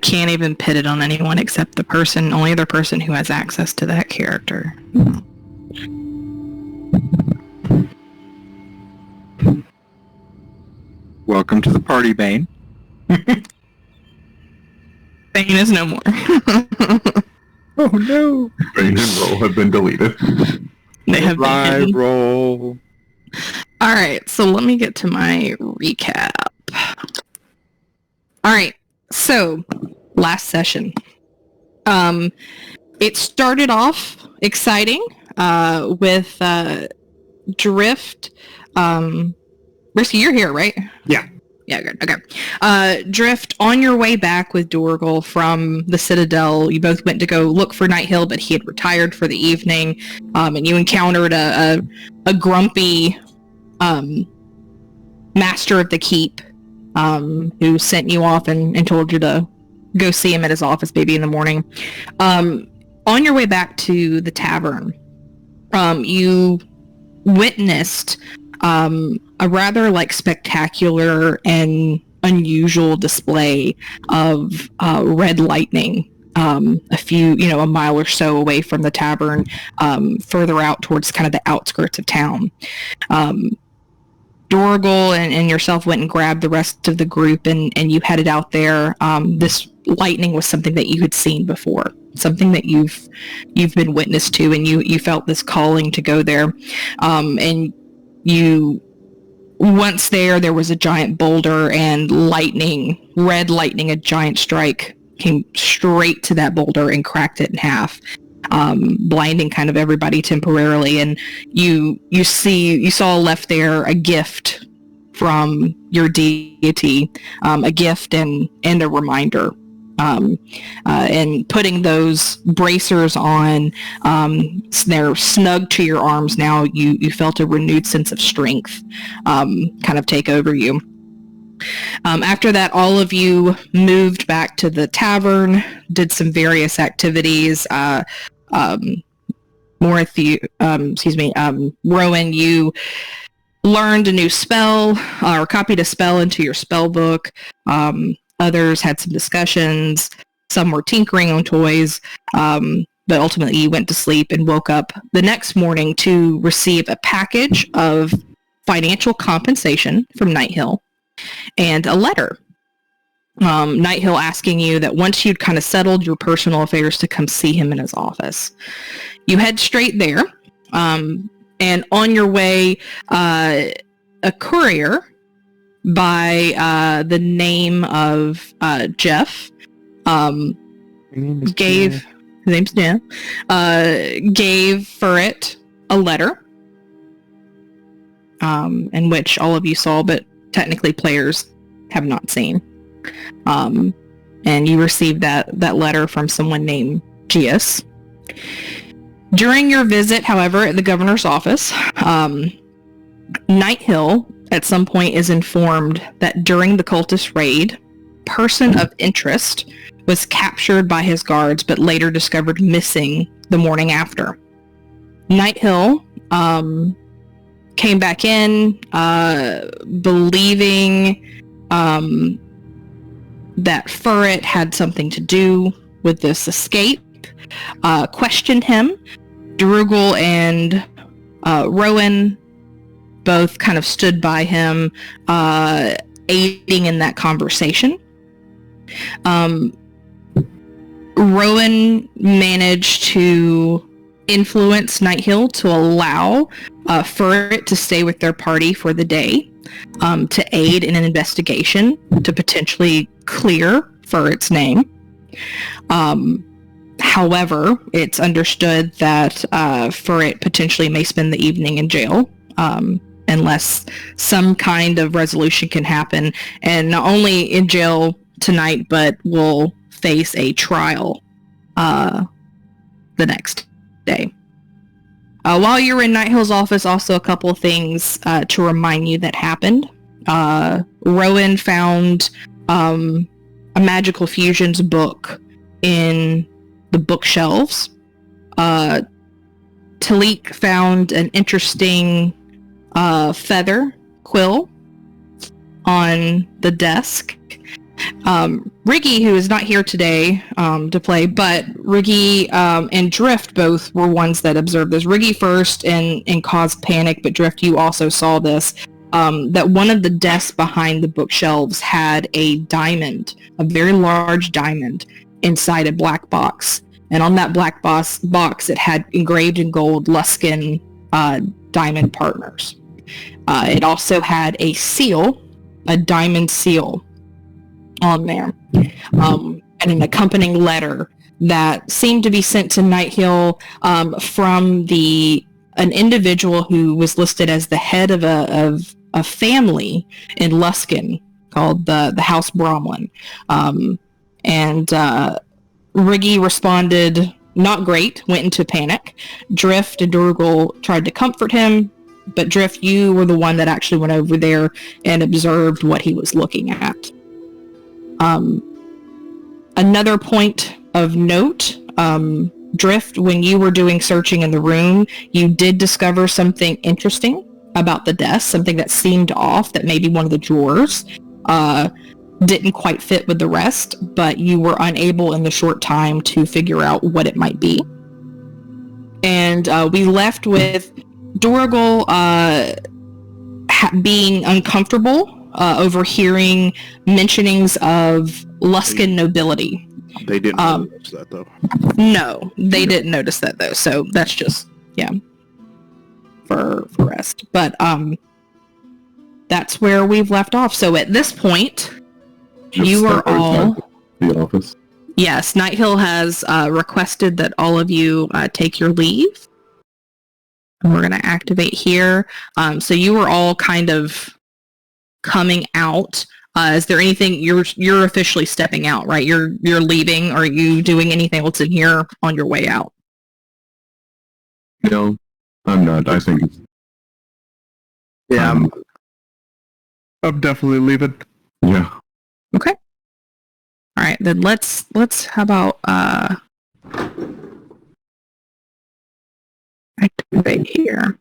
can't even pit it on anyone except only the person who has access to that character. Welcome to the party, Bane. Bane is no more. Oh no! Bane and Roll have been deleted. They have been. Roll. All right, so let me get to my recap. All right, so last session. It started off exciting with Drift. Risky, you're here, right? Yeah. Yeah, good. Okay. Drift, on your way back with Dorgal from the Citadel, you both went to go look for Nighthill, but he had retired for the evening, and you encountered a grumpy master of the keep who sent you off and told you to go see him at his office maybe in the morning. On your way back to the tavern, you witnessed a rather spectacular and unusual display of red lightning a mile or so away from the tavern, further out towards kind of the outskirts of town. Dorgal and yourself went and grabbed the rest of the group and you headed out there. This lightning was something that you had seen before, something that you've been witness to, and you felt this calling to go there. And you, once there was a giant boulder and red lightning, a giant strike came straight to that boulder and cracked it in half, blinding kind of everybody temporarily. And you saw left there a gift from your deity, a gift and a reminder. And putting those bracers on, they're snug to your arms now. You felt a renewed sense of strength kind of take over you. After that, all of you moved back to the tavern, did some various activities. Rowan, you learned a new spell, or copied a spell into your spell book. Others had some discussions. Some were tinkering on toys. But ultimately you went to sleep and woke up the next morning to receive a package of financial compensation from Nighthill and a letter. Nighthill asking you that once you'd kind of settled your personal affairs to come see him in his office. You head straight there. And on your way, a courier by the name of Jeff gave Furret a letter, in which all of you saw, but technically players have not seen. And you received that letter from someone named Gius. During your visit, however, at the governor's office, Nighthill at some point is informed that during the cultist raid, person of interest was captured by his guards, but later discovered missing the morning after. Nighthill came back in, believing that Furret had something to do with this escape, questioned him. Dorgal and Rowan both kind of stood by him, aiding in that conversation. Rowan managed to influence Nighthill to allow Furret to stay with their party for the day, to aid in an investigation to potentially clear Furret's name. However, it's understood that Furret potentially may spend the evening in jail, unless some kind of resolution can happen, and not only in jail tonight, but will face a trial the next day. While you were in Nighthill's office, also a couple of things to remind you that happened. Rowan found a Magical Fusions book in the bookshelves. Talik found an interesting feather quill on the desk. Riggy, who is not here today to play, but Riggy and Drift both were ones that observed this. Riggy first and caused panic, but Drift, you also saw this. That one of the desks behind the bookshelves had a diamond, a very large diamond, inside a black box. And on that black box, it had engraved in gold Luskin Diamond Partners. It also had a seal, a diamond seal on there, and an accompanying letter that seemed to be sent to Nighthill from an individual who was listed as the head of a family in Luskin called the House Bromlin. And Riggy responded not great, went into panic. Drift and Durgal tried to comfort him, but Drift, you were the one that actually went over there and observed what he was looking at. Another point of note, Drift, when you were doing searching in the room, you did discover something interesting about the desk, something that seemed off, that maybe one of the drawers didn't quite fit with the rest, but you were unable in the short time to figure out what it might be. And we left with Dorgal being uncomfortable, overhearing mentionings of Luskin nobility. They didn't notice that, though. No, they didn't notice that, though, so that's just, for rest. But that's where we've left off. So at this point, you are all... The office. Yes, Nighthill has requested that all of you take your leave. And we're going to activate here. So you were all kind of coming out. Is there anything you're officially stepping out, right? You're leaving. Are you doing anything else in here on your way out? No, I'm not. I think it's... Yeah, I'm definitely leaving. Yeah. Okay. All right, then let's how about activate here.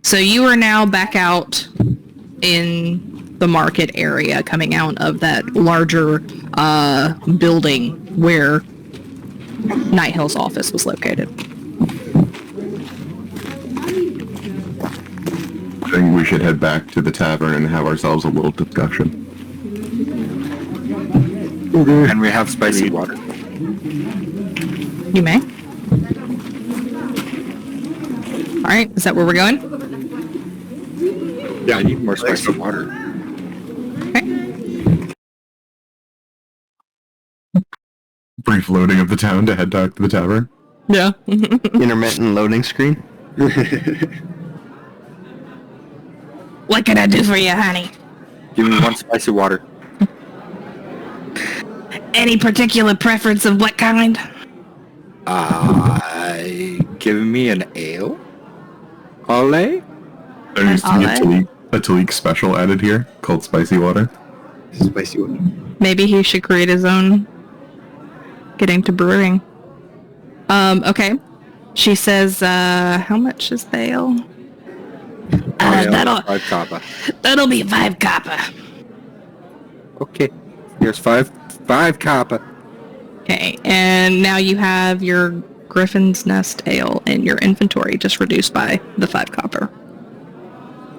So you are now back out in the market area, coming out of that larger building where Nighthill's office was located. I think we should head back to the tavern and have ourselves a little discussion. And we have spicy water. You may. All right, is that where we're going? Yeah, I need more spicy water. Okay. Brief loading of the town to head back to the tavern. Yeah. Intermittent loading screen. What can I do for you, honey? Give me one spicy water. Any particular preference of what kind? Give me an ale. Ole? There needs to be a Talik special added here called spicy water. Spicy water. Maybe he should create his own. Getting to brewing. Okay. She says, how much is the ale? That'll 5 copper. That'll be 5 copper. Okay. Here's 5 copper. Okay, and now you have your Griffin's Nest ale in your inventory, just reduced by the 5 copper.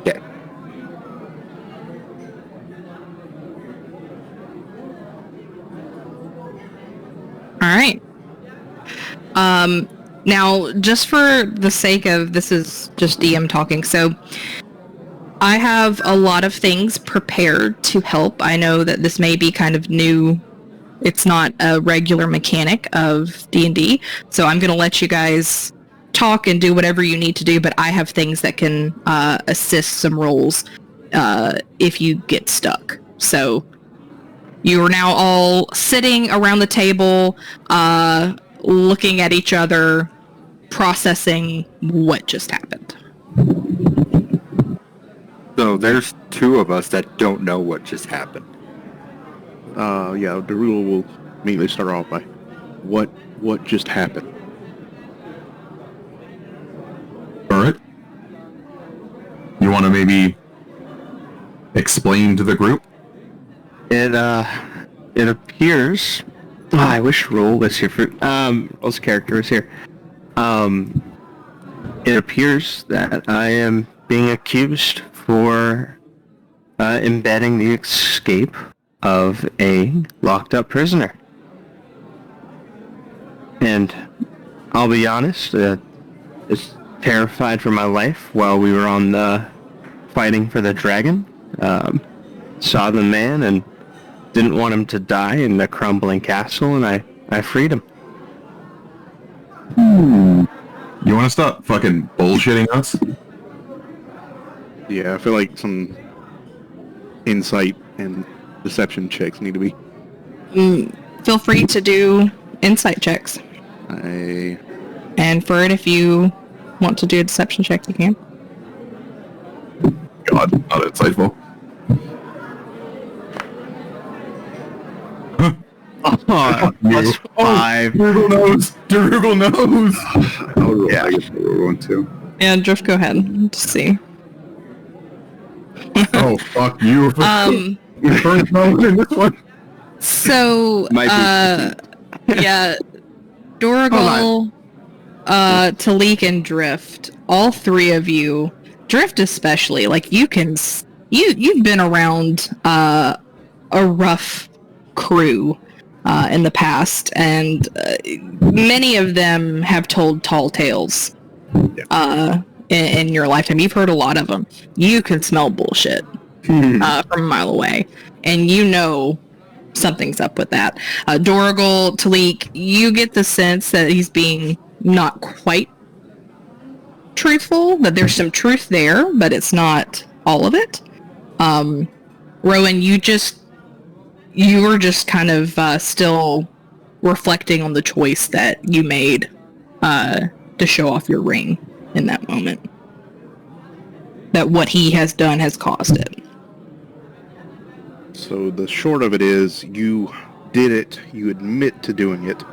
Okay. All right. Now, just for the sake of, this is just DM talking, so I have a lot of things prepared to help. I know that this may be kind of new. It's not a regular mechanic of D&D, so I'm going to let you guys talk and do whatever you need to do, but I have things that can assist some rolls if you get stuck. So you are now all sitting around the table, looking at each other, processing what just happened. So there's 2 of us that don't know what just happened. Yeah, the rule will immediately start off by, what just happened? Alright. You want to maybe explain to the group It appears. Oh, I wish Roll was here for. Roll's character was here. It appears that I am being accused for embedding the escape of a locked up prisoner. And I'll be honest, was terrified for my life while we were on the fighting for the dragon. Saw the man and didn't want him to die in the crumbling castle, and I freed him. You want to stop fucking bullshitting us? Yeah, I feel like some insight and deception checks need to be. Feel free to do insight checks. And for it, if you want to do a deception check, you can. God, not insightful. Plus 5. Darugal knows! Darugal knows! I'll roll. Yeah. I guess I'll roll one too. Yeah, Drift, go ahead to see. Oh, fuck you. You first moment in this one. So, yeah, Dorgal, Talik, and Drift, all three of you, Drift especially, like you've been around a rough crew in the past, and many of them have told tall tales in your lifetime. You've heard a lot of them. You can smell bullshit from a mile away, and you know something's up with that. Dorgal, Talik, you get the sense that he's being not quite truthful, that there's some truth there, but it's not all of it. Rowan, you were just kind of still reflecting on the choice that you made to show off your ring in that moment. That what he has done has caused it. So the short of it is, you did it, you admit to doing it.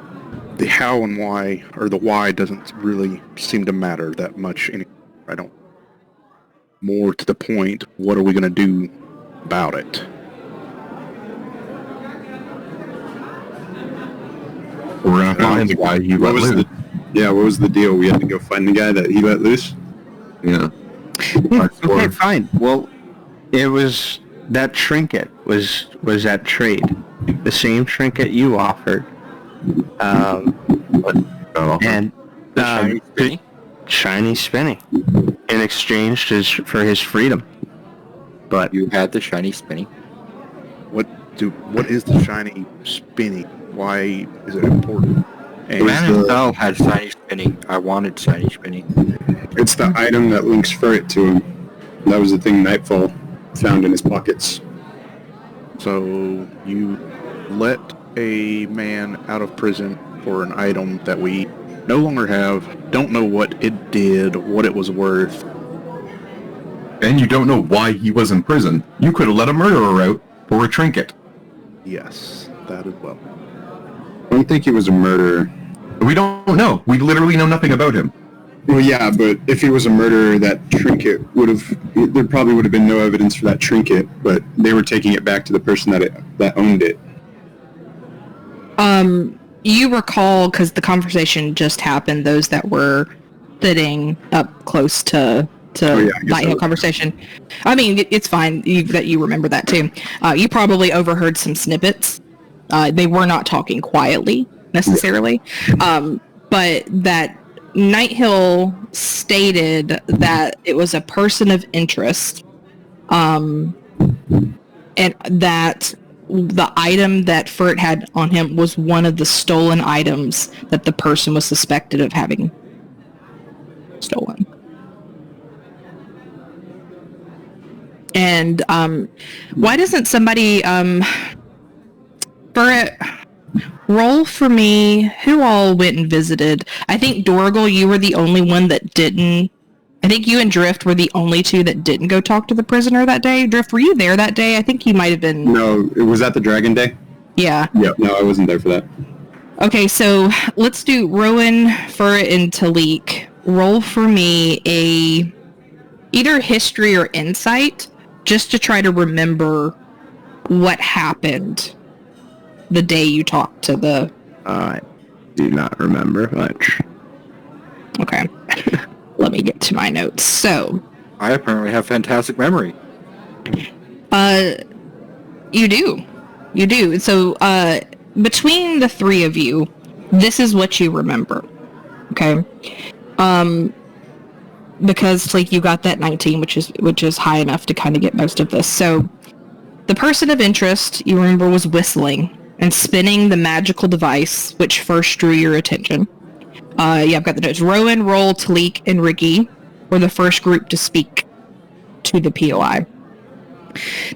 The how and why, or the why, doesn't really seem to matter that much anymore. I don't. More to the point, what are we going to do about it? We're gonna find the guy he let loose. What was the deal? We had to go find the guy that he let loose? Yeah. Okay, fine. Well, it was that trinket was that trade, the same trinket you offered, and shiny spinny in exchange for his freedom. But You had the shiny spinny? What is the shiny spinny? Why is it important? The man himself had shiny spinny. I wanted shiny spinny. It's the item that links Ferret to him. That was the thing Nightfall found in his pockets. So you let a man out of prison for an item that we no longer have, don't know what it did, what it was worth. And you don't know why he was in prison. You could have let a murderer out for a trinket. Yes, that as well. I don't think he was a murderer. We don't know. We literally know nothing about him. Well, yeah, but if he was a murderer, that trinket there probably would have been no evidence for that trinket, but they were taking it back to the person that owned it. You recall, because the conversation just happened, those that were sitting up close to Light Hill conversation. I mean, it's fine that you remember that too. You probably overheard some snippets. They were not talking quietly necessarily, but that Night Hill stated that it was a person of interest, and that the item that Furt had on him was one of the stolen items that the person was suspected of having stolen. And why doesn't somebody Furt roll for me? Who all went and visited? I think Dorgal, you were the only one that didn't. I think you and Drift were the only two that didn't go talk to the prisoner that day. Drift, were you there that day? I think you might have been. No, it was at the Dragon Day? Yeah. Yep. No, I wasn't there for that. Okay, so let's do Rowan, Furt, and Talik. Roll for me either history or insight, just to try to remember what happened the day you talked to the... I do not remember much. Okay. Let me get to my notes. So... I apparently have fantastic memory. You do. You do. So, between the three of you, this is what you remember. Okay? Because, like, you got that 19, which is high enough to kind of get most of this. So, the person of interest, you remember, was whistling and spinning the magical device, which first drew your attention. I've got the notes. Rowan, Roll, Talik, and Ricky were the first group to speak to the POI.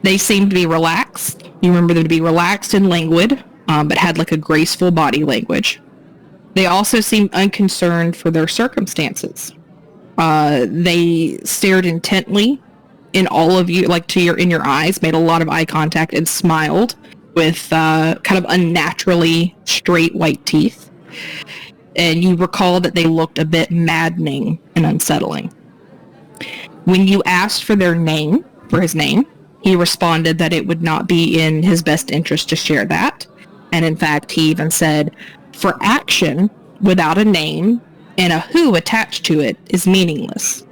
They seemed to be relaxed. You remember them to be relaxed and languid, but had like a graceful body language. They also seemed unconcerned for their circumstances. They stared intently in all of you, like in your eyes, made a lot of eye contact and smiled with kind of unnaturally straight white teeth. And you recall that they looked a bit maddening and unsettling. When you asked for his name, he responded that it would not be in his best interest to share that. And in fact, he even said, for action without a name and a who attached to it is meaningless.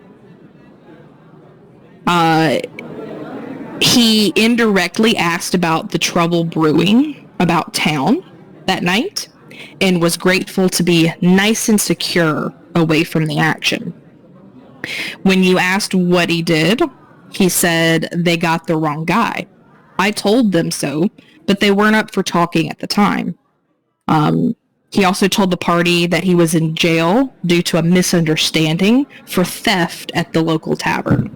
He indirectly asked about the trouble brewing about town that night and was grateful to be nice and secure away from the action. When you asked what he did, he said they got the wrong guy. I told them so, but they weren't up for talking at the time. He also told the party that he was in jail due to a misunderstanding for theft at the local tavern.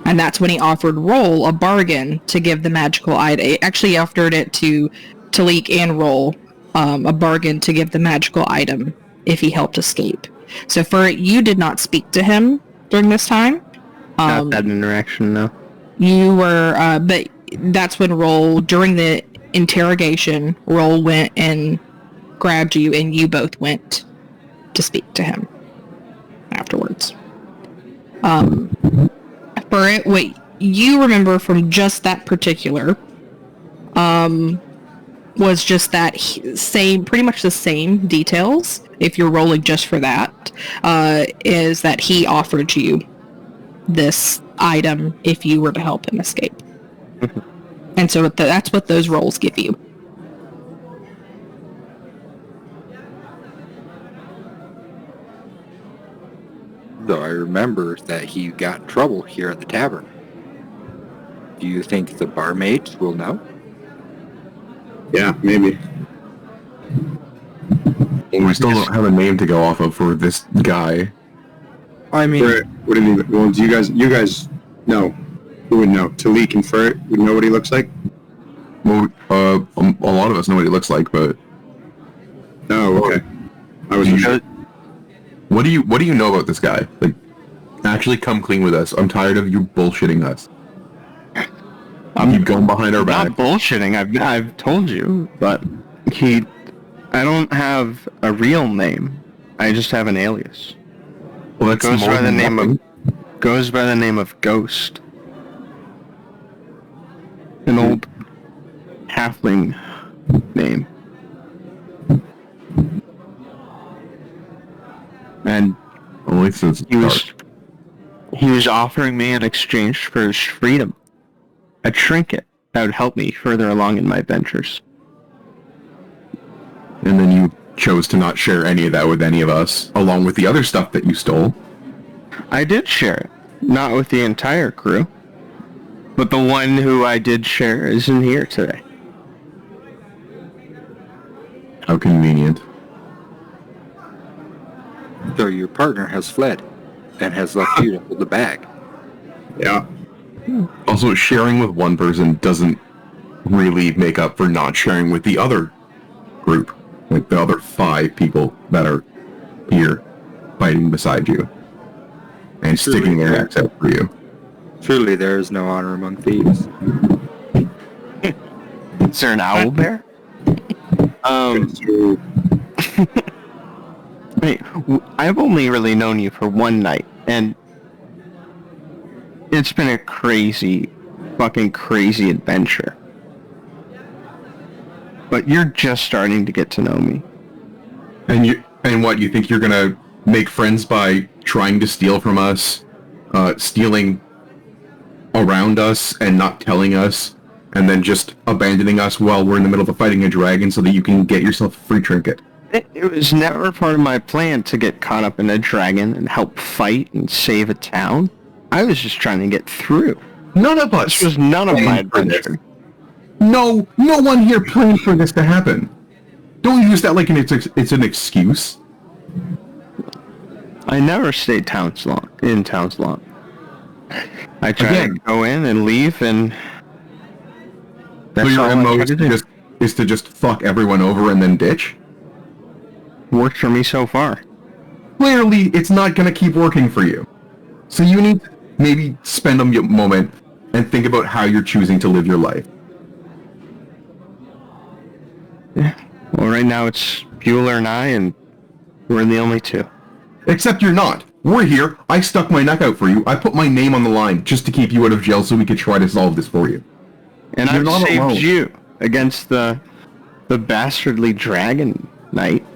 And that's when he offered Roll a bargain to give the magical item. Actually, he offered it to Talik and Roll a bargain to give the magical item if he helped escape. So you did not speak to him during this time. Not that interaction, no. You were, but that's when Roll, during the interrogation, Roll went and grabbed you, and you both went to speak to him afterwards. For it, what you remember from just that particular, was just that pretty much the same details, if you're rolling just for that, is that he offered you this item if you were to help him escape. And so that's what those rolls give you. Though I remember that he got in trouble here at the tavern. Do you think the barmaids will know? Yeah, maybe. We still don't have a name to go off of for this guy. I mean, What do you mean? Well, do you guys know? Who would know? Talik and Furret would know what he looks like? Well, a lot of us know what he looks like, but Oh, okay. I wasn't sure. what do you know about this guy? Like, actually come clean with us. I'm tired of you bullshitting us. Keep going behind our back. Not bullshitting, I've told you, but I don't have a real name. I just have an alias. Well, that's Goes more by the than name nothing. Goes by the name of Ghost. An old halfling name. And Only since it's dark. he was offering me in exchange for his freedom a trinket that would help me further along in my ventures. And then you chose to not share any of that with any of us, along with the other stuff that you stole. I did share it, not with the entire crew, but the one who I did share isn't here today. How convenient. so your partner has fled and has left you to hold the bag. Yeah. Also, sharing with one person doesn't really make up for not sharing with the other group. Like the other 5 people that are here fighting beside you. And sticking their necks out for you. Truly, there is no honor among thieves. Is there an owl bear? So, Wait, I've only really known you for one night, and it's been a crazy, fucking crazy adventure. but you're just starting to get to know me. And what, you think you're gonna make friends by trying to steal from us, stealing around us and not telling us, and then just abandoning us while we're in the middle of fighting a dragon so that you can get yourself a free trinket? It was never part of my plan to get caught up in a dragon and help fight and save a town. I was just trying to get through. None of us. This was none of my adventure. No one here planned for this to happen. Don't use that like it's an excuse. I never stayed in towns long. I tried to go in and leave, and so your MO is to just fuck everyone over and then ditch? Worked for me so far. Clearly, it's not going to keep working for you. So you need to maybe spend a moment and think about how you're choosing to live your life. Yeah. Well, right now it's Bueller and I, and we're the only two. Except you're not. We're here. I stuck my neck out for you. I put my name on the line just to keep you out of jail so we could try to solve this for you. And I've saved you against the bastardly dragon knight.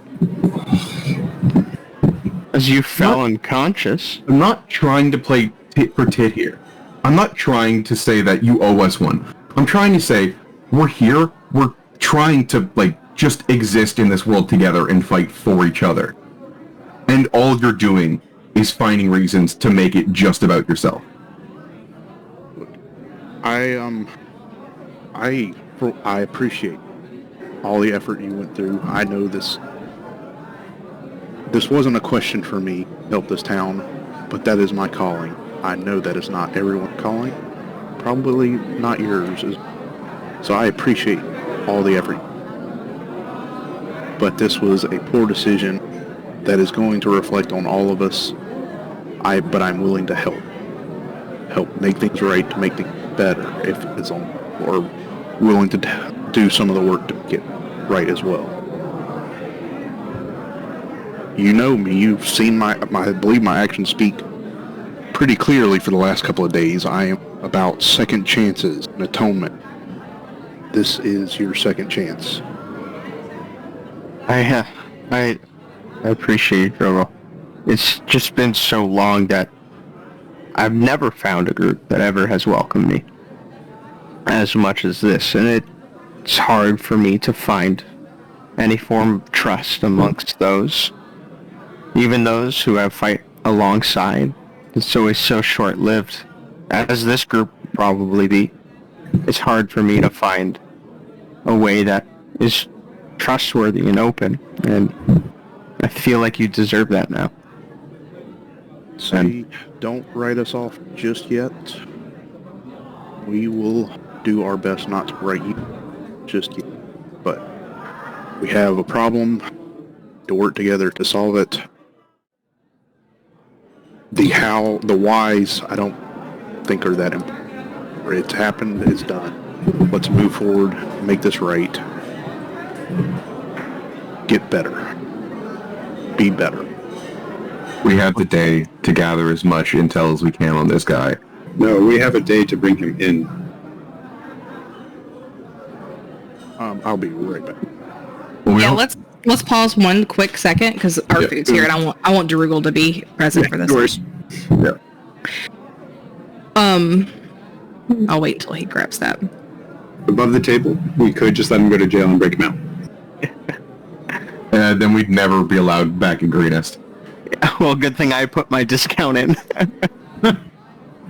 As you fell unconscious. I'm not trying to play tit for tit here. I'm not trying to say that you owe us one. I'm trying to say, we're here, we're trying to, just exist in this world together and fight for each other. And all you're doing is finding reasons to make it just about yourself. I appreciate all the effort you went through. I know this wasn't a question for me to help this town, but that is my calling. I know that is not everyone's calling. Probably not yours. So I appreciate all the effort. But this was a poor decision that is going to reflect on all of us. But I'm willing to help make things right, to make things better, if it's on, or willing to do some of the work to get right as well. You know me. You've seen I believe my actions speak pretty clearly for the last couple of days. I am about second chances and atonement. This is your second chance. I appreciate it, Drogo. It's just been so long that I've never found a group that ever has welcomed me as much as this, and it's hard for me to find any form of trust amongst those, even those who I fight alongside. It's always so short-lived, as this group will probably be. It's hard for me to find a way that is trustworthy and open, and I feel like you deserve that now. See, don't write us off just yet. We will do our best not to write you just yet. But we have a problem to work together to solve it. The how, the whys, I don't think are that important. It's happened, it's done. Let's move forward, make this right. Get better. Be better. We have the day to gather as much intel as we can on this guy. No, we have a day to bring him in. I'll be right back. Yeah, let's pause one quick second because our food's here, and I want Jerugal to be present for this. Of course. Yeah. I'll wait until he grabs that. Above the table, we could just let him go to jail and break him out. Then we'd never be allowed back in Greenest. Well, good thing I put my discount in.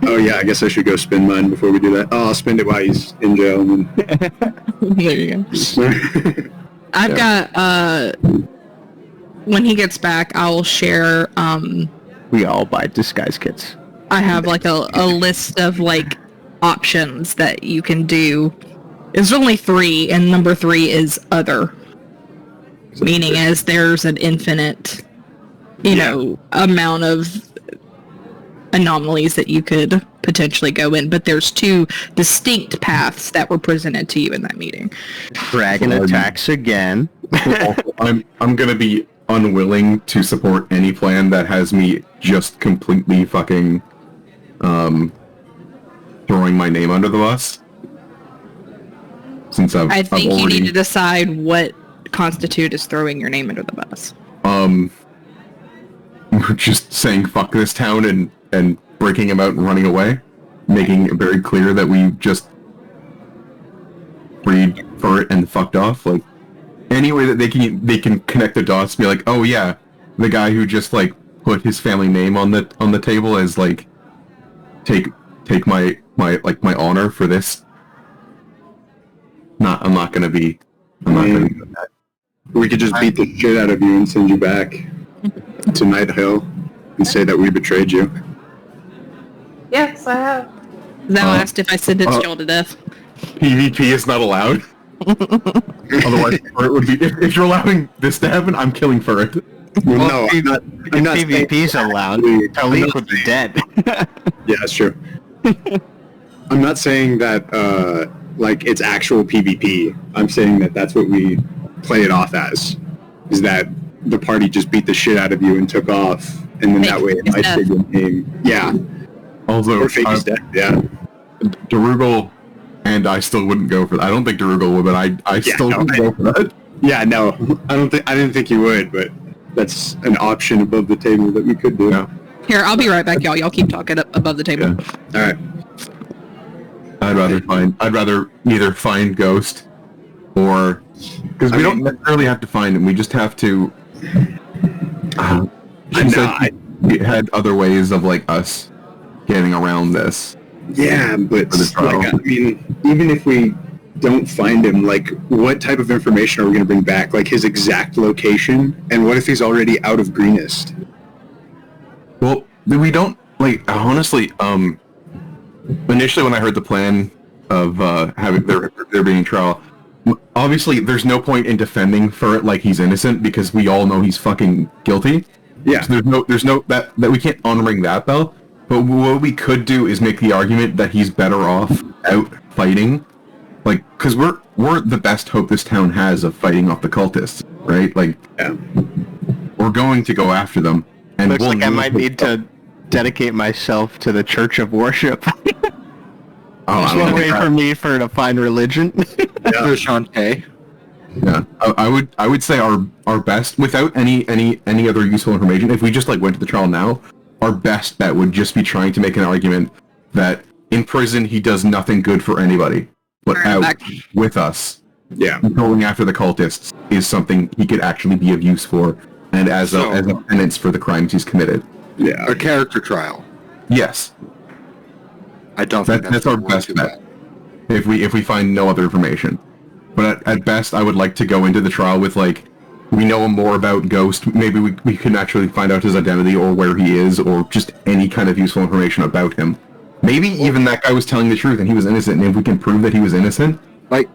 Oh yeah, I guess I should go spend mine before we do that. Oh, I'll spend it while he's in jail. And There you go. I've got, when he gets back, I'll share, We all buy disguise kits. I have like a list of options that you can do. There's only 3, and number 3 is other. Meaning as there's an infinite, amount of anomalies that you could potentially go in, but there's 2 distinct paths that were presented to you in that meeting. Dragon attacks again. I'm gonna be unwilling to support any plan that has me just completely fucking throwing my name under the bus. since I've I think I've you already, need to decide what constitute as throwing your name under the bus. just saying fuck this town and breaking him out and running away, making it very clear that we just breed for it and fucked off. Like any way that they can connect the dots, be like, oh yeah, the guy who just like put his family name on the table as like take my honor for this. I'm not gonna be that. We could just beat the shit out of you and send you back to Night Hill and say that we betrayed you. Yes, I have. Thou asked if I sentenced y'all to death. PvP is not allowed. Otherwise, it would be. If you're allowing this to happen, I'm killing for it. Well, no, I'm not PvP's saying allowed. Talib would be dead. Yeah, that's true. I'm not saying that like it's actual PvP. I'm saying that that's what we play it off as. Is that the party just beat the shit out of you and took off, and then that way it might say your name. Yeah. Also, Or fake is dead. Yeah. Darugel and I still wouldn't go for that. I don't think Darugel would, but I still wouldn't go for that. Yeah, no. I didn't think you would, but that's an option above the table that we could do. Yeah. Here, I'll be right back, y'all. Y'all keep talking above the table. Yeah. All right. I'd rather either find Ghost or because we don't necessarily have to find him. We just have to. We had other ways of like us getting around this. Yeah, but For the trial. like, I mean, even if we don't find him, like, what type of information are we going to bring back? Like his exact location, and what if he's already out of Greenest? Well, we don't like honestly. Initially, when I heard the plan of having there being a trial, obviously there's no point in defending for it like he's innocent because we all know he's fucking guilty. Yeah. So there's no that we can't unring that bell. But what we could do is make the argument that he's better off out fighting, like because we're the best hope this town has of fighting off the cultists, right? Like, Yeah. we're going to go after them, and Looks like I might need to dedicate myself to the Church of Worship. There's one way for me to find religion. Shantae. Yeah, I would say our best, without any other useful information, if we just like went to the trial now, our best bet would just be trying to make an argument that in prison he does nothing good for anybody, but out with us, Yeah. going after the cultists is something he could actually be of use for, and as a penance for the crimes he's committed. Yeah. A character trial. Yes, I don't think that's our best bet. If we find no other information, but at best, I would like to go into the trial with like. We know more about Ghost. Maybe we can actually find out his identity or where he is or just any kind of useful information about him. Maybe even that guy was telling the truth and he was innocent, and if we can prove that he was innocent... Like,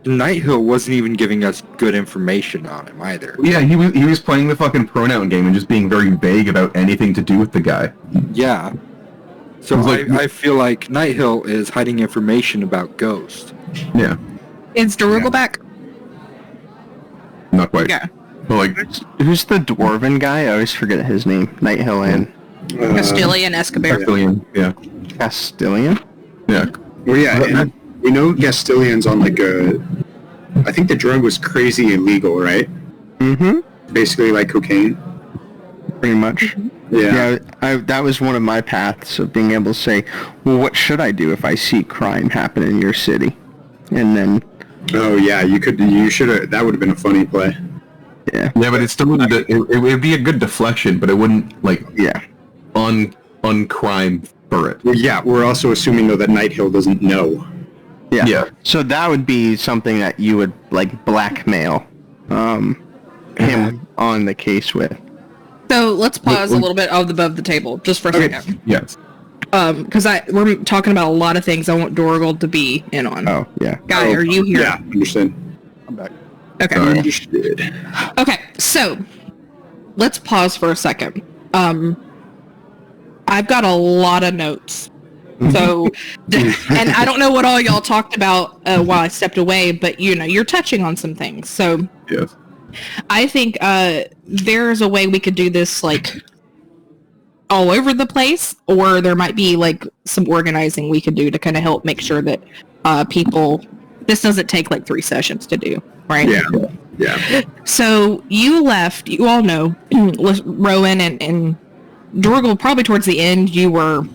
Night Hill wasn't even giving us good information on him either. Yeah, he was playing the fucking pronoun game and just being very vague about anything to do with the guy. Yeah. So Like, I feel like Night Hill is hiding information about Ghost. Yeah, Is Darugel back? not quite. Yeah. But like, Who's the dwarven guy? I always forget his name. Night Hill and Castilian Escobar. Castilian, yeah. Castilian? Yeah. Well, yeah, and we know Castilian's on like I think the drug was crazy illegal, right? Mm-hmm. Basically like cocaine. Pretty much. Yeah. That was one of my paths of being able to say, well, what should I do if I see crime happen in your city? And then... Oh yeah, you should have. That would have been a funny play. Yeah. Yeah, but it still wouldn't. It would be a good deflection, but it wouldn't like uncrime for it. Well, yeah, we're also assuming though that Night Hill doesn't know. Yeah. Yeah. So that would be something that you would like blackmail him on the case with. So let's pause a little bit above the table just for a second. Yes. Because we're talking about a lot of things I want Darugel to be in on. Oh, yeah. Guy, are you here? Yeah, understood. I'm back. Okay. Understood. Okay, so let's pause for a second. I've got a lot of notes. So, and I don't know what all y'all talked about while I stepped away, but you're touching on some things. So, Yes. I think there's a way we could do this like all over the place, or there might be like some organizing we could do to kind of help make sure that people This doesn't take like 3 sessions to do, right? Yeah. So you left, you all know, Rowan and Dorgal, probably towards the end, you were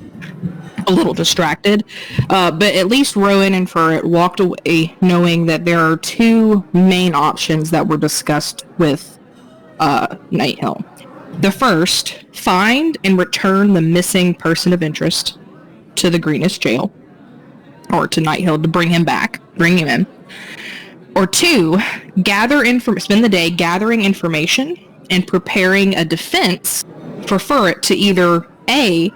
a little distracted. But at least Rowan and Furret walked away knowing that there are 2 main options that were discussed with Nighthill. The first, find and return the missing person of interest to the Greenest jail, or to Nighthill to bring him in. Or 2, spend the day gathering information and preparing a defense for Furret to either A,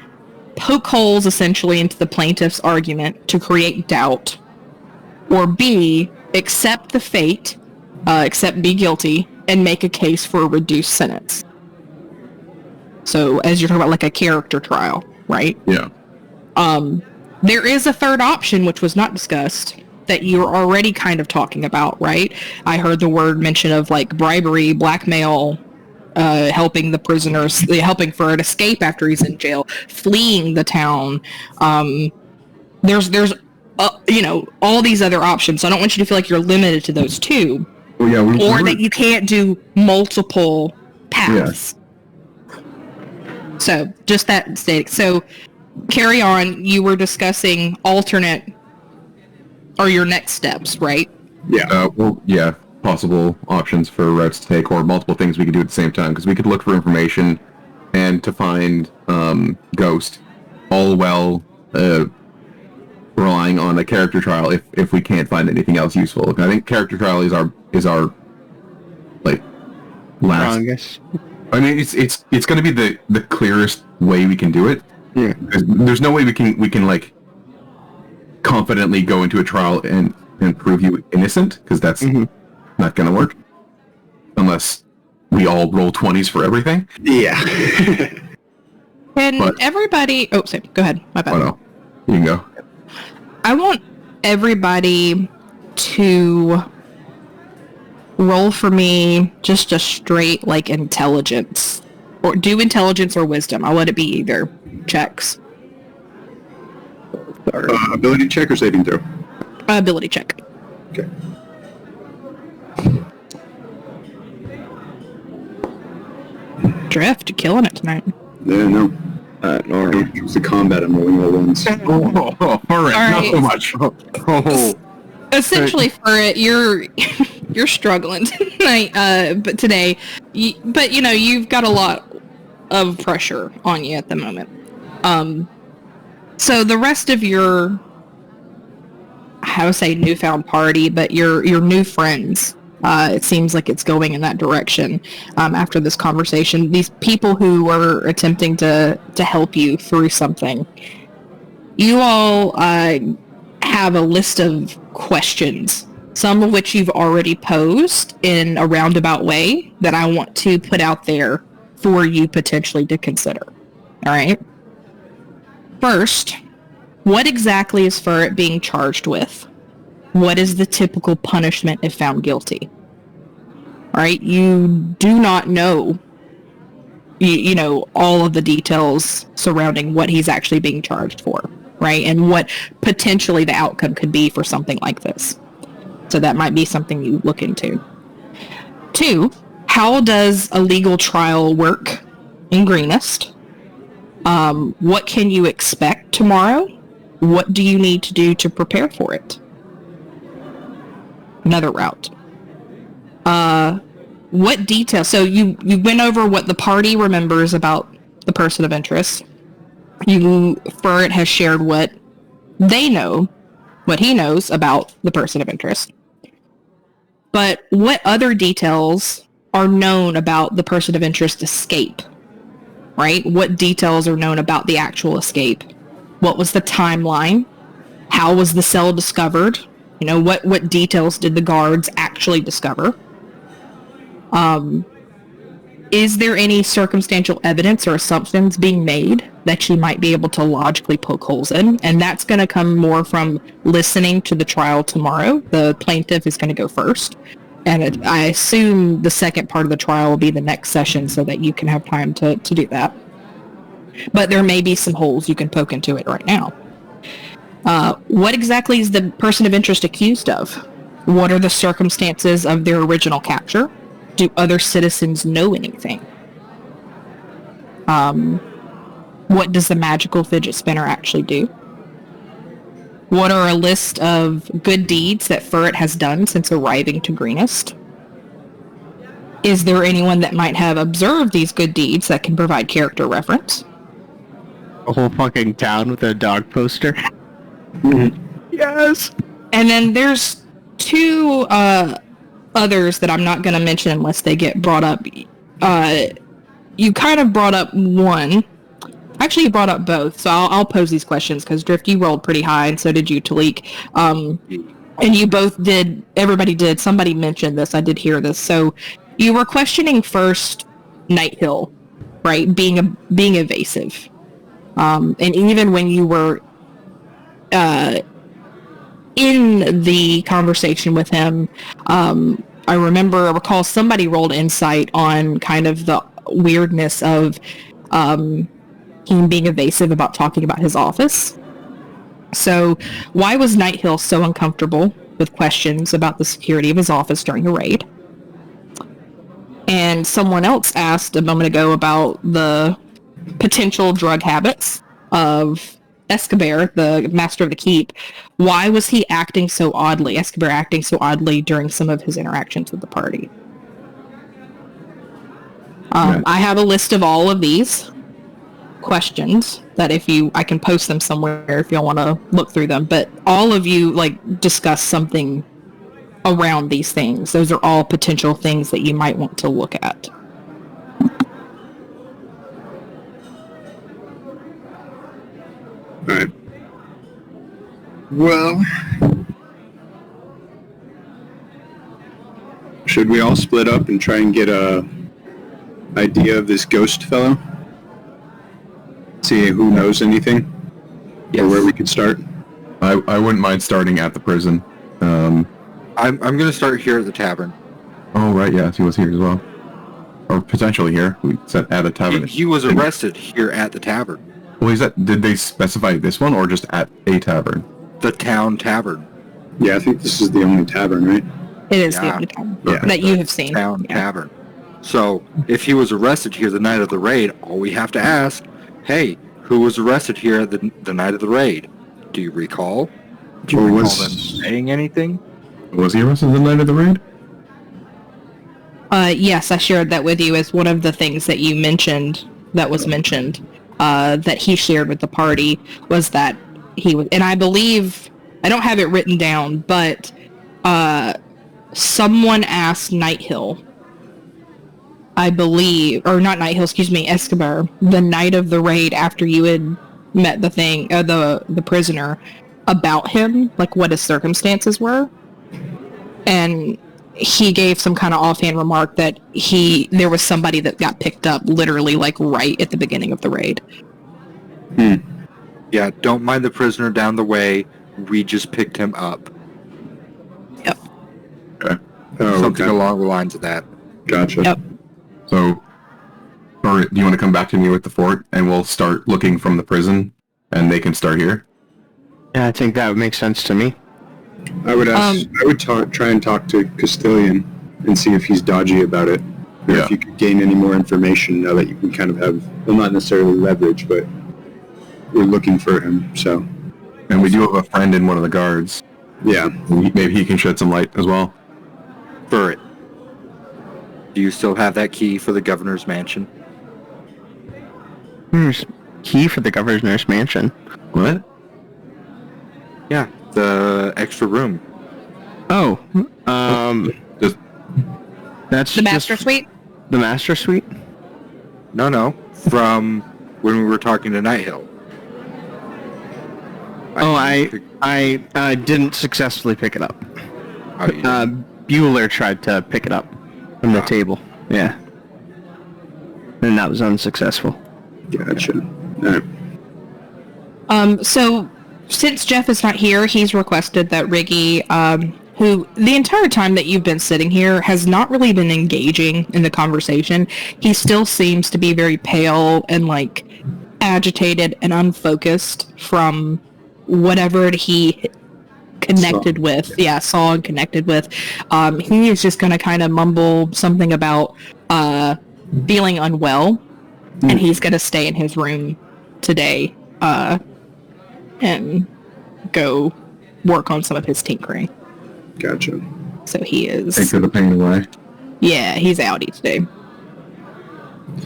poke holes essentially into the plaintiff's argument to create doubt, or B, accept the fate, be guilty, and make a case for a reduced sentence. So as you're talking about like a character trial, right? Yeah. There is a third option which was not discussed that you're already kind of talking about, right? I heard the word mention of like bribery, blackmail, helping the prisoners, helping Furret escape after he's in jail, fleeing the town. There's all these other options. So I don't want you to feel like you're limited to those 2, Well, yeah. or that you can't do multiple paths. Yeah. So just that state. So carry on. You were discussing alternate or your next steps, right? Yeah. Possible options for routes to take, or multiple things we could do at the same time, because we could look for information and to find Ghost, all while relying on a character trial if we can't find anything else useful. I think character trial is our like last. Strongest. I mean, it's going to be the clearest way we can do it. Yeah. There's no way we can like confidently go into a trial and prove you innocent, because that's not going to work unless we all roll 20s for everything. Yeah. And everybody... Oh, sorry. Go ahead. My bad. Oh, no. You can go. I want everybody to roll for me just a straight, like, intelligence. Or do intelligence or wisdom. I'll let it be either. Checks. Ability check or saving throw? Ability check. Okay. Drift, you're killing it tonight. Yeah, no. It's the combat I'm rolling all ones. All right. Not so much. Essentially, for it, you're struggling tonight, but today, you've got a lot of pressure on you at the moment. So the rest of your, I would say newfound party, but your new friends, it seems like it's going in that direction after this conversation. These people who were attempting to help you through something, you all have a list of questions, some of which you've already posed in a roundabout way that I want to put out there for you potentially to consider. All right? First, what exactly is Furret being charged with? What is the typical punishment if found guilty? All right? You do not know, you know, all of the details surrounding what he's actually being charged for, right? And what potentially the outcome could be for something like this. So that might be something you look into. 2, how does a legal trial work in Greenest? What can you expect tomorrow? What do you need to do to prepare for it? Another route. What details? So you went over what the party remembers about the person of interest. Furret has shared what they know, what he knows about the person of interest. But what other details are known about the person of interest escape? Right? What details are known about the actual escape? What was the timeline? How was the cell discovered? You know, what details did the guards actually discover? Is there any circumstantial evidence or assumptions being made that you might be able to logically poke holes in? And that's going to come more from listening to the trial tomorrow. The plaintiff is going to go first. And I assume the second part of the trial will be the next session so that you can have time to do that. But there may be some holes you can poke into it right now. What exactly is the person of interest accused of? What are the circumstances of their original capture? Do other citizens know anything? What does the magical fidget spinner actually do? What are a list of good deeds that Furret has done since arriving to Greenest? Is there anyone that might have observed these good deeds that can provide character reference? A whole fucking town with a dog poster. Yes. And then there's two others that I'm not going to mention unless they get brought up. You kind of brought up one. Actually, you brought up both, so I'll pose these questions, because Drift, you rolled pretty high, and so did you, Talik. And you both did, everybody did, somebody mentioned this, I did hear this. So you were questioning first Nighthill, right, being evasive. And even when you were in the conversation with him, I recall somebody rolled insight on kind of the weirdness of him being evasive about talking about his office. So why was Nighthill so uncomfortable with questions about the security of his office during a raid? And someone else asked a moment ago about the potential drug habits of Escobar, the master of the keep. Why was he acting so oddly, Escobar acting so oddly during some of his interactions with the party? I have a list of all of these questions that I can post them somewhere if y'all want to look through them, but all of you discuss something around these things. Those are all potential things that you might want to look at. Alright. Well, should we all split up and try and get a idea of this ghost fellow? See who knows anything? Or where we could start? I wouldn't mind starting at the prison. I'm going to start here at the tavern. Oh, right, yes, he was here as well. Or potentially here. We said at the tavern. He was arrested here at the tavern. Well, did they specify this one or just at a tavern? The town tavern. Yeah, I think this is the only tavern, right? It is the only tavern that you have seen. Town tavern. So, if he was arrested here the night of the raid, all we have to ask, hey, who was arrested here the night of the raid? Do you recall? Do you recall them saying anything? Was he arrested the night of the raid? Yes, I shared that with you as one of the things that you mentioned, that he shared with the party, was that he was, and I believe, I don't have it written down, but someone asked Nighthill, I believe, or not Nighthill, excuse me, Escobar, the night of the raid after you had met the prisoner, about him, what his circumstances were. And he gave some kind of offhand remark that there was somebody that got picked up literally right at the beginning of the raid. Yeah, don't mind the prisoner down the way. We just picked him up. Yep. Okay. Something along the lines of that. Gotcha. Yep. So, or do you want to come back to me with the fort, and we'll start looking from the prison, and they can start here? Yeah, I think that would make sense to me. I would try and talk to Castilian and see if he's dodgy about it. Or if you could gain any more information now that you can kind of have, well, not necessarily leverage, but we're looking for him, so. And we do have a friend in one of the guards. Yeah. Maybe he can shed some light as well. Furret, do you still have that key for the governor's mansion? Key for the governor's mansion? What? Yeah, the extra room. Oh, that's The master suite? The master suite? No, from when we were talking to Nighthill. I didn't successfully pick it up. Oh, you didn't? Bueller tried to pick it up from the table. Yeah. And that was unsuccessful. Gotcha. All right. So, since Jeff is not here, he's requested that Riggy, who the entire time that you've been sitting here has not really been engaging in the conversation. He still seems to be very pale and agitated and unfocused from whatever he connected with, saw and connected with. He is just going to kind of mumble something about feeling unwell, and he's going to stay in his room today and go work on some of his tinkering. Gotcha. So he is... Take the pain away. Yeah, he's outie today.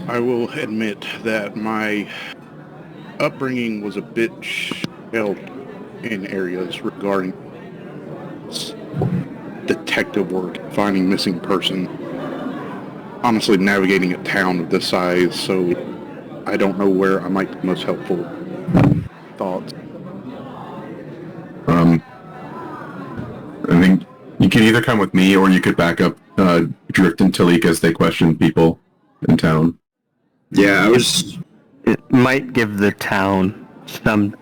I will admit that my upbringing was a bit shelled in areas regarding detective work, finding missing person. Honestly, navigating a town of this size, so I don't know where I might be most helpful. Thoughts? I think you can either come with me or you could back up Drift and Talik as they question people in town. Yeah, It might give the town some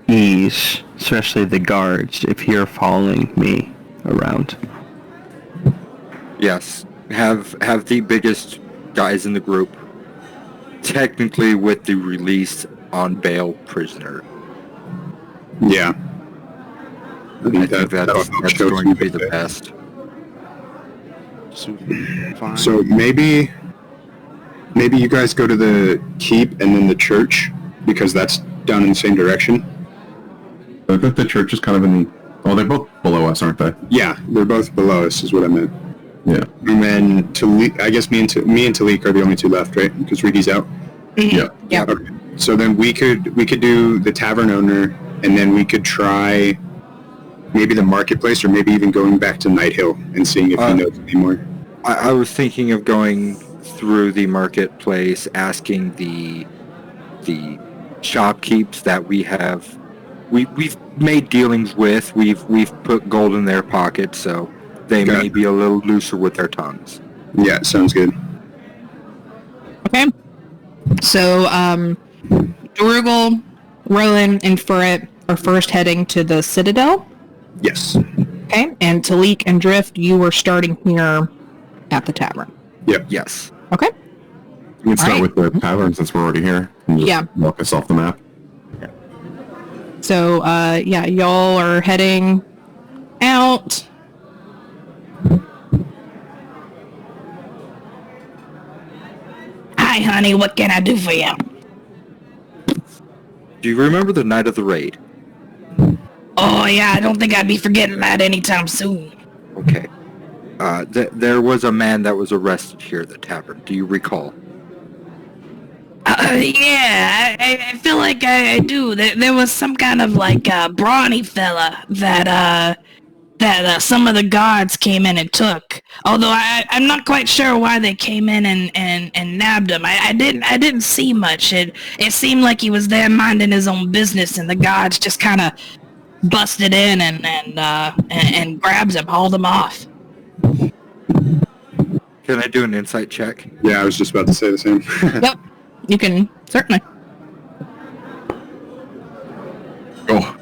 ease, especially the guards, if you're following me around. Yes, have the biggest guys in the group, technically with the released on bail prisoner. Yeah. I think that's going to be the best. Fine. So maybe you guys go to the keep and then the church, because that's down in the same direction. I think the church is kind of in the... Oh, they're both below us, aren't they? Yeah, they're both below us, is what I meant. Yeah. And then Talik, I guess me and Talik are the only two left, right? Because Riki's out. Yeah. Yep. Okay. So then we could do the tavern owner, and then we could try maybe the marketplace, or maybe even going back to Night Hill and seeing if he knows any more. I was thinking of going through the marketplace, asking the shopkeepers that we've made dealings with. We've put gold in their pockets, so they may be a little looser with their tongues. Yeah, sounds good. Okay. So, Durgal, Rowan, and Furret are first heading to the Citadel. Yes. Okay. And Talik and Drift, you were starting here at the tavern. Yep. Yes. Okay. We can start Alright. with the tavern since we're already here. And just walk us off the map. So, y'all are heading out. Hi, honey. What can I do for you? Do you remember the night of the raid? Oh, yeah. I don't think I'd be forgetting that anytime soon. Okay. There was a man that was arrested here at the tavern. Do you recall? Yeah, I feel like I do. There was some kind of like brawny fella that some of the guards came in and took. Although I'm not quite sure why they came in and nabbed him. I didn't see much. It seemed like he was there minding his own business, and the guards just kind of busted in and grabbed him, hauled him off. Can I do an insight check? Yeah, I was just about to say the same. Yep, you can certainly. Oh.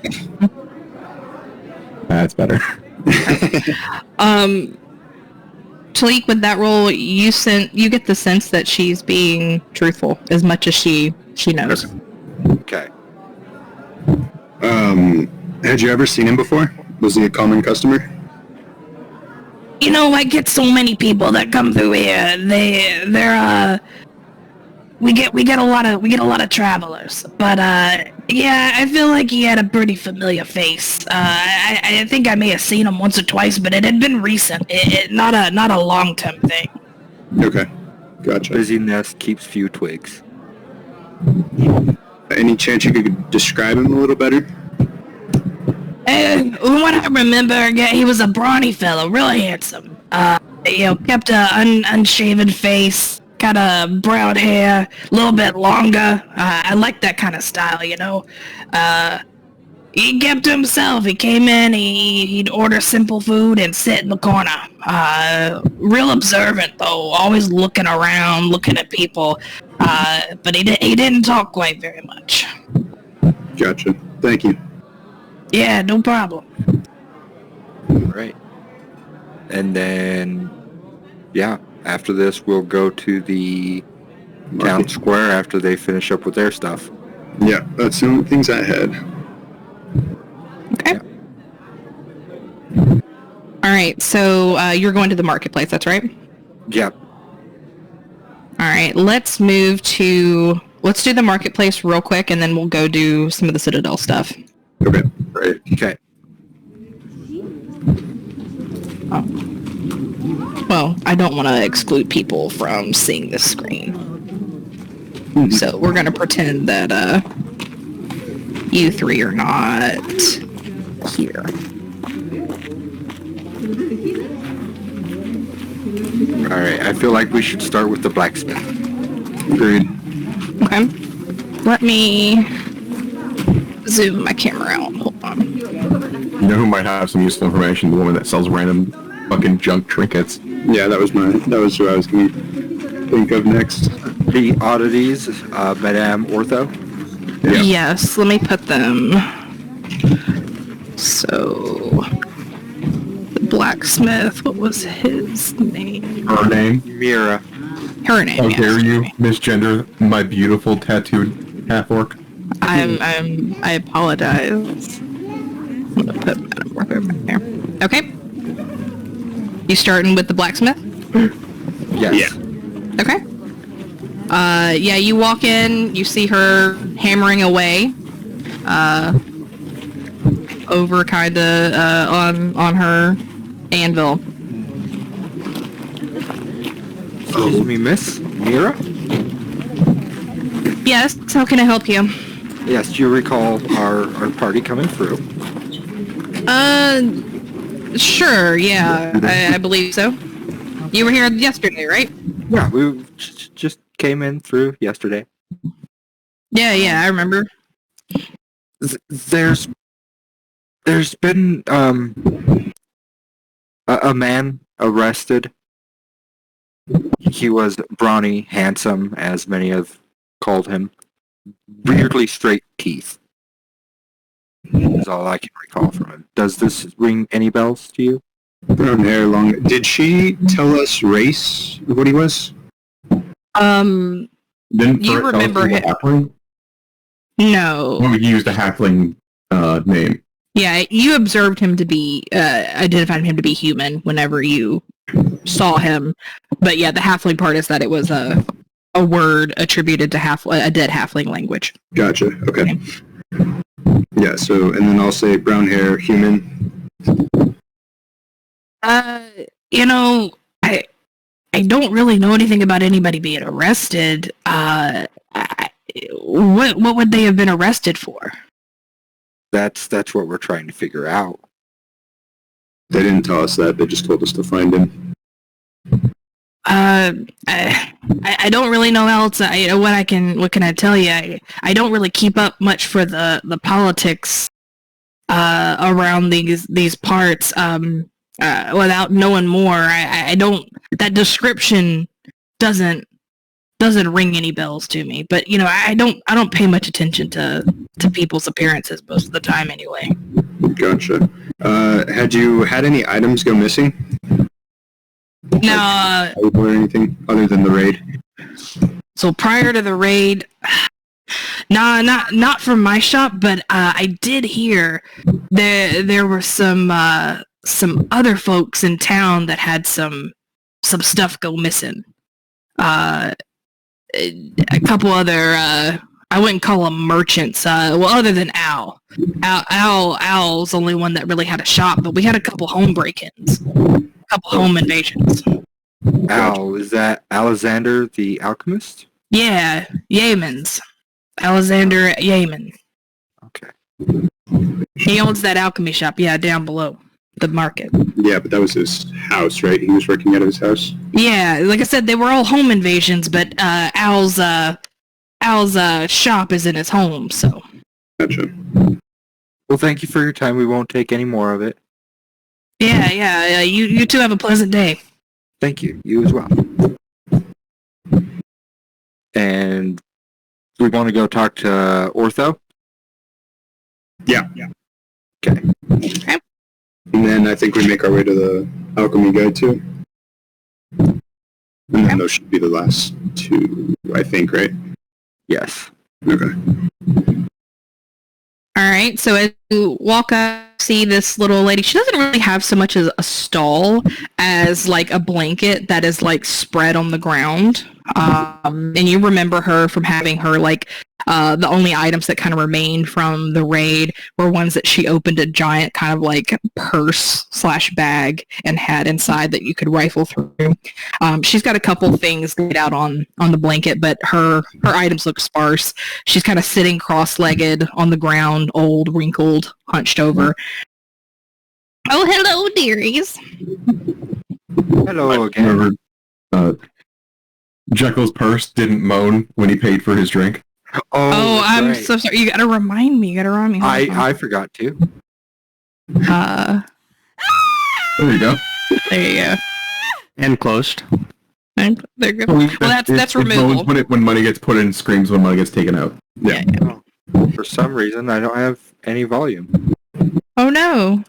That's better. Talik, with that roll, you get the sense that she's being truthful as much as she knows. Okay. Had you ever seen him before? Was he a common customer? You know, I get so many people that come through here. We get a lot of travelers. But yeah, I feel like he had a pretty familiar face. I think I may have seen him once or twice, but it had been recent. Not a long-term thing. Okay, gotcha. Busyness keeps few twigs. Any chance you could describe him a little better? What I remember, he was a brawny fellow, really handsome. Kept a unshaven face, kind of brown hair, a little bit longer. I like that kind of style, He kept to himself. He came in, he'd order simple food and sit in the corner. Real observant, though, always looking around, looking at people. But he didn't talk quite very much. Gotcha. Thank you. Yeah, no problem. Right. And then, after this, we'll go to the town square after they finish up with their stuff. Yeah, that's the only things I had. All right, so you're going to the marketplace, that's right? Yep. All right, let's do the marketplace real quick, and then we'll go do some of the Citadel stuff. Okay. Right. Okay. Oh. Well, I don't want to exclude people from seeing this screen. So we're going to pretend that you three are not here. All right. I feel like we should start with the blacksmith. Agreed. Okay. Let me zoom my camera out. Hold on. You know who might have some useful information? The woman that sells random fucking junk trinkets. Yeah, that was who I was going to think of next. The oddities, Madame Ortho. Yeah. Yes, let me put them. So, the blacksmith, what was his name? Her name? Mira. Her name, How yes. dare you misgender my beautiful tattooed half-orc? I apologize. I'm gonna put Madam Ortho back there. Okay. You starting with the blacksmith? Yes. Yeah. Okay. Yeah, you walk in, you see her hammering away, over kinda, on her anvil. Excuse me, Miss Mira? Yes, how can I help you? Yes, do you recall our party coming through? Sure, yeah, I believe so. You were here yesterday, right? Yeah, we just came in through yesterday. Yeah, I remember. There's been a man arrested. He was brawny, handsome, as many have called him. Weirdly straight teeth is all I can recall from him. Does this ring any bells to you? Brown hair, long. Did she tell us race of what he was? Didn't You Furret remember tell us he was a halfling? No. Well, he used a halfling name. Yeah, you observed him to be, identified him to be human whenever you saw him. But yeah, the halfling part is that it was a word attributed to a dead halfling language. Gotcha. Okay. Yeah. So, and then I'll say brown hair, human. You know, I don't really know anything about anybody being arrested. What would they have been arrested for? That's what we're trying to figure out. They didn't tell us that. They just told us to find him. I don't really know else. What can I tell you? I don't really keep up much for the politics around these parts. Without knowing more, I don't. That description doesn't ring any bells to me. But you know, I don't pay much attention to people's appearances most of the time anyway. Gotcha. Had you had any items go missing? No. Or anything other than the raid? So prior to the raid, nah, not from my shop, but I did hear there were some other folks in town that had some stuff go missing. A couple other I wouldn't call them merchants. Well, other than Al's the only one that really had a shop, but we had a couple home break-ins, a couple home invasions. Al, is that Alexander the Alchemist? Yeah, Yemen's. Alexander Yemen. Okay. He owns that alchemy shop, yeah, down below the market. Yeah, but that was his house, right? He was working out of his house. Yeah, like I said, they were all home invasions, but Al's shop is in his home, so. Gotcha. Well, thank you for your time. We won't take any more of it. Yeah. You two have a pleasant day. Thank you. You as well. And we want to go talk to Ortho? Yeah. Okay. And then I think we make our way to the alchemy guy too. And then those should be the last two, I think, right? Yes. Okay. All right, so as you walk up, see this little lady. She doesn't really have so much as a stall as like a blanket that is like spread on the ground. And you remember her from having her like the only items that kind of remained from the raid were ones that she opened a giant kind of like purse / bag and had inside that you could rifle through. She's got a couple things laid out on the blanket, but her items look sparse. She's kind of sitting cross-legged on the ground, old, wrinkled, hunched over. Oh, hello, dearies. Hello again. Remember, Jekyll's purse didn't moan when he paid for his drink. Oh, I'm right. so sorry. You gotta remind me. Hold on. I forgot to. There There you go. you go. And closed. There you go. Well, that's It removal. moans when money gets put in, screams when money gets taken out. Yeah. For some reason, I don't have any volume. Oh no.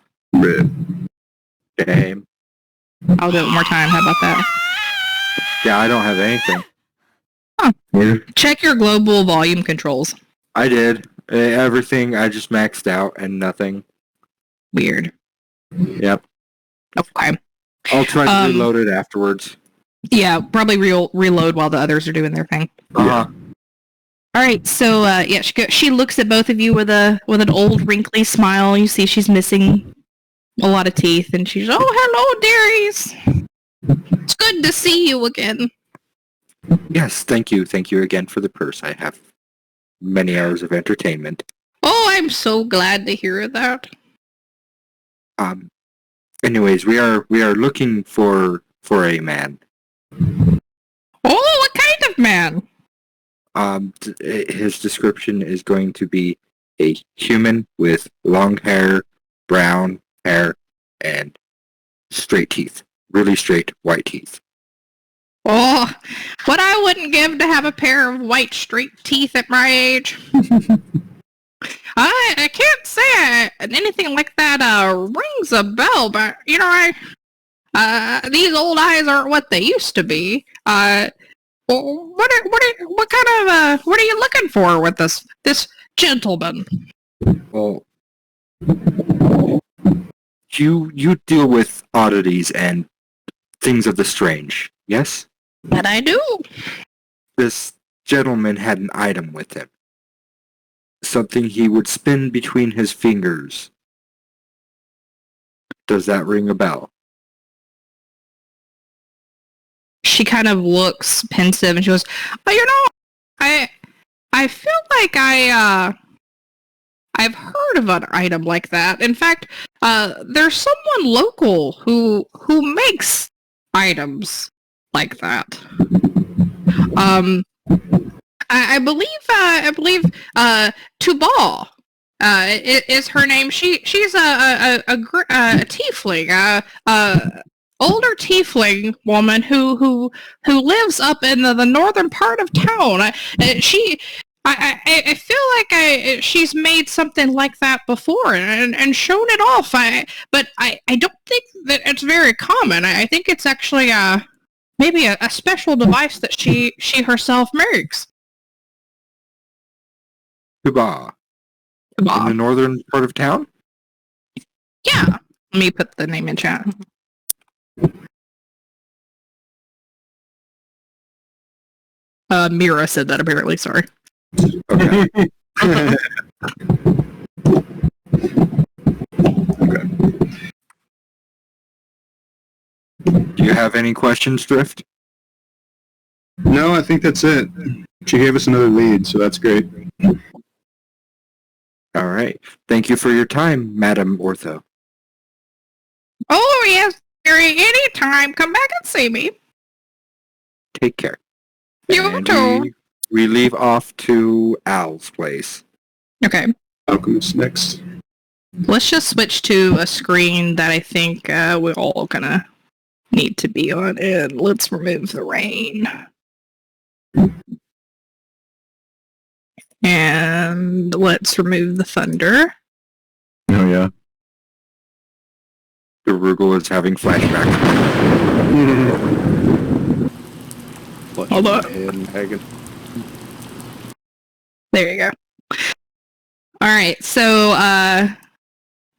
Damn. I'll do it one more time. How about that? Yeah, I don't have anything. Weird. Check your global volume controls. I did. Everything I just maxed out and nothing. Weird. Yep. Okay. I'll try to reload it afterwards. Yeah, probably reload while the others are doing their thing. Uh-huh. All right, so she looks at both of you with an old wrinkly smile. You see she's missing a lot of teeth, and she's, oh, hello, dearies. It's good to see you again. Yes, thank you. Thank you again for the purse. I have many hours of entertainment. Oh, I'm so glad to hear that. Anyways, we are looking for a man. Oh, what kind of man? His description is going to be a human with long hair, brown hair, and straight teeth. Really straight, white teeth. Oh, what I wouldn't give to have a pair of white straight teeth at my age. I can't say anything like that rings a bell, but you know, these old eyes aren't what they used to be. What are you looking for with this gentleman? Well, you deal with oddities and things of the strange, yes? That I do. This gentleman had an item with him. Something he would spin between his fingers. Does that ring a bell? She kind of looks pensive and she goes, "Oh, you know, I feel like I've heard of an item like that. In fact, there's someone local who makes items like that. I believe Tubal is her name. She's a tiefling, older tiefling woman who lives up in the northern part of town. I feel like she's made something like that before and shown it off. But I don't think that it's very common. I think it's actually maybe a special device that she herself makes. Cuba. In the northern part of town? Yeah. Let me put the name in chat. Mira said that apparently, sorry. Okay. Okay. Do you have any questions, Drift? No, I think that's it. She gave us another lead, so that's great. All right. Thank you for your time, Madam Ortho. Oh, yes, Gary, anytime. Come back and see me. Take care. You And too. We leave off to Al's place. Okay. Alchemist next. Let's just switch to a screen that I think we all kind of need to be on, and let's remove the rain. And let's remove the thunder. Oh yeah. The Rugal is having flashbacks. Hold on. Head and Hagen. There you go. All right, so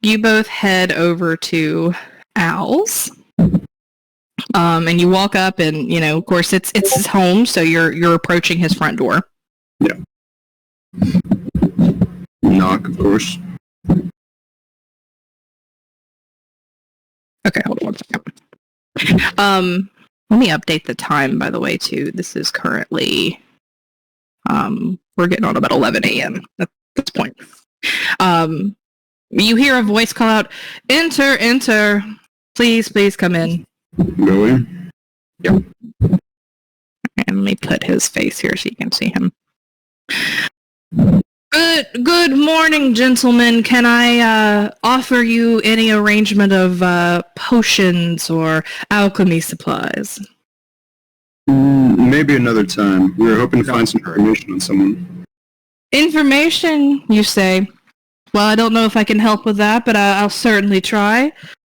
you both head over to Al's, and you walk up, and of course, it's his home, so you're approaching his front door. Yeah. Knock, of course. Okay, hold on one second. Let me update the time, by the way, too. This is currently, we're getting on about 11 a.m. at this point. You hear a voice call out, "Enter, enter. Please come in." Go in. Yep. And let me put his face here so you can see him. Good morning, gentlemen. Can I offer you any arrangement of potions or alchemy supplies? Maybe another time. We were hoping to find some information on someone. Information, you say? Well, I don't know if I can help with that, but I'll certainly try.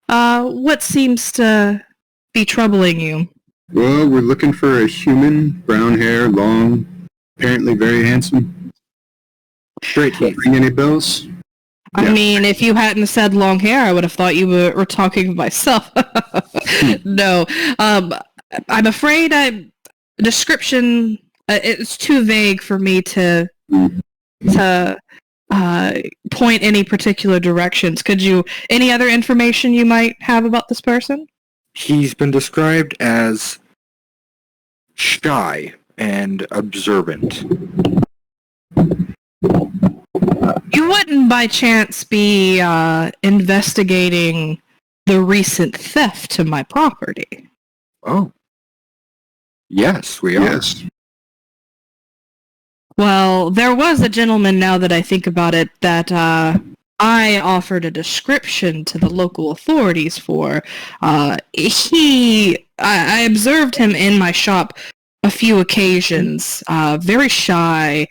What seems to be troubling you? Well, we're looking for a human, brown hair, long, apparently very handsome. Great teeth. Ring any bells? I mean, if you hadn't said long hair, I would have thought you were talking of myself. No. I'm afraid description, it's too vague for me to point any particular directions. Any other information you might have about this person? He's been described as shy and observant. You wouldn't by chance be investigating the recent theft to my property? Oh. Yes, we are. Yes. Well, there was a gentleman, now that I think about it, that I offered a description to the local authorities for. I observed him in my shop a few occasions. Very shy,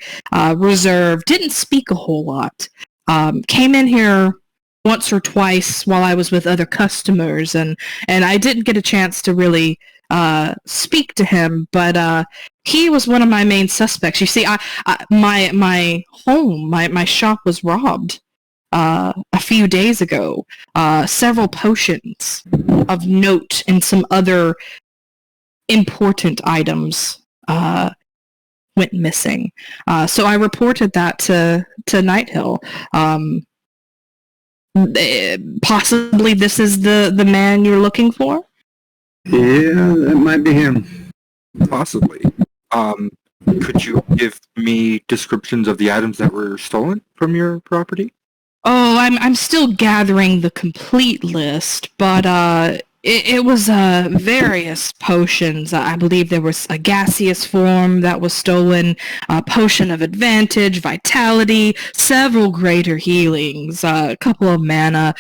reserved, didn't speak a whole lot. Came in here once or twice while I was with other customers, and I didn't get a chance to really speak to him, but he was one of my main suspects. You see, my home, my shop was robbed a few days ago. Several potions of note and some other important items went missing. So I reported that to Nighthill. Possibly this is the man you're looking for? Yeah, that might be him. Possibly. Could you give me descriptions of the items that were stolen from your property? Oh, I'm still gathering the complete list, but it was various potions. I believe there was a gaseous form that was stolen, a potion of advantage, vitality, several greater healings, a couple of mana.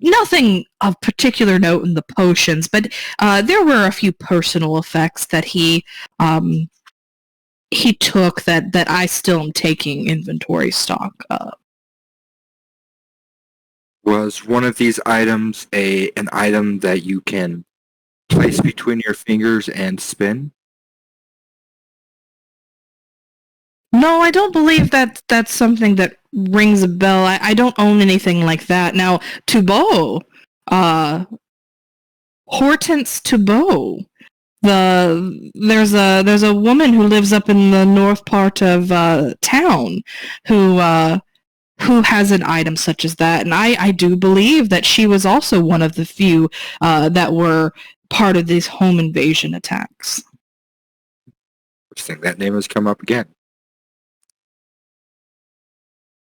Nothing of particular note in the potions, but there were a few personal effects that he took that I still am taking inventory stock of. Was one of these items an item that you can place between your fingers and spin? No, I don't believe that's something that rings a bell. I don't own anything like that. Now, Toubeau, Hortense Toubeau, there's a woman who lives up in the north part of town who has an item such as that, and I do believe that she was also one of the few that were part of these home invasion attacks. Interesting. That name has come up again.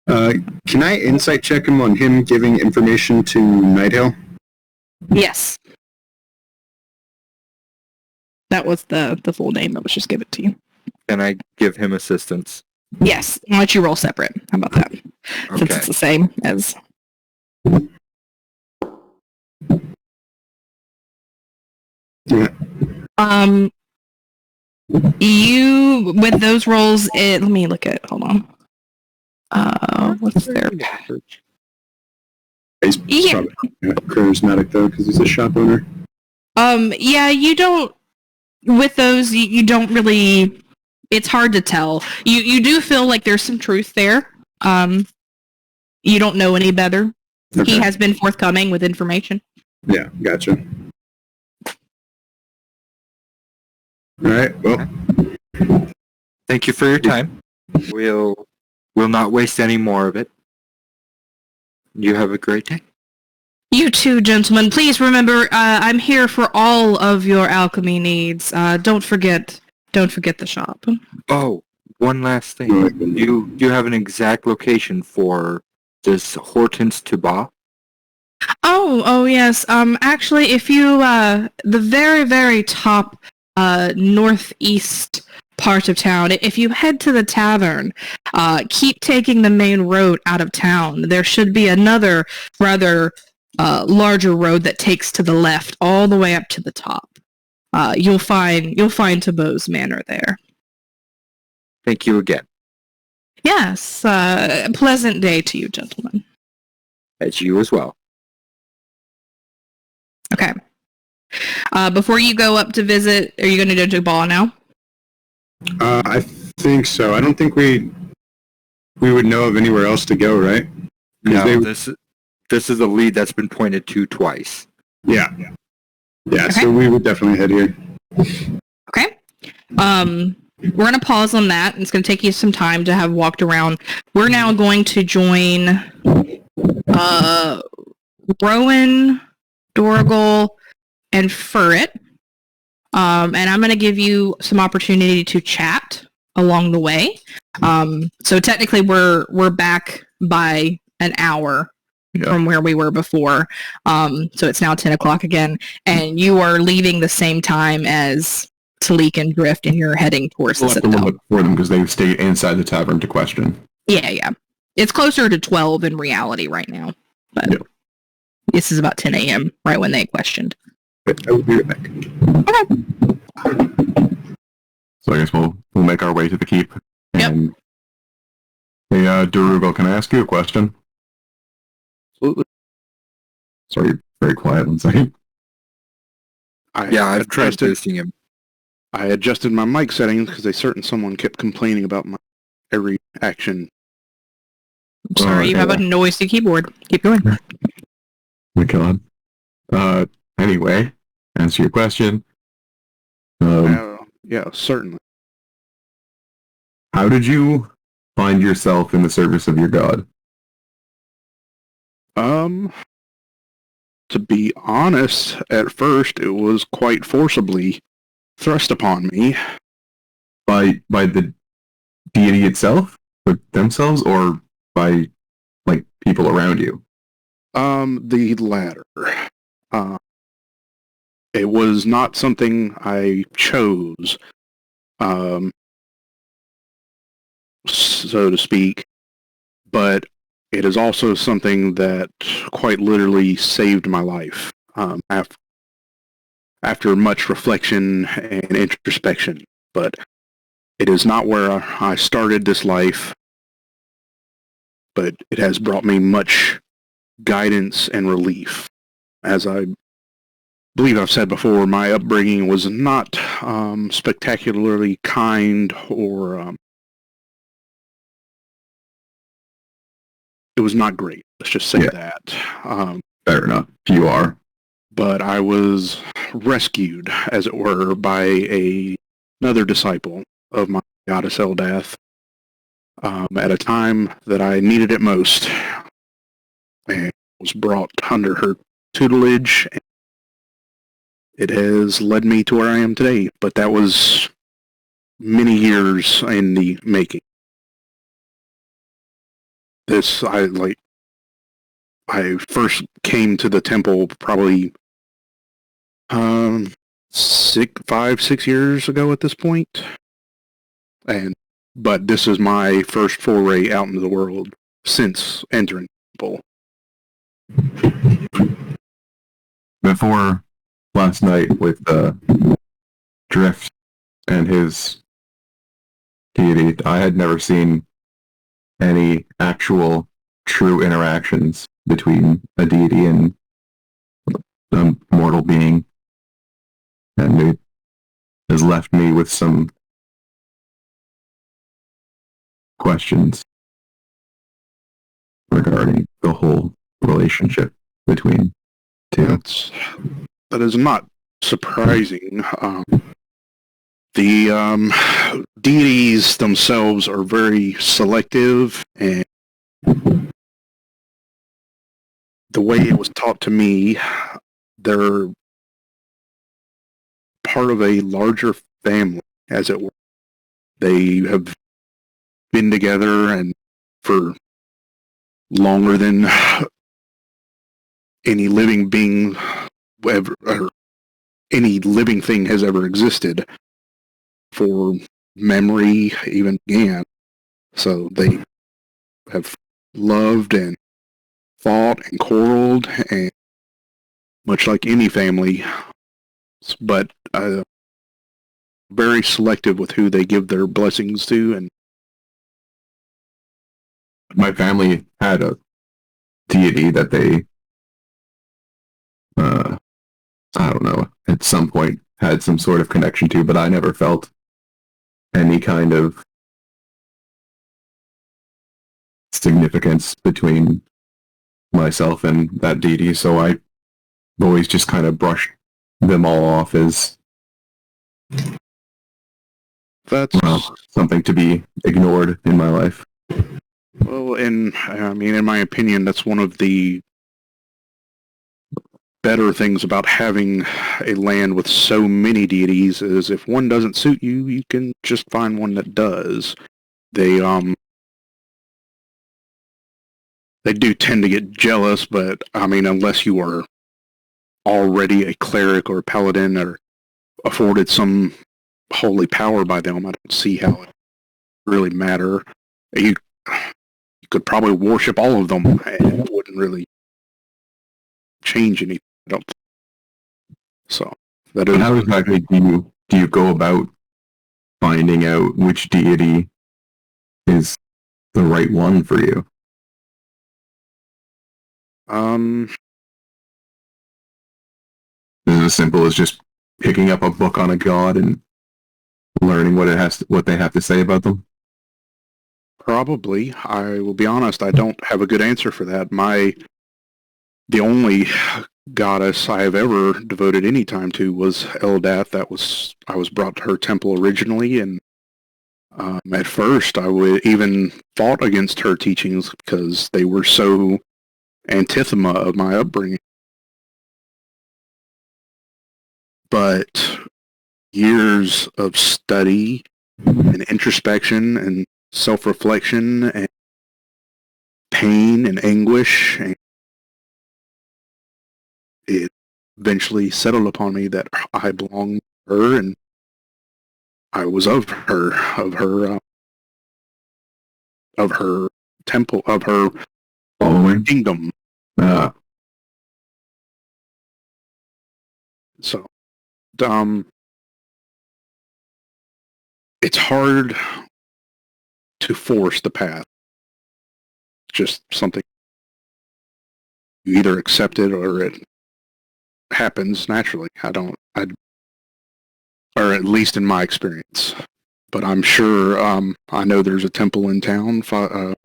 Can I insight check him on him giving information to Nighthill? Yes. That was the full name that was just given to you. Can I give him assistance? Yes. I'll let you roll separate. How about that? Okay. Since it's the same as... Yeah. You, with those rolls, let me look at, hold on. What's their... He's probably charismatic though, because he's a shop owner. Yeah, you don't, with those, you don't really, it's hard to tell. You do feel like there's some truth there. you don't know any better. Okay. He has been forthcoming with information. Yeah, gotcha. All right. Well, Thank you for your time. We'll not waste any more of it. You have a great day. You too, gentlemen. Please remember, I'm here for all of your alchemy needs. Don't forget the shop. Oh, one last thing. Do you have an exact location for this Hortense Tuba? Oh yes. Actually, if you the very very top northeast part of town, if you head to the tavern, keep taking the main road out of town. There should be another rather larger road that takes to the left all the way up to the top. You'll find Tabot's Manor there. Thank you again. Yes. Pleasant day to you, gentlemen. As you as well. Okay. Before you go up to visit, are you going to go to Ball now? I think so. I don't think we would know of anywhere else to go, right? No, this is a lead that's been pointed to twice. Yeah. Okay. So we would definitely head here. Okay. We're going to pause on that. It's going to take you some time to have walked around. We're now going to join Rowan, Dorgal, and Furret. And I'm going to give you some opportunity to chat along the way. So technically we're back by an hour from where we were before. So it's now 10 o'clock again. And you are leaving the same time as Talik and Drift, and you're heading towards the We'll have to Citadel. look for them because they stay inside the tavern to question. Yeah. It's closer to 12 in reality right now. But this is about 10 a.m., right when they questioned. I will be right back. So I guess we'll make our way to the keep. And hey, Darugo, can I ask you a question? Absolutely. Sorry, you're very quiet. 1 second. I've tried boosting him. I adjusted my mic settings because a certain someone kept complaining about my every action. I'm sorry, you have a noisy keyboard. Keep going. My God. Anyway, answer your question. Yeah, certainly. How did you find yourself in the service of your god? To be honest, at first it was quite forcibly thrust upon me. By the deity itself? Or themselves? Or by, like, people around you? The latter. It was not something I chose, so to speak, but it is also something that quite literally saved my life after much reflection and introspection. But it is not where I started this life, but it has brought me much guidance and relief. As I believe I've said before, my upbringing was not spectacularly kind or it was not great. Let's just say that. Fair enough. You are. But I was rescued, as it were, by another disciple of my goddess Eldath at a time that I needed it most, and was brought under her tutelage. It has led me to where I am today, but that was many years in the making. I first came to the temple probably 5-6 years ago at this point, but this is my first foray out into the world since entering the temple. Before last night with Drift and his deity, I had never seen any actual true interactions between a deity and a mortal being, and it has left me with some questions. regarding the whole relationship between two. That is not surprising. The deities themselves are very selective, and the way it was taught to me, they're part of a larger family, as it were. They have been together and for longer than any living being ever, or any living thing has ever existed. For memory even began. So they have loved and fought and quarreled, and much like any family, but very selective with who they give their blessings to. And my family had a deity that they, I don't know, at some point had some sort of connection to, but I never felt any kind of significance between myself and that deity, so I've always just kind of brushed them all off as that's something to be ignored in my life. Well, and I mean, in my opinion, that's one of the better things about having a land with so many deities is if one doesn't suit you, you can just find one that does. They do tend to get jealous, but I mean, unless you are already a cleric or a paladin or afforded some holy power by them, I don't see how it really matter. You could probably worship all of them, and it wouldn't really change anything. I don't think. So that is. How exactly do you go about finding out which deity is the right one for you? Is it as simple as just picking up a book on a god and learning what they have to say about them? Probably. I will be honest, I don't have a good answer for that. The only goddess I have ever devoted any time to was Eldath. I was brought to her temple originally, and at first I would even fought against her teachings because they were so anathema of my upbringing. But years of study and introspection and self-reflection and pain and anguish, and it eventually settled upon me that I belonged to her, and I was of her temple, of her Following kingdom. So, it's hard to force the path. It's just something you either accept it or it happens naturally. Or at least in my experience. But I'm sure, I know there's a temple in town. Father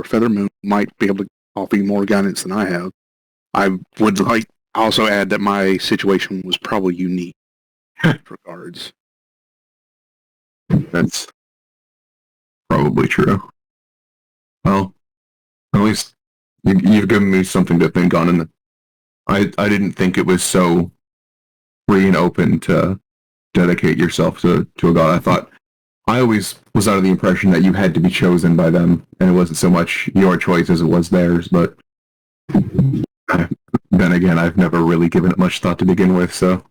Feathermoon might be able to offer you more guidance than I have. I would like also add that my situation was probably unique in regards. That's probably true. Well, at least you've given me something to think on, and I didn't think it was so free and open to dedicate yourself to a god. I thought I always was under the impression that you had to be chosen by them, and it wasn't so much your choice as it was theirs. But then again, I've never really given it much thought to begin with. So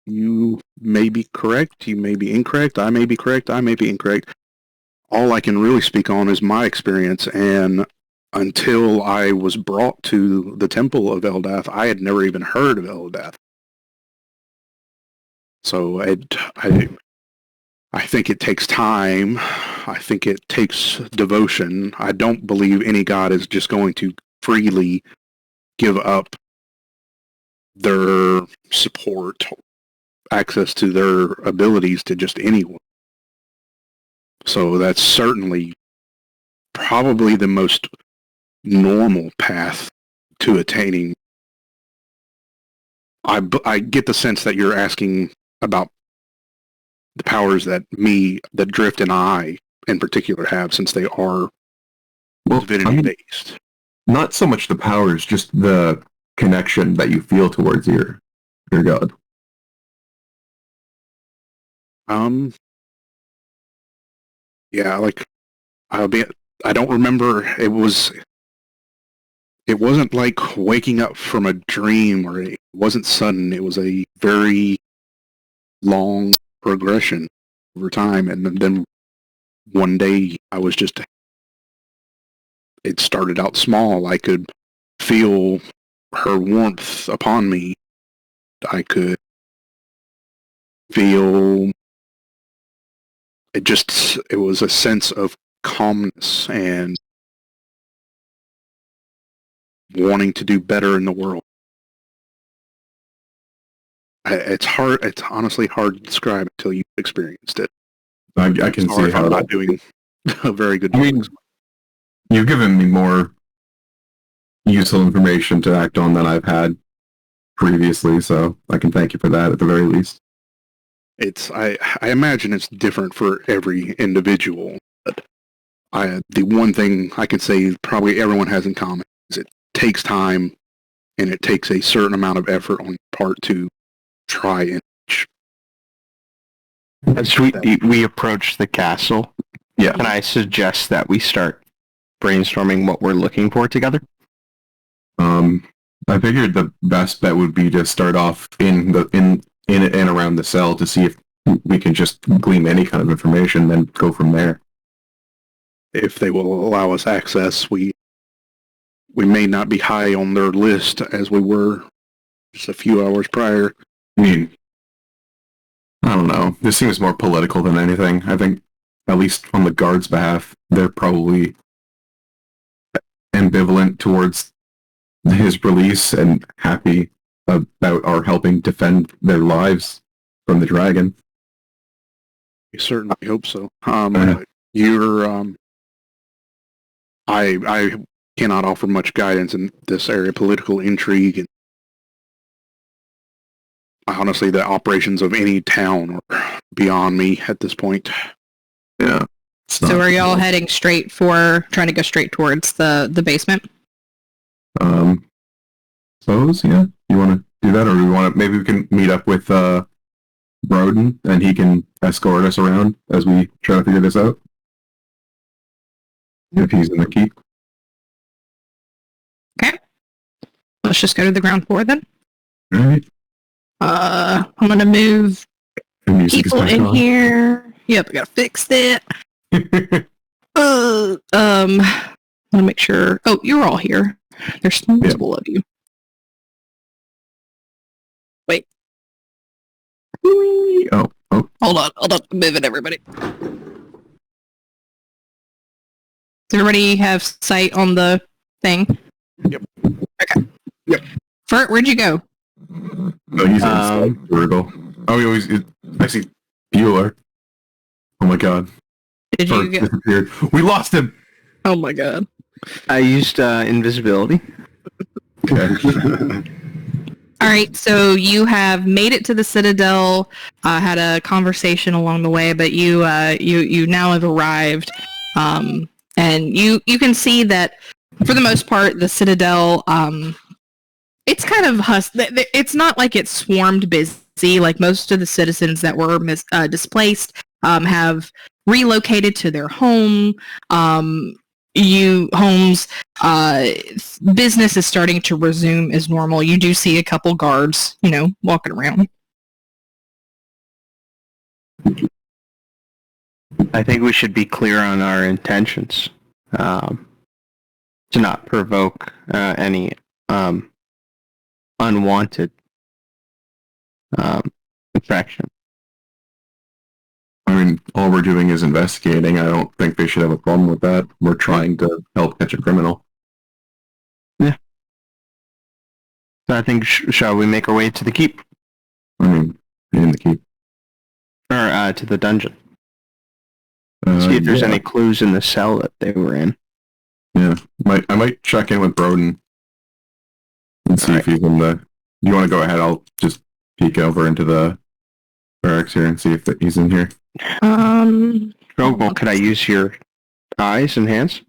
you may be correct, you may be incorrect, I may be correct, I may be incorrect. All I can really speak on is my experience, and until I was brought to the Temple of Eldath, I had never even heard of Eldath. So I think it takes time. I think it takes devotion. I don't believe any god is just going to freely give up their support, access to their abilities to just anyone. So that's certainly probably the most normal path to attaining. I get the sense that you're asking about the powers that Drift and I in particular have, since they are divinity-based. Not so much the powers, just the connection that you feel towards your god. Yeah, like I don't remember. It wasn't like waking up from a dream, or it wasn't sudden. It was a very long progression over time, and then one day it started out small. I could feel her warmth upon me. I could feel it was a sense of calmness and wanting to do better in the world. It's honestly hard to describe until you've experienced it. I can see how I'm not doing a very good job. I mean, you've given me more useful information to act on than I've had previously, so I can thank you for that at the very least. I imagine it's different for every individual, but the one thing I can say probably everyone has in common is it takes time, and it takes a certain amount of effort on your part to try and as we approach the castle, Yeah. can I suggest that we start brainstorming what we're looking for together? I figured the best bet would be to start off in and around the cell to see if we can just glean any kind of information, then go from there. if they will allow us access. We may not be high on their list as we were just a few hours prior. I mean, I don't know. This seems more political than anything. I think, at least on the guards' behalf, they're probably ambivalent towards his release and happy about our helping defend their lives from the dragon. We certainly hope so. Yeah. I cannot offer much guidance in this area. Political intrigue and honestly, the operations of any town are beyond me at this point. Yeah. So are y'all trying to go straight towards the basement? Suppose, yeah. You want to do that, or maybe we can meet up with Broden and he can escort us around as we try to figure this out. If he's in the keep. Okay. Let's just go to the ground floor then. All right. I'm gonna move The music people is back in on. here. Yep, I gotta fix that. I want to make sure. Oh, you're all here. There's multiple of you. Wait. Oh. Hold on. I'm moving everybody. Does everybody have sight on the thing? Yep. Okay. Yep. Fert, where'd you go? Oh, he's brutal. Oh, I see Bueller. Oh my god. Did you Fert get? disappeared. We lost him! Oh my god. I used invisibility. Okay. All right, so you have made it to the Citadel. Had a conversation along the way, but you now have arrived, and you can see that for the most part, the Citadel, it's kind of it's not like it's swarmed busy. Like most of the citizens that were displaced have relocated to their home. Business is starting to resume as normal. You do see a couple guards, walking around. I think we should be clear on our intentions, to not provoke any unwanted attraction. I mean, all we're doing is investigating. I don't think they should have a problem with that. We're trying to help catch a criminal. Yeah. So I think, shall we make our way to the keep? I mean, in the keep. Or to the dungeon? See if there's Yeah. any clues in the cell that they were in. Yeah, I might check in with Broden and see if he's in the. You want to go ahead? I'll just peek over into the barracks here and see if he's in here. Well, could I use your eyes and hands?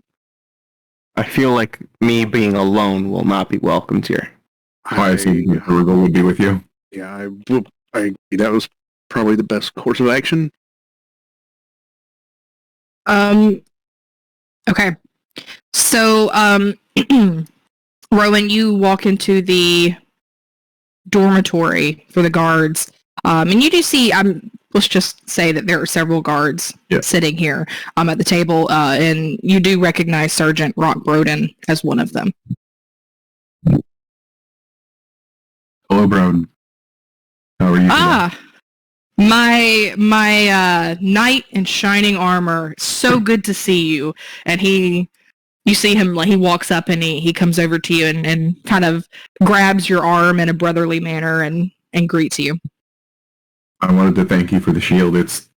I feel like me being alone will not be welcomed here. I assume Rugal would be with you. Yeah, I agree. That was probably the best course of action. Okay. So, Rowan, you walk into the dormitory for the guards, and you do see, let's just say that there are several guards sitting here at the table, and you do recognize Sergeant Rock Broden as one of them. Hello, Broden. How are you today? My knight in shining armor. So good to see you. And you see him, like, he walks up and he comes over to you and kind of grabs your arm in a brotherly manner and greets you. I wanted to thank you for the shield. It's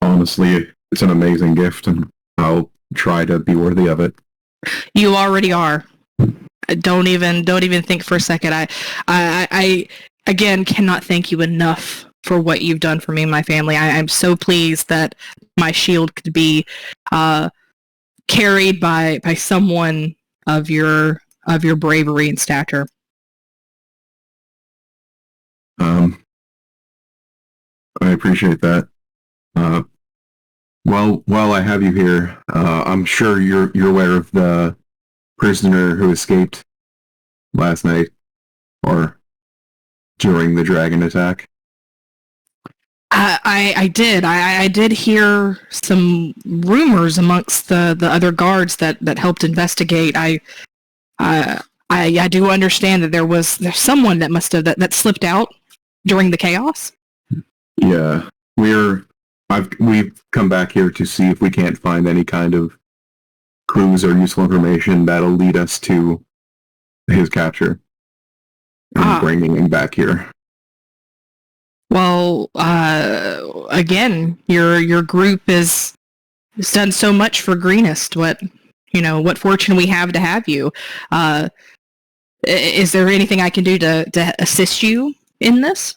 honestly, it's an amazing gift, and I'll try to be worthy of it. You already are. Don't even think for a second. I again cannot thank you enough for what you've done for me and my family. I'm so pleased that my shield could be carried by someone of your bravery and stature. I appreciate that. Well, while I have you here, I'm sure you're aware of the prisoner who escaped last night, or during the dragon attack. I did. I did hear some rumors amongst the other guards that helped investigate. I do understand that there's someone that must have that slipped out during the chaos. Yeah, we've come back here to see if we can't find any kind of clues or useful information that'll lead us to his capture and bringing him back here. Well, again, your group has done so much for Greenest. What fortune we have to have you. Is there anything I can do to assist you in this?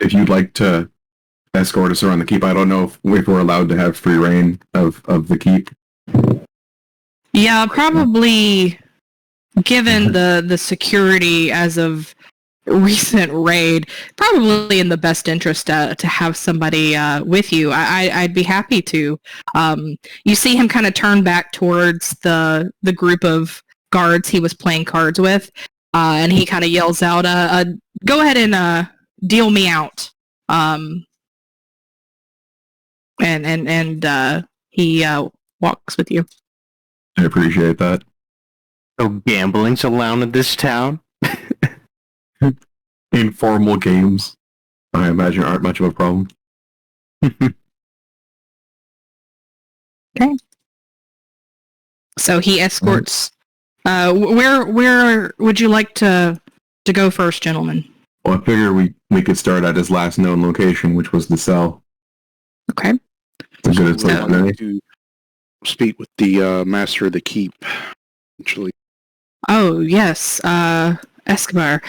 If you'd like to escort us around the keep, I don't know if we're allowed to have free reign of the keep. Yeah, probably. Given the security as of recent raid, probably in the best interest to have somebody with you. I'd be happy to. You see him kind of turn back towards the group of guards he was playing cards with, and he kind of yells out, "Go ahead and deal me out." And he walks with you. I appreciate that. So gambling's allowed in this town? Informal games, I imagine, aren't much of a problem. Okay. So he escorts. Where would you like to go first, gentlemen? Well, I figure we could start at his last known location, which was the cell. Okay. It's a good place I'd like to speak with the master of the keep, actually. Oh, yes. Escobar.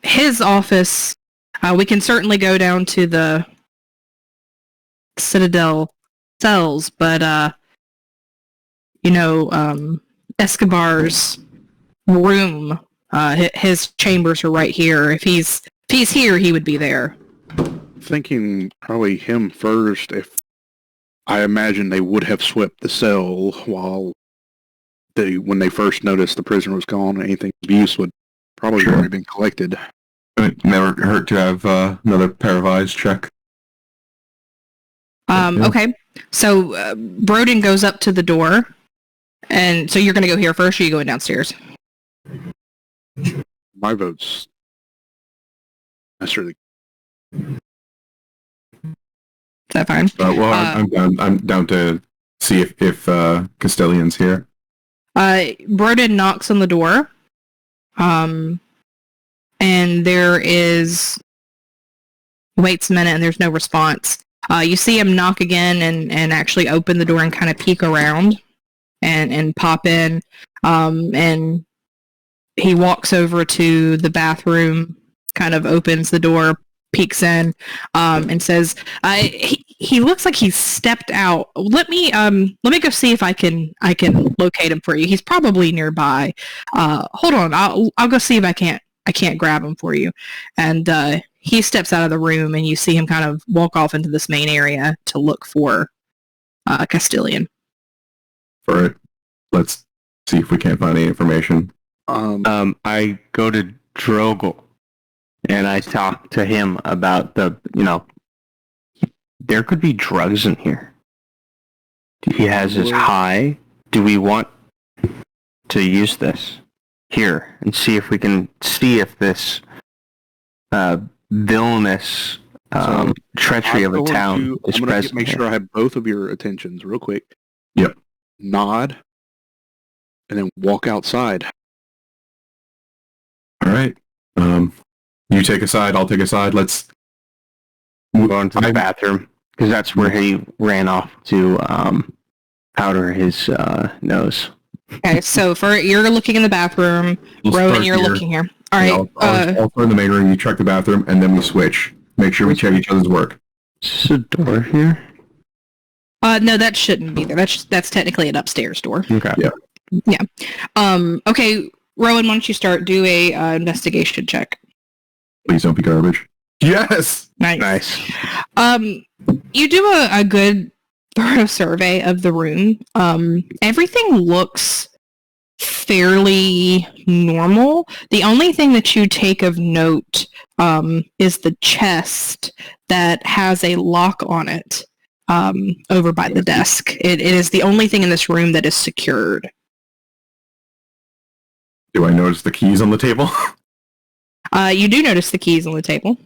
His office, we can certainly go down to the Citadel cells, but, Escobar's room, his chambers are right here. If he's here, he would be there. Thinking probably him first. If I imagine they would have swept the cell when they first noticed the prisoner was gone. Anything of use would probably have already been collected. It never hurt to have another pair of eyes check. Okay. So Broden goes up to the door, and so you're going to go here first, or are you going downstairs? My vote's master of the Is that fine? I'm down to see if Castellion's here. Broden knocks on the door, and there is... waits a minute, and there's no response. You see him knock again and actually open the door and kind of peek around. and pop in, and he walks over to the bathroom, kind of opens the door, peeks in, and says, he looks like he's stepped out. Let me go see if I can locate him for you. He's probably nearby. Hold on, I'll go see if I can't grab him for you." And he steps out of the room, and you see him kind of walk off into this main area to look for Castilian. All right, let's see if we can't find any information. I go to Drogel, and I talk to him about there could be drugs in here. He has his high. Do we want to use this here and see if we can see if this villainous treachery of a town is I'm present? Make sure I have both of your attentions real quick. Yep. Nod, and then walk outside. All right. You take a side, I'll take a side. Let's Go into the bathroom, because that's where he ran off to powder his nose. Okay, so you're looking in the bathroom. We'll Rowan, start you're here. looking here. All right. I'll throw in the main room, you check the bathroom, and then we switch. Make sure we check each other's work. Is this a door here? No, that shouldn't be there. That's technically an upstairs door. Okay. Yeah. Okay, Rowan, why don't you start? Do a investigation check. Please don't be garbage. Yes! Nice. You do a good thorough survey of the room. Everything looks fairly normal. The only thing that you take of note is the chest that has a lock on it over by the desk. It is the only thing in this room that is secured. Do I notice the keys on the table? You do notice the keys on the table.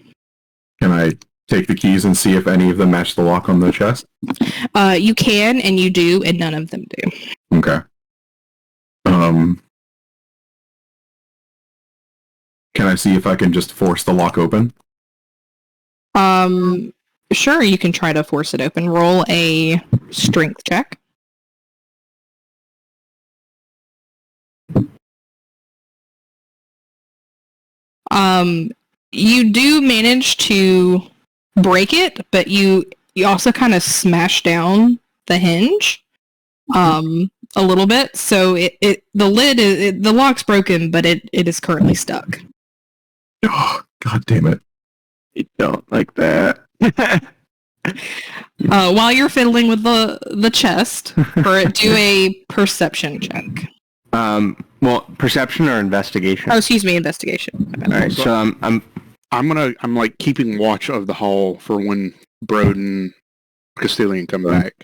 Can I take the keys and see if any of them match the lock on the chest? You can, and you do, and none of them do. Okay. Can I see if I can just force the lock open? Sure, you can try to force it open. Roll a strength check. You do manage to break it, but you also kind of smash down the hinge a little bit. So the lid the lock's broken, but it is currently stuck. Oh, God damn it. You don't like that. While you're fiddling with the chest, do a perception check. Well, perception or investigation? Oh, excuse me, investigation. All right, so I'm like keeping watch of the hall for when Broden Castilian come back.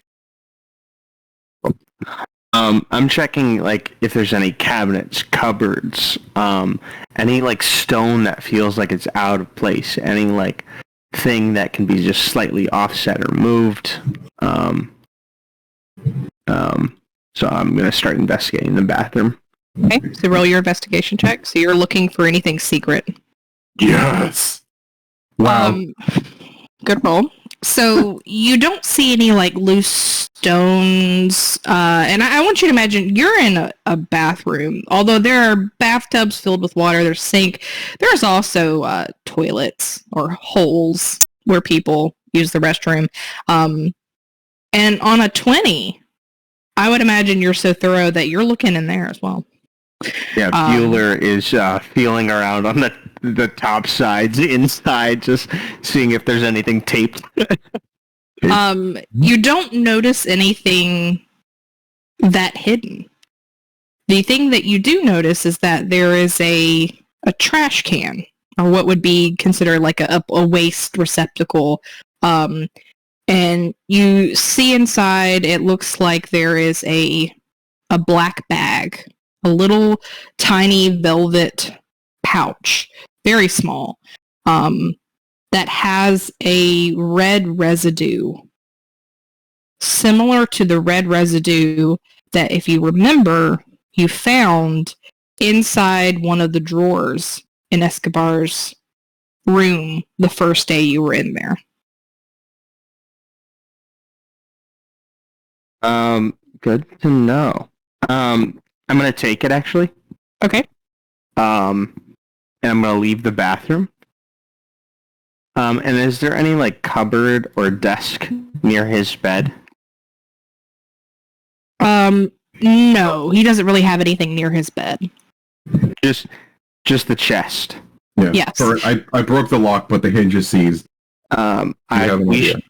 I'm checking like if there's any cabinets, cupboards, any like stone that feels like it's out of place, any like thing that can be just slightly offset or moved. So I'm gonna start investigating the bathroom. Okay, so roll your investigation check. So you're looking for anything secret. Yes! Wow. Good roll. So you don't see any like loose stones, and I want you to imagine you're in a bathroom. Although there are bathtubs filled with water, there's sink. There's also toilets or holes where people use the restroom. And on a 20, I would imagine you're so thorough that you're looking in there as well. Yeah, Bueller is feeling around on the top sides, inside, just seeing if there's anything taped. You don't notice anything that hidden. The thing that you do notice is that there is a trash can, or what would be considered like a waste receptacle. And you see inside, it looks like there is a black bag, a little tiny velvet pouch, very small, that has a red residue, similar to the red residue that, if you remember, you found inside one of the drawers in Escobar's room the first day you were in there. Good to know. I'm gonna take it actually. Okay. And I'm gonna leave the bathroom. And is there any like cupboard or desk near his bed? No, he doesn't really have anything near his bed. Just the chest. Yeah. Yes. I broke the lock, but the hinge is seized. I have an idea.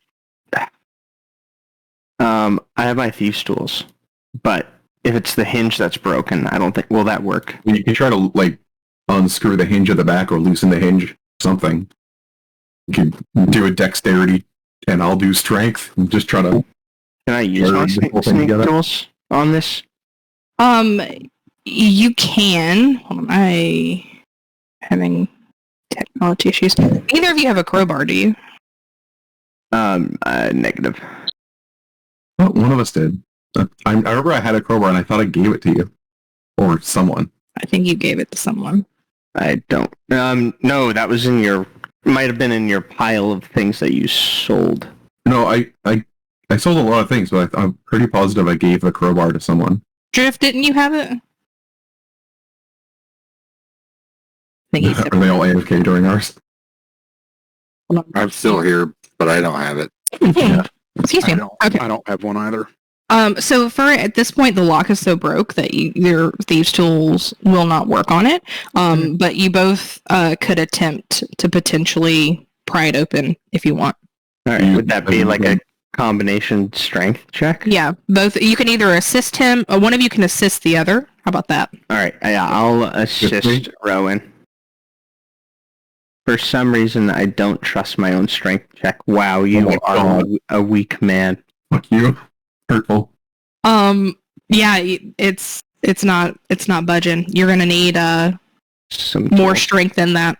I have my thieves' tools, but if it's the hinge that's broken, I don't think will that work. You can try to like unscrew the hinge at the back or loosen the hinge. Something. You can do a dexterity, and I'll do strength. And just try to. Can I use my sneak tools on this? You can. Hold on, I having technology issues. Neither of you have a crowbar, do you? Negative. Well, one of us did. I remember I had a crowbar, and I thought I gave it to you or someone. I think you gave it to someone. I don't. No, that was in your. Might have been in your pile of things that you sold. No, I sold a lot of things, but I'm pretty positive I gave the crowbar to someone. Drift, didn't you have it? I think he said. Are they all AFK during ours? I'm still here, but I don't have it. Excuse me. Okay. I don't have one either. So for at this point, the lock is so broke that your thieves' tools will not work on it. But you both could attempt to potentially pry it open if you want. All right. Would that be like a combination strength check? Yeah, both. You can either assist him, or one of you can assist the other. How about that? All right. Yeah, I'll assist Rowan. For some reason, I don't trust my own strength check. Wow, you are a weak man. Fuck you. Hurtful. Yeah, it's not budging. You're gonna need Some more tools. strength than that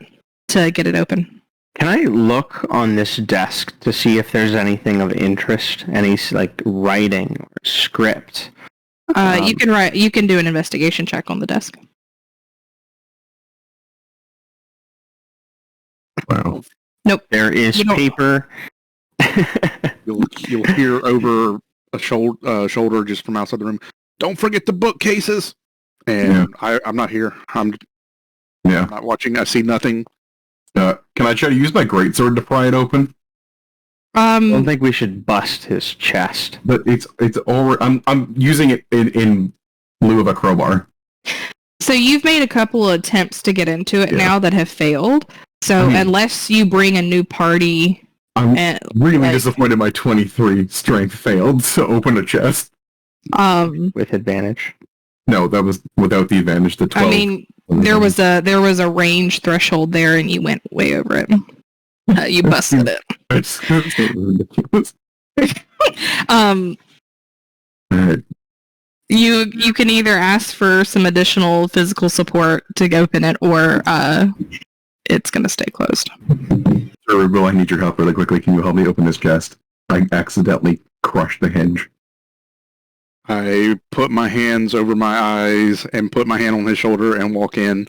to get it open. Can I look on this desk to see if there's anything of interest? Any like writing or script? You can write. You can do an investigation check on the desk. Wow. Nope. There is You don't- paper. You'll hear over a shoulder just from outside the room. Don't forget the bookcases. And I'm not here. I'm not watching. I see nothing. Can I try to use my greatsword to pry it open? I don't think we should bust his chest. But it's over. I'm using it in lieu of a crowbar. So you've made a couple of attempts to get into it now that have failed. So unless you bring a new party, I'm really disappointed my 23 strength failed to open a chest. With advantage. No, that was without the advantage. The 12. I mean, there was a range threshold there, and you went way over it. You busted it. It's ridiculous. You can either ask for some additional physical support to open it, or it's gonna stay closed. Sir, Bill, I need your help really quickly. Can you help me open this chest? I accidentally crushed the hinge. I put my hands over my eyes and put my hand on his shoulder and walk in.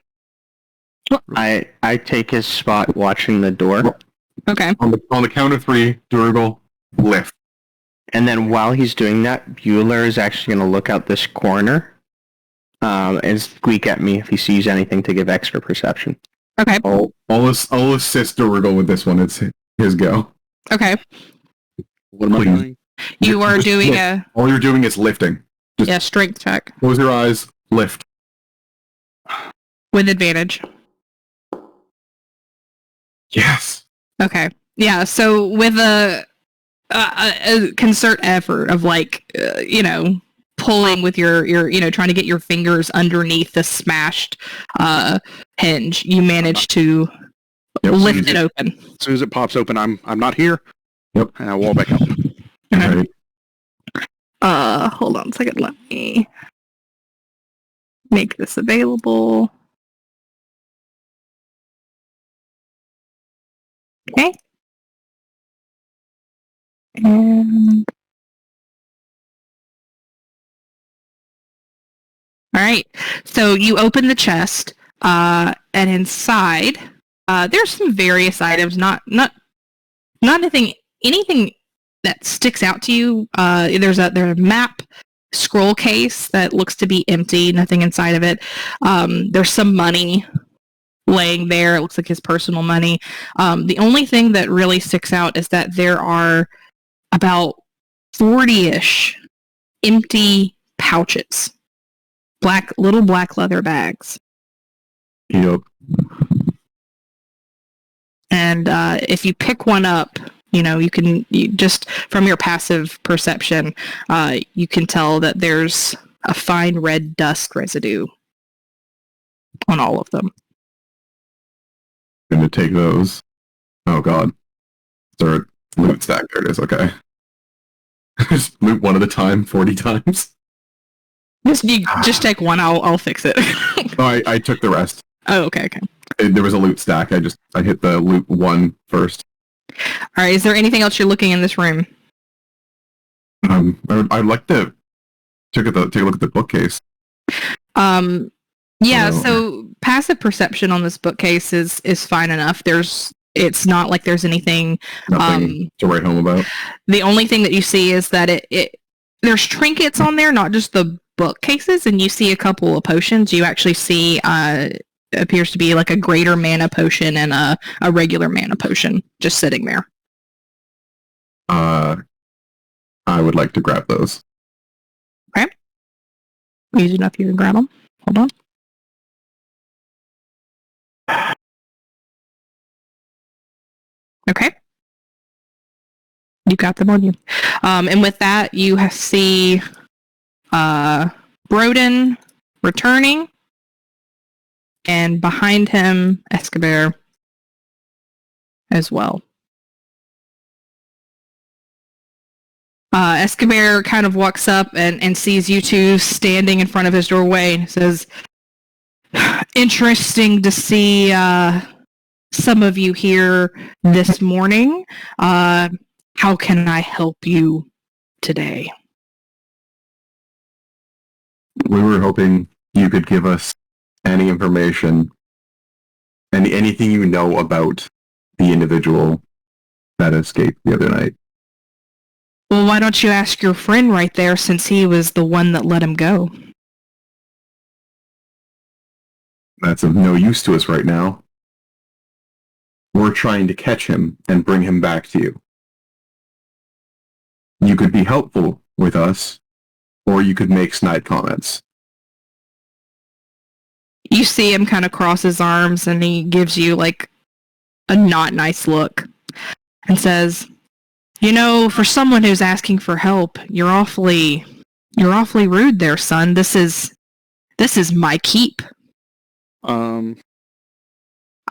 I take his spot watching the door. Okay. On the count of 3, Durable, lift. And then while he's doing that, Bueller is actually going to look out this corner and squeak at me if he sees anything to give extra perception. Okay. I'll assist Durable with this one. It's his go. Okay. What am I doing? You are Just doing lift. All you're doing is lifting. Just strength check close your eyes, lift. with advantage. Yes. Okay. Yeah. So with a concert effort of pulling with your trying to get your fingers underneath the smashed hinge, you manage to lift it open. As soon as it pops open, I'm not here. Yep. And I walk back out. Okay. Hold on a second. Let me make this available. Okay. And all right. So you open the chest, and inside, there's some various items. Not anything that sticks out to you. There's a map scroll case that looks to be empty, nothing inside of it. There's some money laying there. It looks like his personal money. The only thing that really sticks out is that there are about 40-ish empty pouches, little black leather bags. Yep. And if you pick one up, you just from your passive perception, you can tell that there's a fine red dust residue on all of them. Going to take those. Oh god. Third loot stack. There it is. Okay. Just loot one at a time, 40 times. Just take one. I'll fix it. Oh, I took the rest. Oh, okay. There was a loot stack. I hit the loot one first. All right. Is there anything else you're looking in this room? I'd like to take a look at the bookcase. Yeah. So passive perception on this bookcase is fine enough. It's not like there's anything Nothing to write home about. The only thing that you see is that there's trinkets on there, not just the bookcases, and you see a couple of potions. You actually see appears to be like a greater mana potion and a regular mana potion just sitting there. I would like to grab those. Okay. Easy enough you can grab them. Hold on. Okay. You got them on you. And with that, you see Broden returning, and behind him, Escobar as well. Escobar kind of walks up and sees you two standing in front of his doorway and says, "Interesting to see some of you here this morning. How can I help you today?" We were hoping you could give us any information, anything you know about the individual that escaped the other night. Well, why don't you ask your friend right there, since he was the one that let him go? That's of no use to us right now. We're trying to catch him and bring him back to you. You could be helpful with us, or you could make snide comments. You see him kind of cross his arms, and he gives you like a not nice look and says, for someone who's asking for help, you're awfully rude there, son. This is my keep. I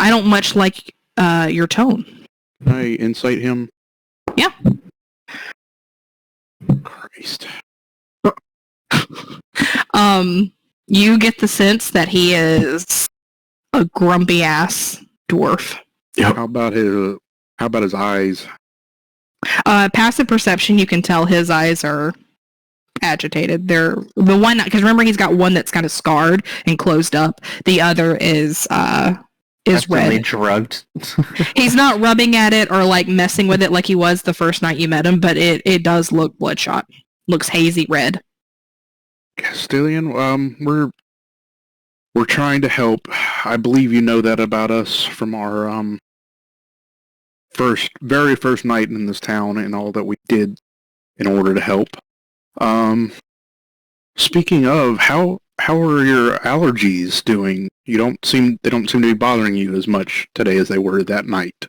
I don't much like your tone. incite him. Yeah. Christ. You get the sense that he is a grumpy ass dwarf. Yep. How about his eyes? Passive perception, you can tell his eyes are agitated. They're the one, because remember he's got one that's kind of scarred and closed up. The other is red. Drugged. He's not rubbing at it or like messing with it like he was the first night you met him, but it does look bloodshot. Looks hazy red. Castellian, we're trying to help. I believe you know that about us from our very first night in this town and all that we did in order to help. Speaking of, how are your allergies doing? They don't seem to be bothering you as much today as they were that night.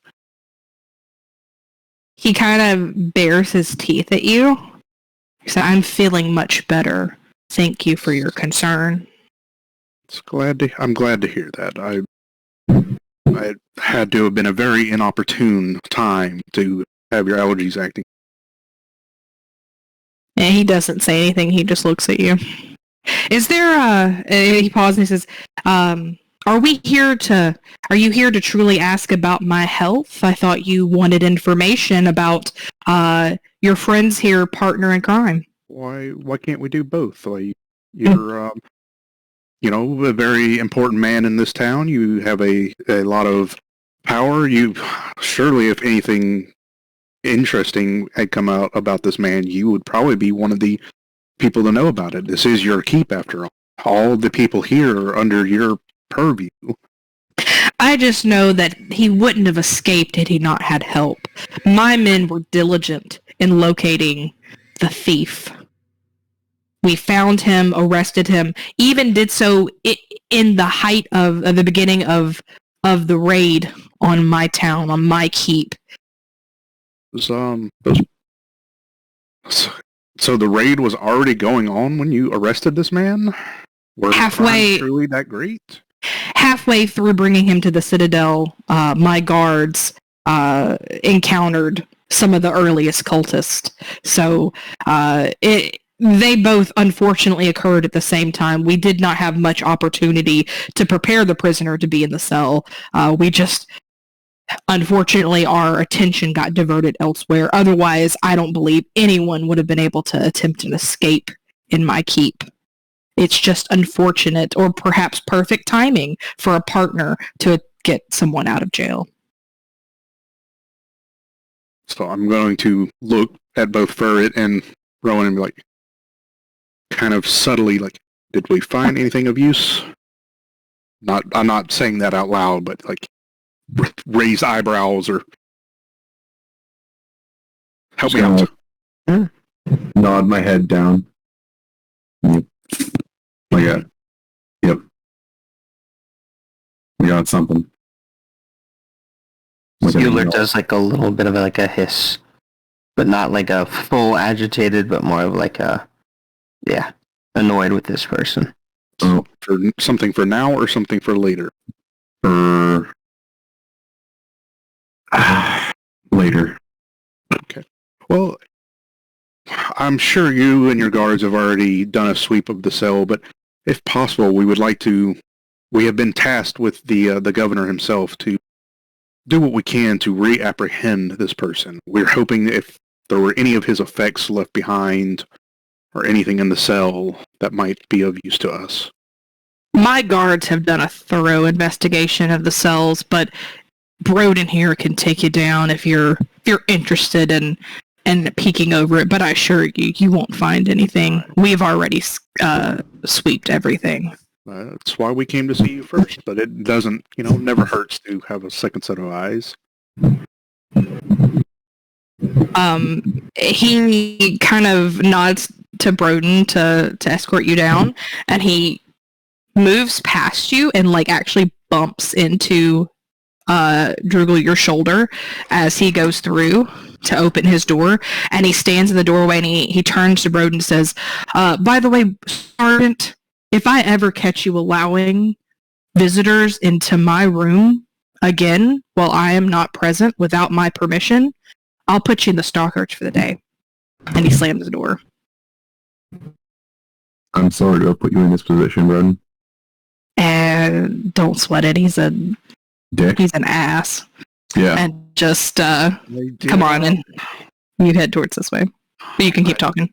He kind of bares his teeth at you. So I'm feeling much better. Thank you for your concern. I'm glad to hear that. I had to have been a very inopportune time to have your allergies acting. And he doesn't say anything. He just looks at you. Is there he pauses and he says, are you here to truly ask about my health? I thought you wanted information about your friends here, partner in crime. Why can't we do both? You're a very important man in this town. You have a lot of power. You surely, if anything interesting had come out about this man, you would probably be one of the people to know about it. This is your keep, after all. All the people here are under your purview. I just know that he wouldn't have escaped had he not had help. My men were diligent in locating the thief. We found him, arrested him, even did so in the height of the beginning of the raid on my town, on my keep. So the raid was already going on when you arrested this man? Were Halfway- crimes truly that great? Halfway through bringing him to the Citadel, my guards encountered some of the earliest cultists. So they both unfortunately occurred at the same time. We did not have much opportunity to prepare the prisoner to be in the cell. We just, unfortunately, our attention got diverted elsewhere. Otherwise, I don't believe anyone would have been able to attempt an escape in my keep. It's just unfortunate, or perhaps perfect timing for a partner to get someone out of jail. So I'm going to look at both Furret and Rowan and be like, kind of subtly, like, did we find anything of use? I'm not saying that out loud, but like, raise eyebrows or help me out. Nod my head down. Yep. Yep. We got something. Bueller does like a little bit of like a hiss, but not like a full agitated, but more of like a, yeah, annoyed with this person. Oh, for something for now or something for later? For later. Okay. Well, I'm sure you and your guards have already done a sweep of the cell, but if possible, we have been tasked with the governor himself to do what we can to reapprehend this person. We're hoping if there were any of his effects left behind or anything in the cell that might be of use to us. My guards have done a thorough investigation of the cells, but Broden here can take you down if you're interested in peeking over it, but I assure you won't find anything. We've already sweeped everything. That's why we came to see you first, but it doesn't, never hurts to have a second set of eyes. He kind of nods to Broden to escort you down, and he moves past you and like actually bumps into Drugel, your shoulder, as he goes through to open his door, and he stands in the doorway and he turns to Broden and says, by the way, Sergeant, if I ever catch you allowing visitors into my room again while I am not present without my permission, I'll put you in the Stalkers for the day. And he slams the door. I'm sorry to have put you in this position, Broden. And don't sweat it. He's an ass. Yeah. And just come on and you head towards this way. But you can keep talking.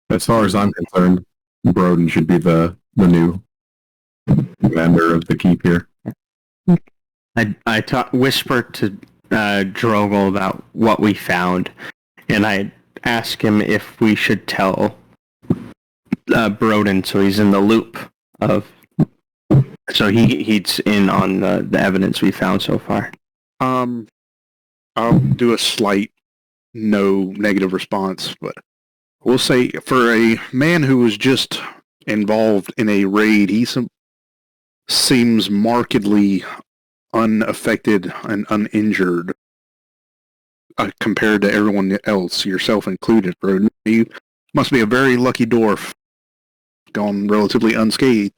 As far as I'm concerned, Broden should be the new commander of the keep here. I whisper to Drogel about what we found, and I ask him if we should tell Broden so he's in the loop of, so he's in on the evidence we found so far. I'll do a slight no negative response, but we'll say for a man who was just involved in a raid, he seems markedly unaffected and uninjured compared to everyone else, yourself included, bro. You must be a very lucky dwarf, gone relatively unscathed.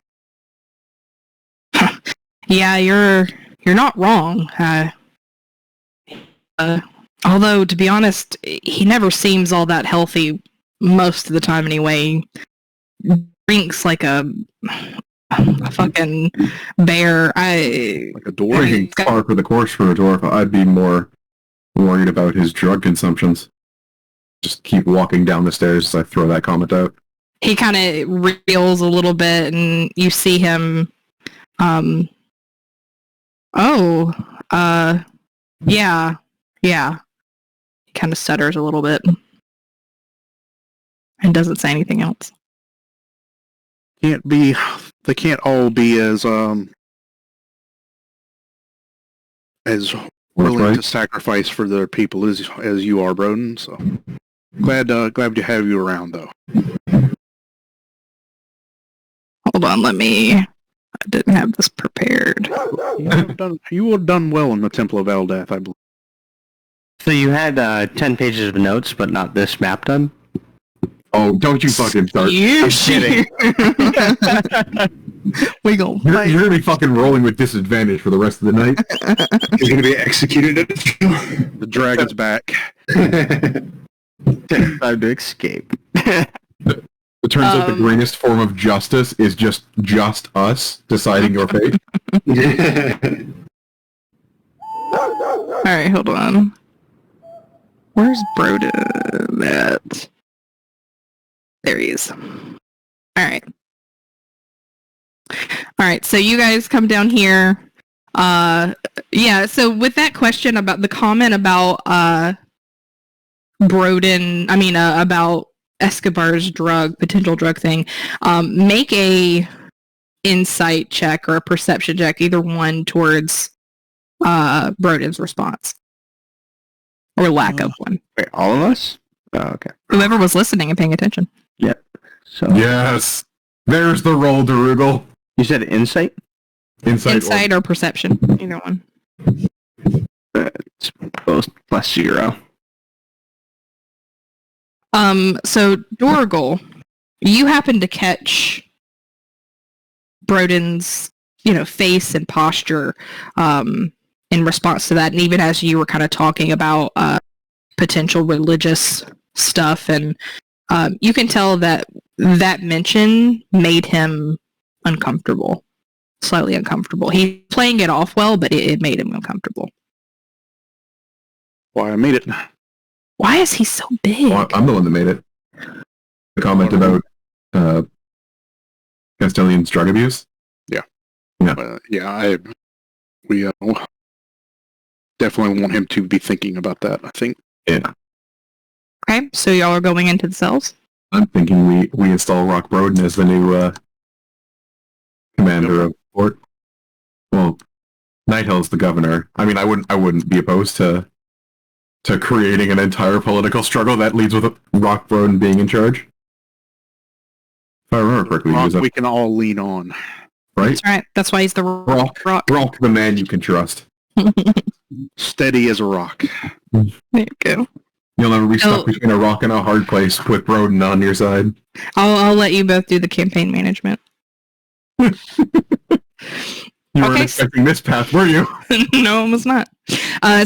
Yeah, you're not wrong. Although, to be honest, he never seems all that healthy most of the time anyway. He drinks like a fucking bear. Like a dwarf? Drinking par for the course for a dwarf. I'd be more worried about his drug consumptions. Just keep walking down the stairs as I throw that comment out. He kind of reels a little bit, and you see him. Yeah. He kind of stutters a little bit and doesn't say anything else. can't be. They can't all be as willing right. to sacrifice for their people as you are, Broden. So glad to have you around, though. Hold on, I didn't have this prepared. You would have done well in the Temple of Eldath, I believe. So you had 10 pages of notes, but not this map done? Oh, don't you fucking start. You kidding. We gon' You're fight. gonna be fucking rolling with disadvantage for the rest of the night. He's going to be executed at The dragon's back. Time to escape. It turns out the greatest form of justice is just us deciding your fate. Alright, hold on. Where's Broden at? There he is. Alright. Alright, so you guys come down here. Yeah, so with that question about the comment about about Escobar's potential drug thing, make a insight check or a perception check, either one, towards Broden's response. Or lack of one. Wait, all of us? Oh, okay. Whoever was listening and paying attention. Yep. So Yes! There's the roll, Darugal. you said insight? Insight or perception, either one. It's both +0. So Dorgal, you happen to catch Broden's, face and posture, in response to that, and even as you were kind of talking about potential religious stuff, and you can tell that mention made him uncomfortable, slightly uncomfortable. He's playing it off well, but it made him uncomfortable. Why I made it. Why is he so big? Well, I'm the one that made it. The comment about Castellian's drug abuse? We definitely want him to be thinking about that, I think. Yeah. Okay, so y'all are going into the cells? I'm thinking we install Rock Broden as the new commander of port. Well, Nighthill's the governor. I mean, I wouldn't be opposed to creating an entire political struggle that leads with Rock Broden being in charge. If I remember correctly, he was We can all lean on. right? That's right. That's why he's the rock. Rock, the man you can trust. Steady as a rock. There you go. You'll never be stuck Oh. between a rock and a hard place with Broden on your side. I'll let you both do the campaign management. You weren't Okay. expecting this path, were you? No, it was not.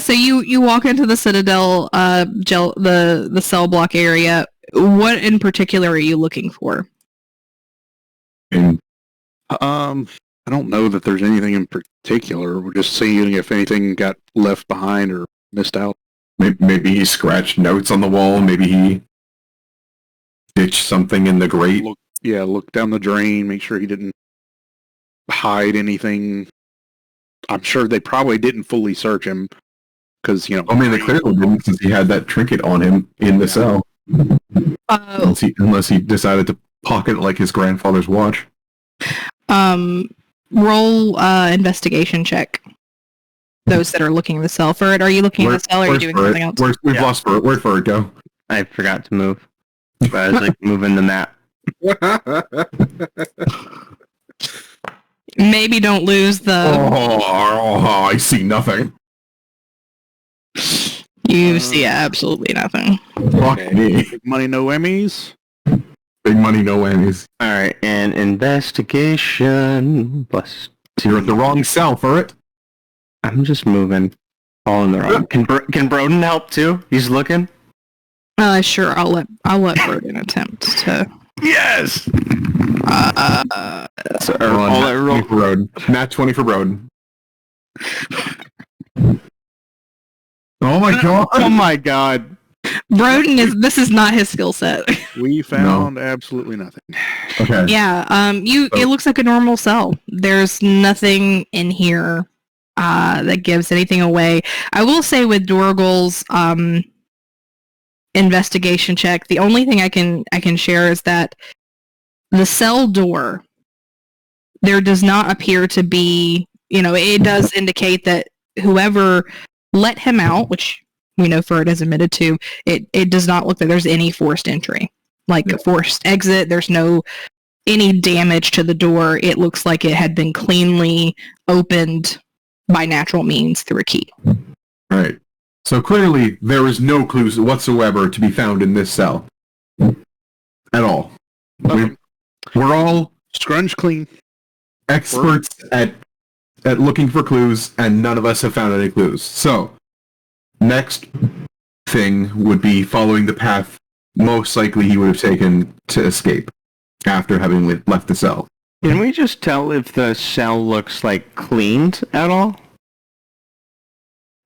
So you walk into the Citadel, the cell block area. What in particular are you looking for? And I don't know that there's anything in particular. We're just seeing if anything got left behind or missed out. maybe he scratched notes on the wall. Maybe he ditched something in the grate. Look down the drain, make sure he didn't hide anything. I'm sure they probably didn't fully search him because, I mean, they clearly didn't since he had that trinket on him in the cell. Unless he decided to pocket it like his grandfather's watch. Roll investigation check. Those that are looking in the cell. For it, are you looking in the cell or are you doing something else? We've lost for it. Where'd for it go? I forgot to move. But I was like moving the map. Maybe don't lose the... I see nothing. You see absolutely nothing. Fuck me. Big money, no Emmys. Big money, no whammies. Alright, and investigation plus You're at the wrong cell for it. I'm just moving. All in the wrong. Can Broden help too? He's looking? Sure, I'll let Broden attempt to... Yes! So, Nat 20 for Broden. Oh my god! Oh my god. Broden this is not his skill set. We found absolutely nothing. Okay. Yeah, it looks like a normal cell. There's nothing in here that gives anything away. I will say with Dorgal's investigation check, the only thing I can share is that The cell door, there does not appear to be, it does indicate that whoever let him out, which we know Ferd has admitted to, it does not look like there's any forced entry. Like a forced exit, there's no any damage to the door. It looks like it had been cleanly opened by natural means through a key. All right. So clearly, there is no clues whatsoever to be found in this cell. At all. We're all Scrunch clean. experts at looking for clues, and none of us have found any clues. So, next thing would be following the path most likely he would have taken to escape after having left the cell. Can we just tell if the cell looks like cleaned at all?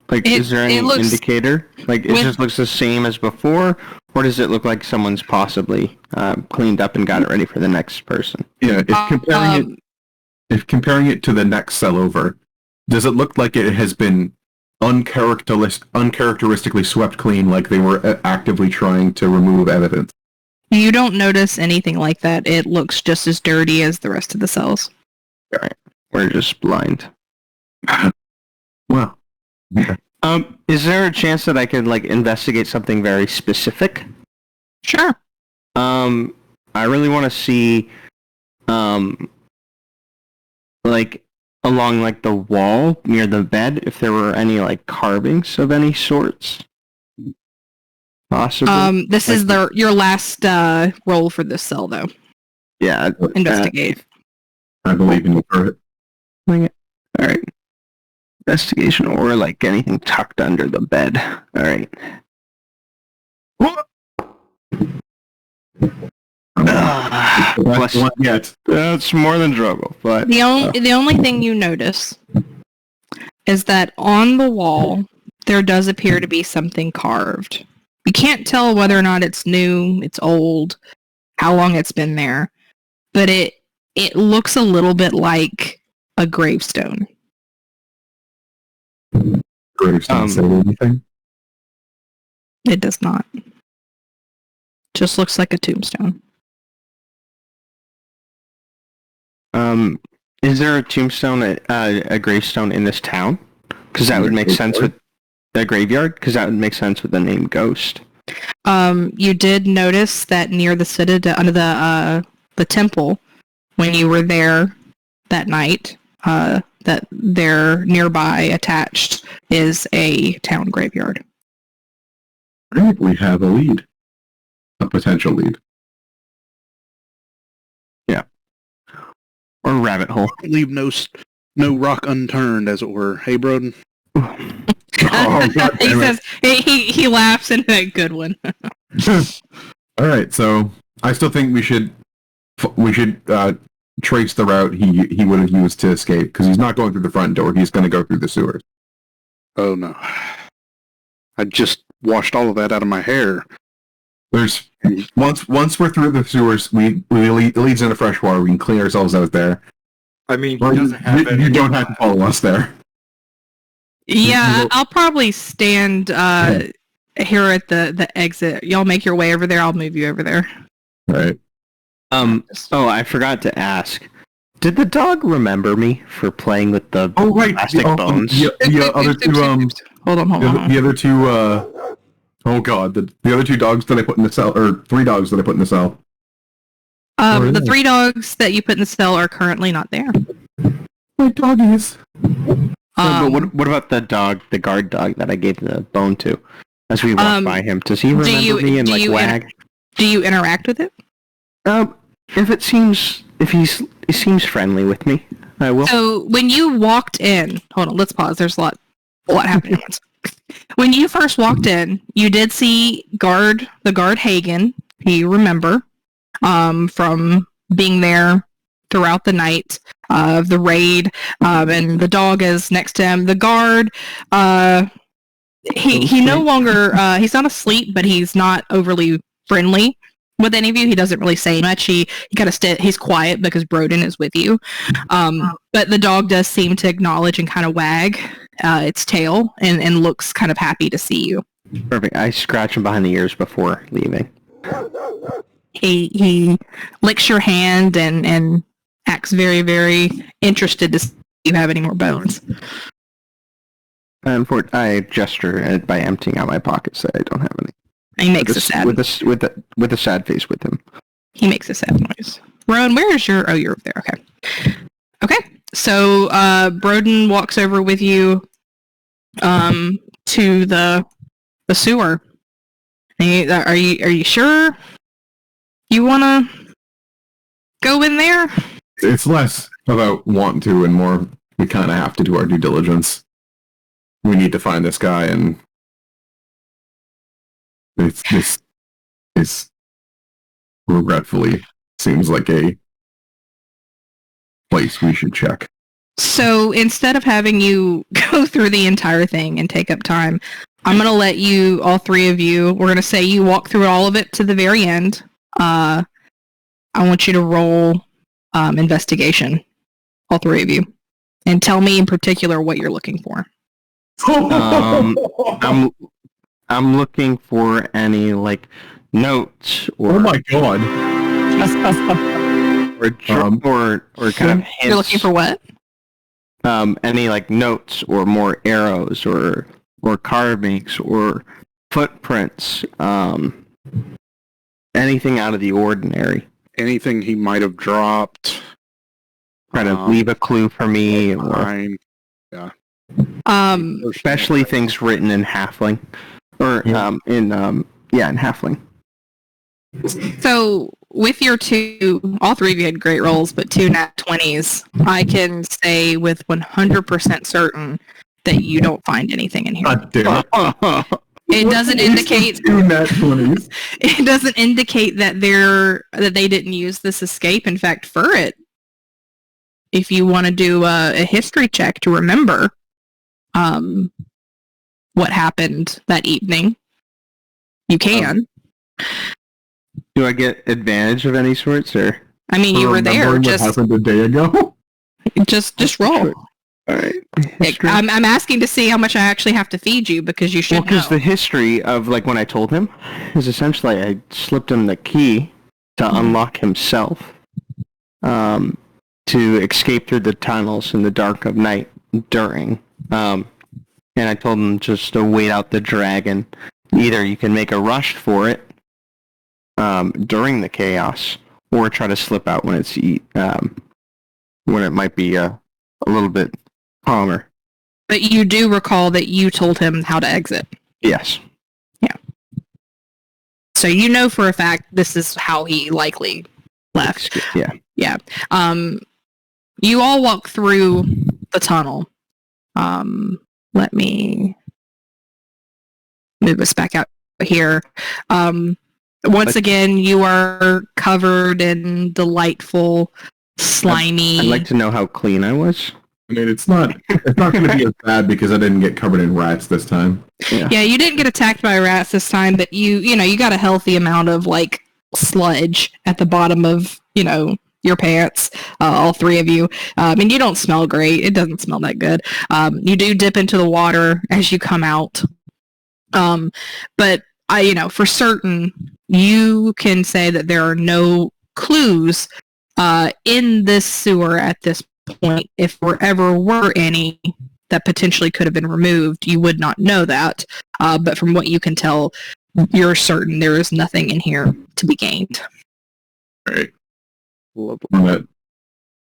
Like, is there any indicator? Like, it just looks the same as before, or does it look like someone's possibly cleaned up and got it ready for the next person? Yeah, if comparing it to the next cell over, does it look like it has been uncharacteristically swept clean, like they were actively trying to remove evidence? You don't notice anything like that. It looks just as dirty as the rest of the cells. Alright, we're just blind. Well, yeah. Is there a chance that I could, like, investigate something very specific? Sure. I really want to see, like, along, like, the wall near the bed, if there were any, like, carvings of any sorts. Possibly. This is your last roll for this cell, though. Yeah. Investigate. I believe in you for it. Alright. Investigation or, like, anything tucked under the bed. Alright. One yet. That's more than trouble, but... The only thing you notice is that on the wall, there does appear to be something carved. You can't tell whether or not it's new, it's old, how long it's been there, but it looks a little bit like a gravestone. Gravestone say anything? It does not. Just looks like a tombstone. Is there a tombstone, a gravestone in this town? Because that would make sense with the graveyard. Because that would make sense with the name Ghost. You did notice that near the citadel, under the temple, when you were there that night, that there nearby attached is a town graveyard. Great, we have a lead. A potential lead. Yeah. Or rabbit hole. Leave no rock unturned, as it were. Hey, Broden? Oh, God He damn it. says he laughs into that good one. Alright, so I still think we should trace the route he would have used to escape, because he's not going through the front door, he's going to go through the sewers. Oh, no. I just washed all of that out of my hair. There's once we're through the sewers, it leads into fresh water. We can clean ourselves out there. I mean, Well, he doesn't have any... you don't have to follow us there. Yeah, I'll probably stand here at the exit. Y'all make your way over there. I'll move you over there. Right. Oh, I forgot to ask. Did the dog remember me for playing with the plastic bones? The other two Hold on. the other two oh god, the other two dogs that I put in the cell, or 3 dogs that I put in the cell. The 3 dogs that you put in the cell are currently not there. My doggies. But what about the dog, the guard dog that I gave the bone to? As we walk by him, does he remember me and like wag? Do you interact with it? If he seems friendly with me, I will. So when you walked in, hold on, let's pause. There's a lot happening at once. When you first walked in, you did see the guard Hagen. You remember from being there throughout the night of the raid, and the dog is next to him. The guard, he no longer he's not asleep, but he's not overly friendly with any of you. He doesn't really say much. He kind of he's quiet because Broden is with you. But the dog does seem to acknowledge and kind of wag its tail and looks kind of happy to see you. Perfect. I scratch him behind the ears before leaving. He licks your hand and acts very, very interested to see if you have any more bones. I gesture by emptying out my pockets that I don't have any. He makes a sad with a sad face with him. He makes a sad noise. Rowan, where is your? Oh, you're over there. Okay. Okay. So Broden walks over with you to the sewer. Are you sure you want to go in there? It's less about want to and more we kind of have to do our due diligence. We need to find this guy, and this regretfully seems like a place we should check. So instead of having you go through the entire thing and take up time, I'm going to let you, all three of you, we're going to say you walk through all of it to the very end. I want you to roll investigation, all three of you, and tell me in particular what you're looking for. I'm looking for any like notes or Oh my god! or kind of hints. You're looking for what? Any like notes or more arrows or carvings or footprints. Anything out of the ordinary. Anything he might have dropped. Try to leave a clue for me, or Time. especially things written in halfling, or in halfling. So with your two, all three of you had great rolls, but 2 nat 20s, I can say with 100% certain that you don't find anything in here. God damn it. It doesn't indicate 2 nat 20s. it doesn't indicate that they didn't use this escape. In fact, for it, if you want to do a history check to remember what happened that evening, you can. Do I get advantage of any sorts, or? I mean, you were there. What happened a day ago? Just roll. All right. I'm asking to see how much I actually have to feed you because you should know. Because the history of like when I told him is essentially I slipped him the key to unlock himself, to escape through the tunnels in the dark of night during, and I told him just to wait out the dragon. Either you can make a rush for it during the chaos, or try to slip out when it's when it might be a little bit calmer. But you do recall that you told him how to exit. Yes. Yeah. So you know for a fact this is how he likely left. Yeah. Yeah. You all walk through the tunnel. Let me move us back out here. Once again, you are covered in delightful, slimy... I'd like to know how clean I was. I mean, it's not going to be as bad because I didn't get covered in rats this time. Yeah, you didn't get attacked by rats this time, but you got a healthy amount of like sludge at the bottom of your pants. All three of you. I mean, you don't smell great. It doesn't smell that good. You do dip into the water as you come out, but for certain, you can say that there are no clues in this sewer at this point. If there ever were any that potentially could have been removed, you would not know that. But from what you can tell, you're certain there is nothing in here to be gained. All right. I'm going to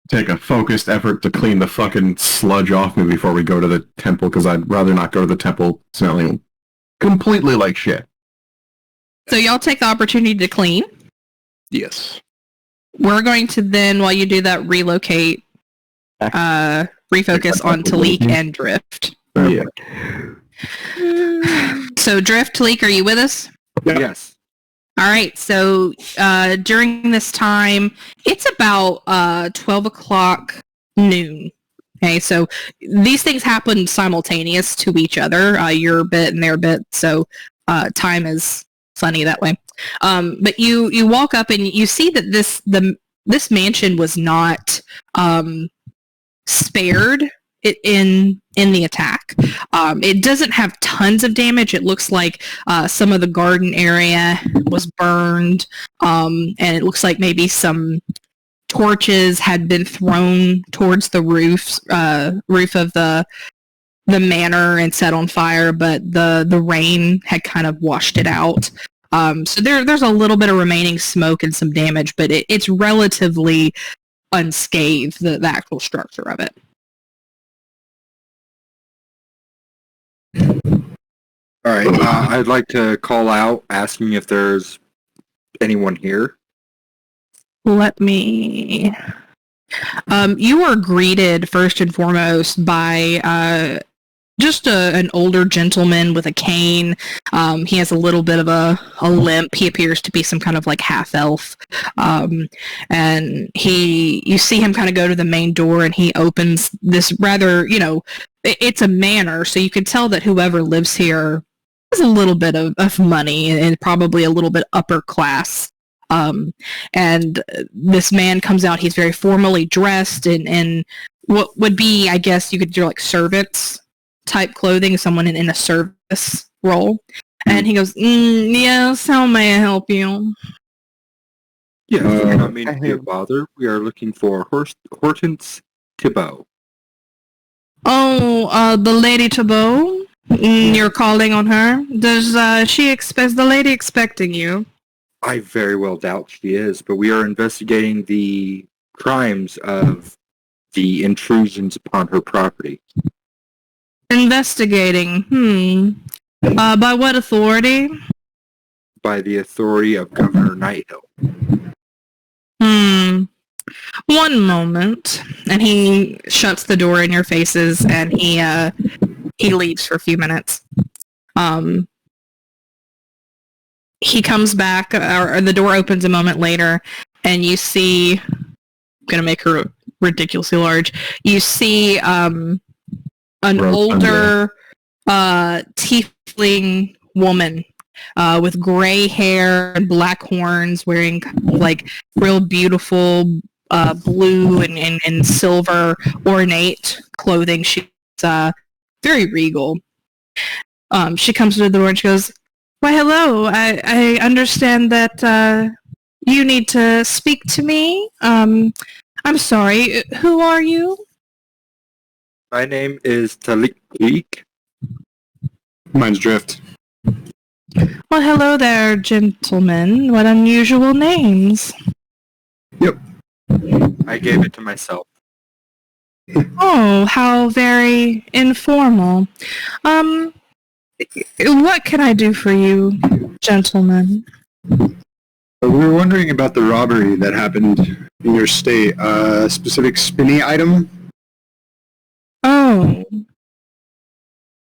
take a focused effort to clean the fucking sludge off me before we go to the temple, because I'd rather not go to the temple smelling completely like shit. So y'all take the opportunity to clean. Yes. We're going to then, while you do that, refocus on Talik and Drift. Yeah. So Drift, Talik, are you with us? Yes. All right. So during this time, it's about 12 o'clock noon. Okay, so these things happen simultaneous to each other. Your bit and their bit, so time is funny that way. But you walk up and you see that this mansion was not spared in the attack. It doesn't have tons of damage. It looks like some of the garden area was burned, and it looks like maybe some torches had been thrown towards the roof of the manor and set on fire, but the rain had kind of washed it out. So there's a little bit of remaining smoke and some damage, but it's relatively unscathed, the actual structure of it. All right. I'd like to call out asking if there's anyone here. Let me... you are greeted first and foremost by just an older gentleman with a cane. He has a little bit of a limp. He appears to be some kind of like half elf. And you see him kind of go to the main door, and he opens this rather, it's a manor, so you can tell that whoever lives here has a little bit of money and probably a little bit upper class. And this man comes out. He's very formally dressed in what would be, I guess you could do like servants type clothing, someone in a service role. And he goes, yes, how may I help you? Yes, I mean, dear father, we are looking for Hortense Thibault. Oh, the Lady Thibault? You're calling on her? Does the lady expecting you? I very well doubt she is, but we are investigating the crimes of the intrusions upon her property. Investigating? By what authority? By the authority of Governor Nighthill. One moment. And he shuts the door in your faces, and he leaves for a few minutes. He comes back, or the door opens a moment later, and you see... I'm gonna make her ridiculously large. You see, an older tiefling woman with gray hair and black horns, wearing like real beautiful blue and silver ornate clothing. She's very regal. She comes to the door and she goes, "Why, hello. I understand that you need to speak to me. I'm sorry. Who are you?" My name is Talik Greek. Mine's Drift. Well, hello there, gentlemen. What unusual names. Yep. I gave it to myself. Oh, how very informal. What can I do for you, gentlemen? We were wondering about the robbery that happened in your state. A specific spinny item? Oh.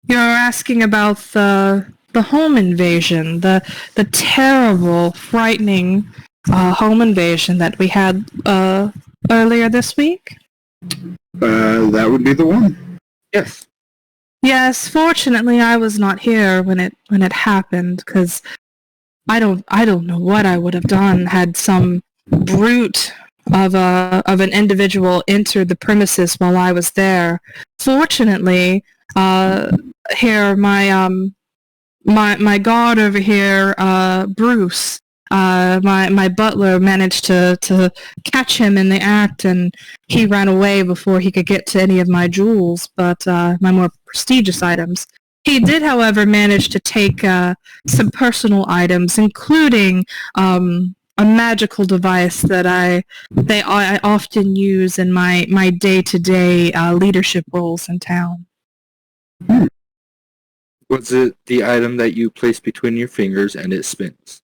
You're asking about the home invasion, the terrible, frightening home invasion that we had earlier this week? That would be the one. Yes. Yes, fortunately I was not here when it happened, because I don't know what I would have done had some brute of an individual entered the premises while I was there. Fortunately, here my guard over here, Bruce, my butler managed to catch him in the act, and he ran away before he could get to any of my jewels, but my more prestigious items. He did, however, manage to take some personal items, including a magical device that I often use in my day-to-day leadership roles in town. Was it the item that you place between your fingers and it spins?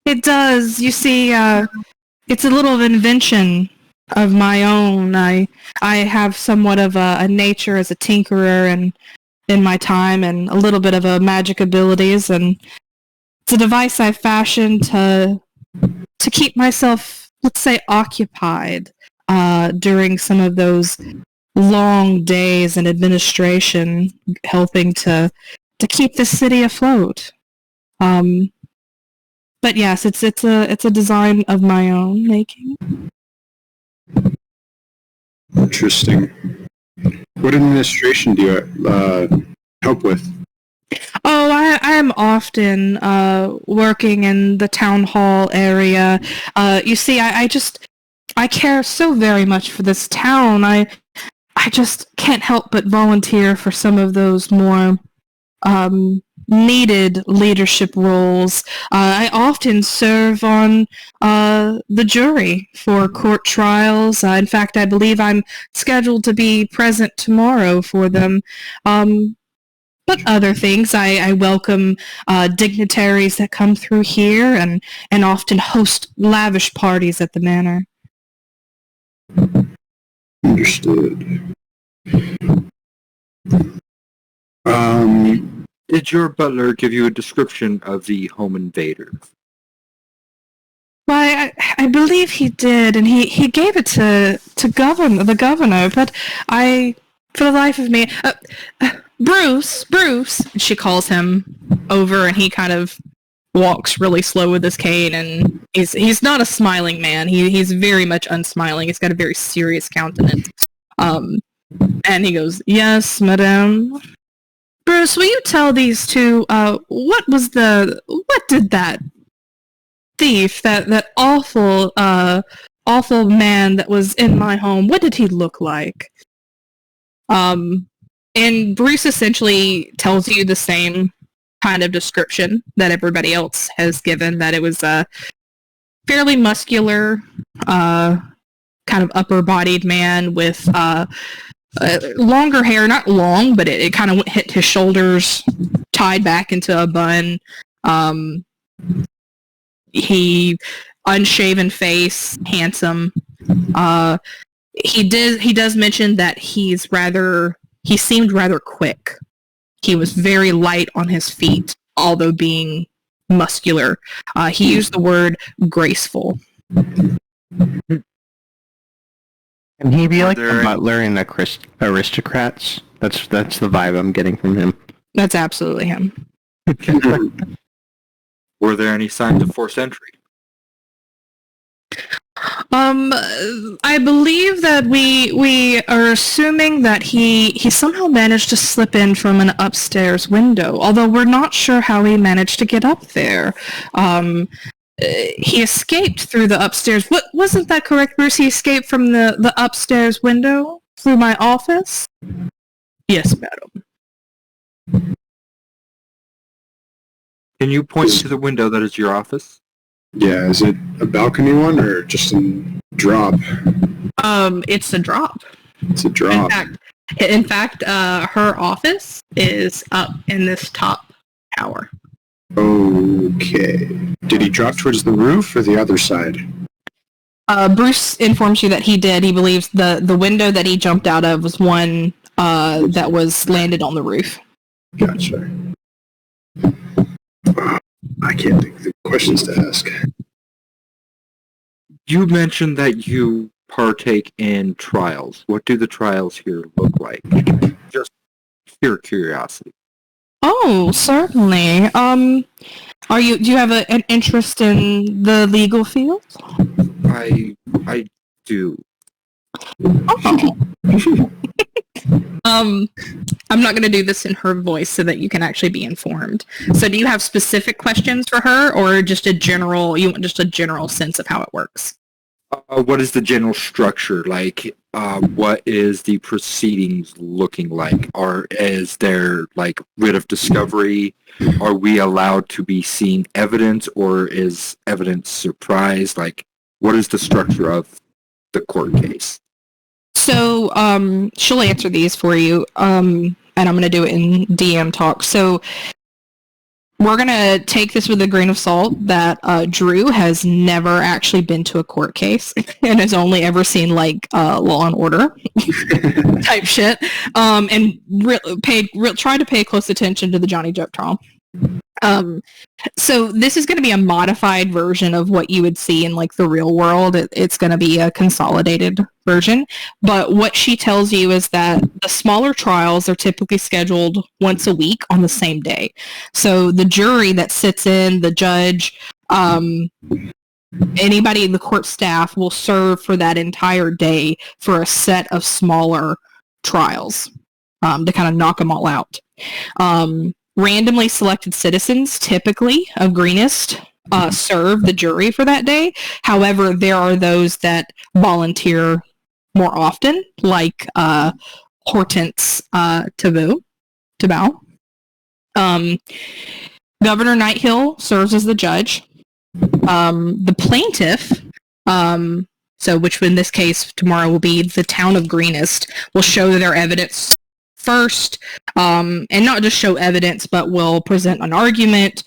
It does. You see, it's a little invention of my own. I have somewhat of a nature as a tinkerer and in my time, and a little bit of a magic abilities, and it's a device I fashioned to keep myself, let's say, occupied during some of those long days in administration, helping to keep the city afloat. But yes, it's a design of my own making. Interesting. What administration do you help with? Oh, I am often working in the town hall area. You see, I care so very much for this town. I just can't help but volunteer for some of those more needed leadership roles. I often serve on the jury for court trials. In fact, I believe I'm scheduled to be present tomorrow for them. But other things, I welcome dignitaries that come through here and often host lavish parties at the manor. Understood. Did your butler give you a description of the home invader? Well, I believe he did, and he gave it to the governor, but for the life of me, Bruce, and she calls him over, and he kind of walks really slow with his cane, and he's not a smiling man. He's very much unsmiling. He's got a very serious countenance. And he goes, "Yes, madame." Bruce, will you tell these two, what did that thief, that awful man that was in my home, what did he look like? And Bruce essentially tells you the same kind of description that everybody else has given, that it was a fairly muscular, kind of upper-bodied man with longer hair, not long, but it kind of hit his shoulders, tied back into a bun. He unshaven face, handsome. He does mention that he seemed rather quick. He was very light on his feet, although being muscular. He used the word graceful. Can he be like the butler in Aristocrats? That's the vibe I'm getting from him. That's absolutely him. Were there any signs of forced entry? I believe that we are assuming that he somehow managed to slip in from an upstairs window, although we're not sure how he managed to get up there. He escaped through the upstairs. Wasn't that correct, Bruce? He escaped from the upstairs window through my office? Yes, madam. Can you point to the window that is your office? Yeah, is it a balcony one or just a drop? It's a drop. It's a drop. In fact, her office is up in this top tower. Okay. Did he drop towards the roof or the other side? Bruce informs you that he did. He believes the window that he jumped out of was one that was landed on the roof. Gotcha. I can't think of the questions to ask. You mentioned that you partake in trials. What do the trials here look like? Just pure curiosity. Oh, certainly. Do you have an interest in the legal field? I do. Oh. I'm not going to do this in her voice so that you can actually be informed. So do you have specific questions for her, or just you want just a general sense of how it works? What is the general structure like? What is the proceedings looking like? Is there like writ of discovery? Are we allowed to be seeing evidence, or is evidence surprised? Like, what is the structure of the court case? So she'll answer these for you, and I'm going to do it in DM talk. So we're going to take this with a grain of salt that Drew has never actually been to a court case and has only ever seen like Law and Order type shit, and tried to pay close attention to the Johnny Joke trial. So this is going to be a modified version of what you would see in like the real world. It's going to be a consolidated version. But what she tells you is that the smaller trials are typically scheduled once a week on the same day. So the jury that sits in, the judge, anybody in the court staff will serve for that entire day for a set of smaller trials to kind of knock them all out. Randomly selected citizens, typically of Greenest, serve the jury for that day. However, there are those that volunteer more often, like Hortense Tabou. Governor Nighthill serves as the judge. The plaintiff, which in this case tomorrow will be the town of Greenest, will show their evidence first, and not just show evidence, but will present an argument,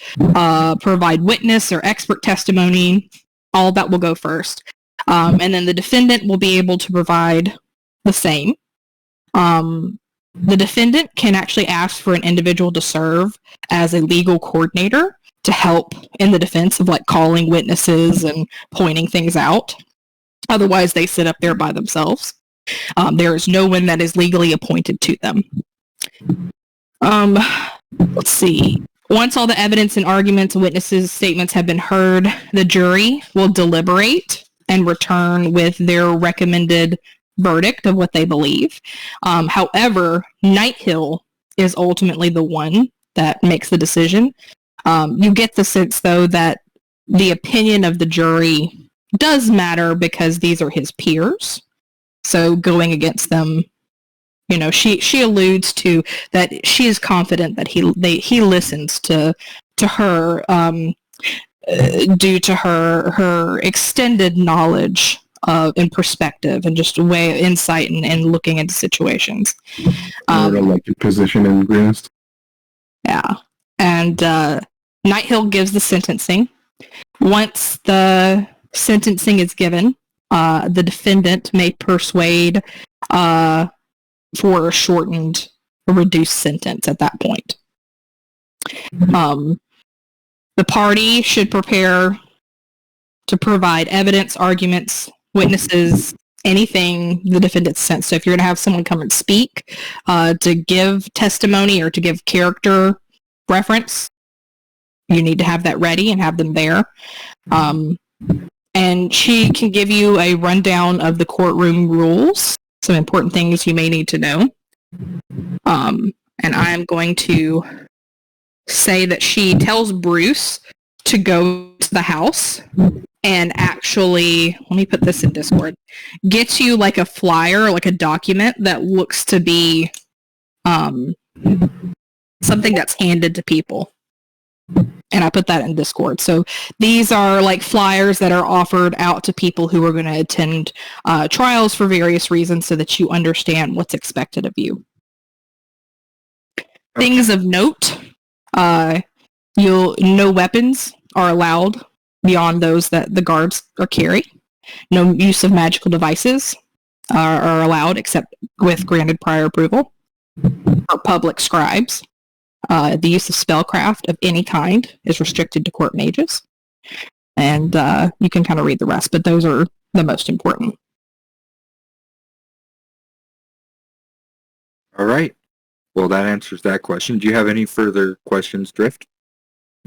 provide witness or expert testimony. All that will go first. And then the defendant will be able to provide the same. The defendant can actually ask for an individual to serve as a legal coordinator to help in the defense of like calling witnesses and pointing things out. Otherwise, they sit up there by themselves. There is no one that is legally appointed to them. Let's see. Once all the evidence and arguments, witnesses' statements have been heard, the jury will deliberate and return with their recommended verdict of what they believe. However, Nighthill is ultimately the one that makes the decision. You get the sense, though, that the opinion of the jury does matter because these are his peers. So going against them, you know, she alludes to that she is confident that he listens to her due to her extended knowledge and perspective and just a way of insight and looking into situations. An elected position in Greenest. Yeah. And Nighthill gives the sentencing. Once the sentencing is given, the defendant may persuade for a shortened or reduced sentence at that point. The party should prepare to provide evidence, arguments, witnesses, anything the defendant sent. So if you're going to have someone come and speak, to give testimony or to give character reference, you need to have that ready and have them there. And she can give you a rundown of the courtroom rules, some important things you may need to know. And I am going to say that she tells Bruce to go to the house and actually, let me put this in Discord, gets you like a flyer, like a document that looks to be something that's handed to people. And I put that in Discord. So these are like flyers that are offered out to people who are going to attend trials for various reasons so that you understand what's expected of you. Things of note, no weapons are allowed beyond those that the guards carry. No use of magical devices are allowed except with granted prior approval. For public scribes, the use of spellcraft of any kind is restricted to court mages. And you can kind of read the rest, but those are the most important. All right. Well, that answers that question. Do you have any further questions, Drift?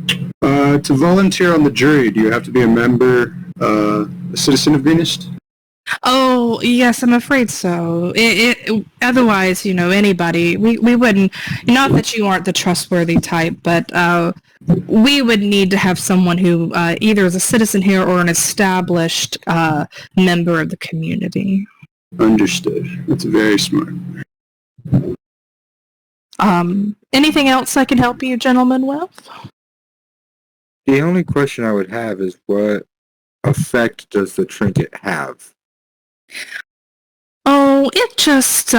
To volunteer on the jury, do you have to be a member, a citizen of Greenest? Oh, yes, I'm afraid so. Otherwise, anybody, we wouldn't, not that you aren't the trustworthy type, but we would need to have someone who either is a citizen here or an established member of the community. Understood. That's very smart. Anything else I can help you gentlemen with? The only question I would have is what effect does the trinket have? Oh, it just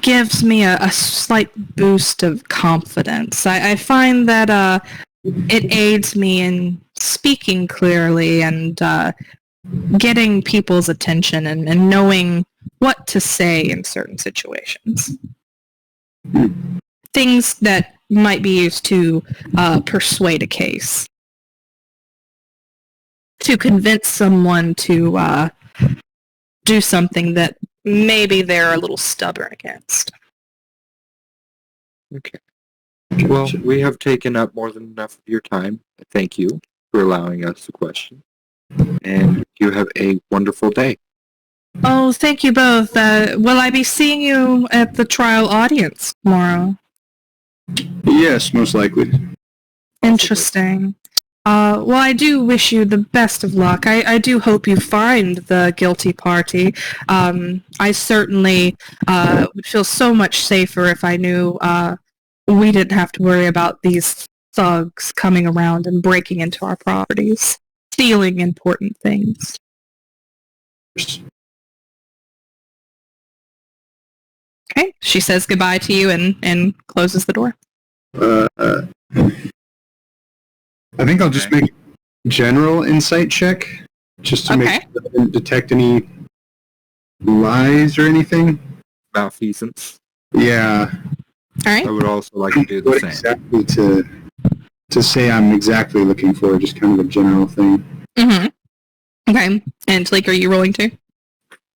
gives me a slight boost of confidence. I find that it aids me in speaking clearly and getting people's attention and knowing what to say in certain situations. Things that might be used to persuade a case. To convince someone to do something that maybe they're a little stubborn against. Okay. Well, we have taken up more than enough of your time. Thank you for allowing us the question. And you have a wonderful day. Oh, thank you both. Will I be seeing you at the trial audience tomorrow? Yes, most likely. Interesting. Well, I do wish you the best of luck. I do hope you find the guilty party. I certainly would feel so much safer if I knew we didn't have to worry about these thugs coming around and breaking into our properties, stealing important things. Okay, she says goodbye to you and closes the door. I think I'll just make a general insight check, just to make sure I didn't detect any lies or anything. Malfeasance. Yeah. All right. I would also like to do the What same. exactly to say I'm exactly looking for, just kind of a general thing. Mm-hmm. Okay. And Talik, are you rolling too?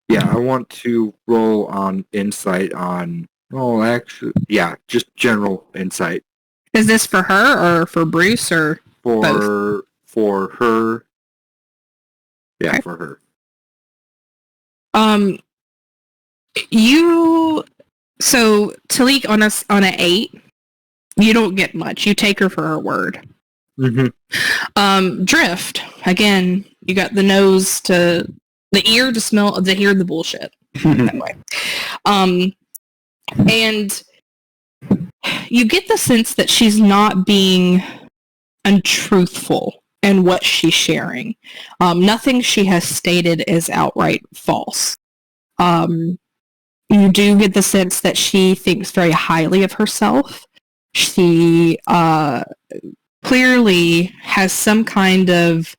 Yeah, I want to roll on insight on... Oh, actually... Yeah, just general insight. Is this for her or for Bruce or both? For her. Yeah, Okay. for her. So Talik on an 8, you don't get much. You take her for her word. Mm-hmm. Drift, again, you got the nose to the ear to smell, to hear the bullshit. That way. And you get the sense that she's not being untruthful in what she's sharing. Nothing she has stated is outright false. You do get the sense that she thinks very highly of herself. She clearly has some kind of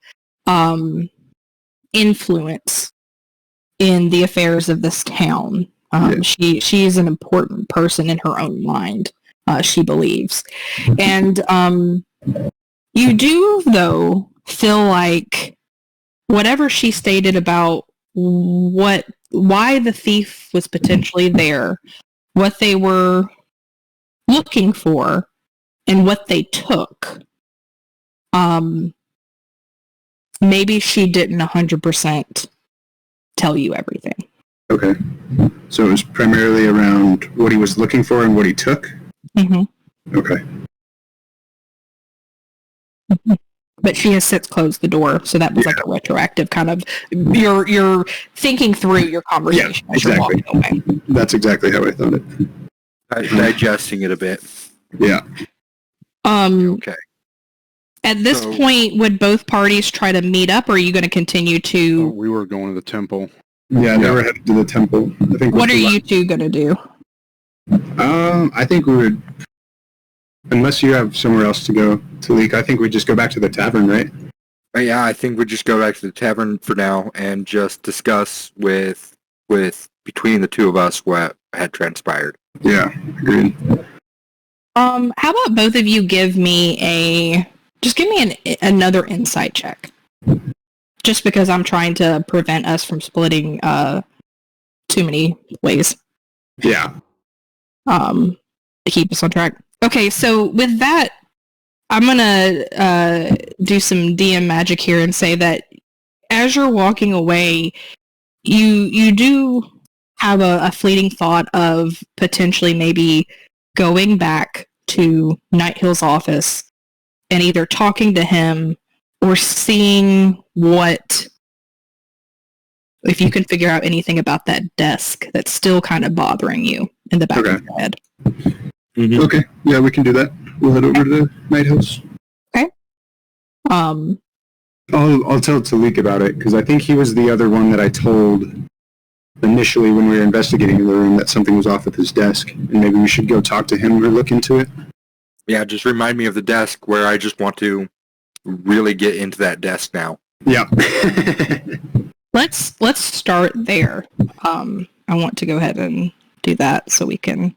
influence in the affairs of this town. She is an important person in her own mind, she believes. And you do, though, feel like whatever she stated about why the thief was potentially there, what they were looking for, and what they took, maybe she didn't 100% tell you everything. Okay. So it was primarily around what he was looking for and what he took? Mm-hmm. Okay. Mm-hmm. But she has since closed the door, so that was like a retroactive kind of, you're thinking through your conversation as you're walking away. That's exactly how I thought it. Digesting it a bit. Yeah. Okay. At this point, would both parties try to meet up, or are you going to continue to... we were going to the temple. Yeah, I never headed to the temple. I think. What are you two going to do? I think we would... Unless you have somewhere else to go, Talik, I think we just go back to the tavern, right? Yeah, I think we just go back to the tavern for now and just discuss with between the two of us what had transpired. Yeah, agreed. How about both of you give me another insight check? Just because I'm trying to prevent us from splitting too many ways. Yeah. To keep us on track. Okay, so with that, I'm gonna do some DM magic here and say that as you're walking away, you do have a fleeting thought of potentially maybe going back to Nighthill's office and either talking to him or seeing if you can figure out anything about that desk that's still kind of bothering you in the back of your head. Mm-hmm. Okay, yeah, we can do that. We'll head over to Nighthill's. Okay. I'll tell Talik about it, because I think he was the other one that I told initially when we were investigating the room that something was off with his desk, and maybe we should go talk to him or look into it. Yeah, just remind me of the desk where I just want to really get into that desk now. Yeah. Let's start there. I want to go ahead and do that so we can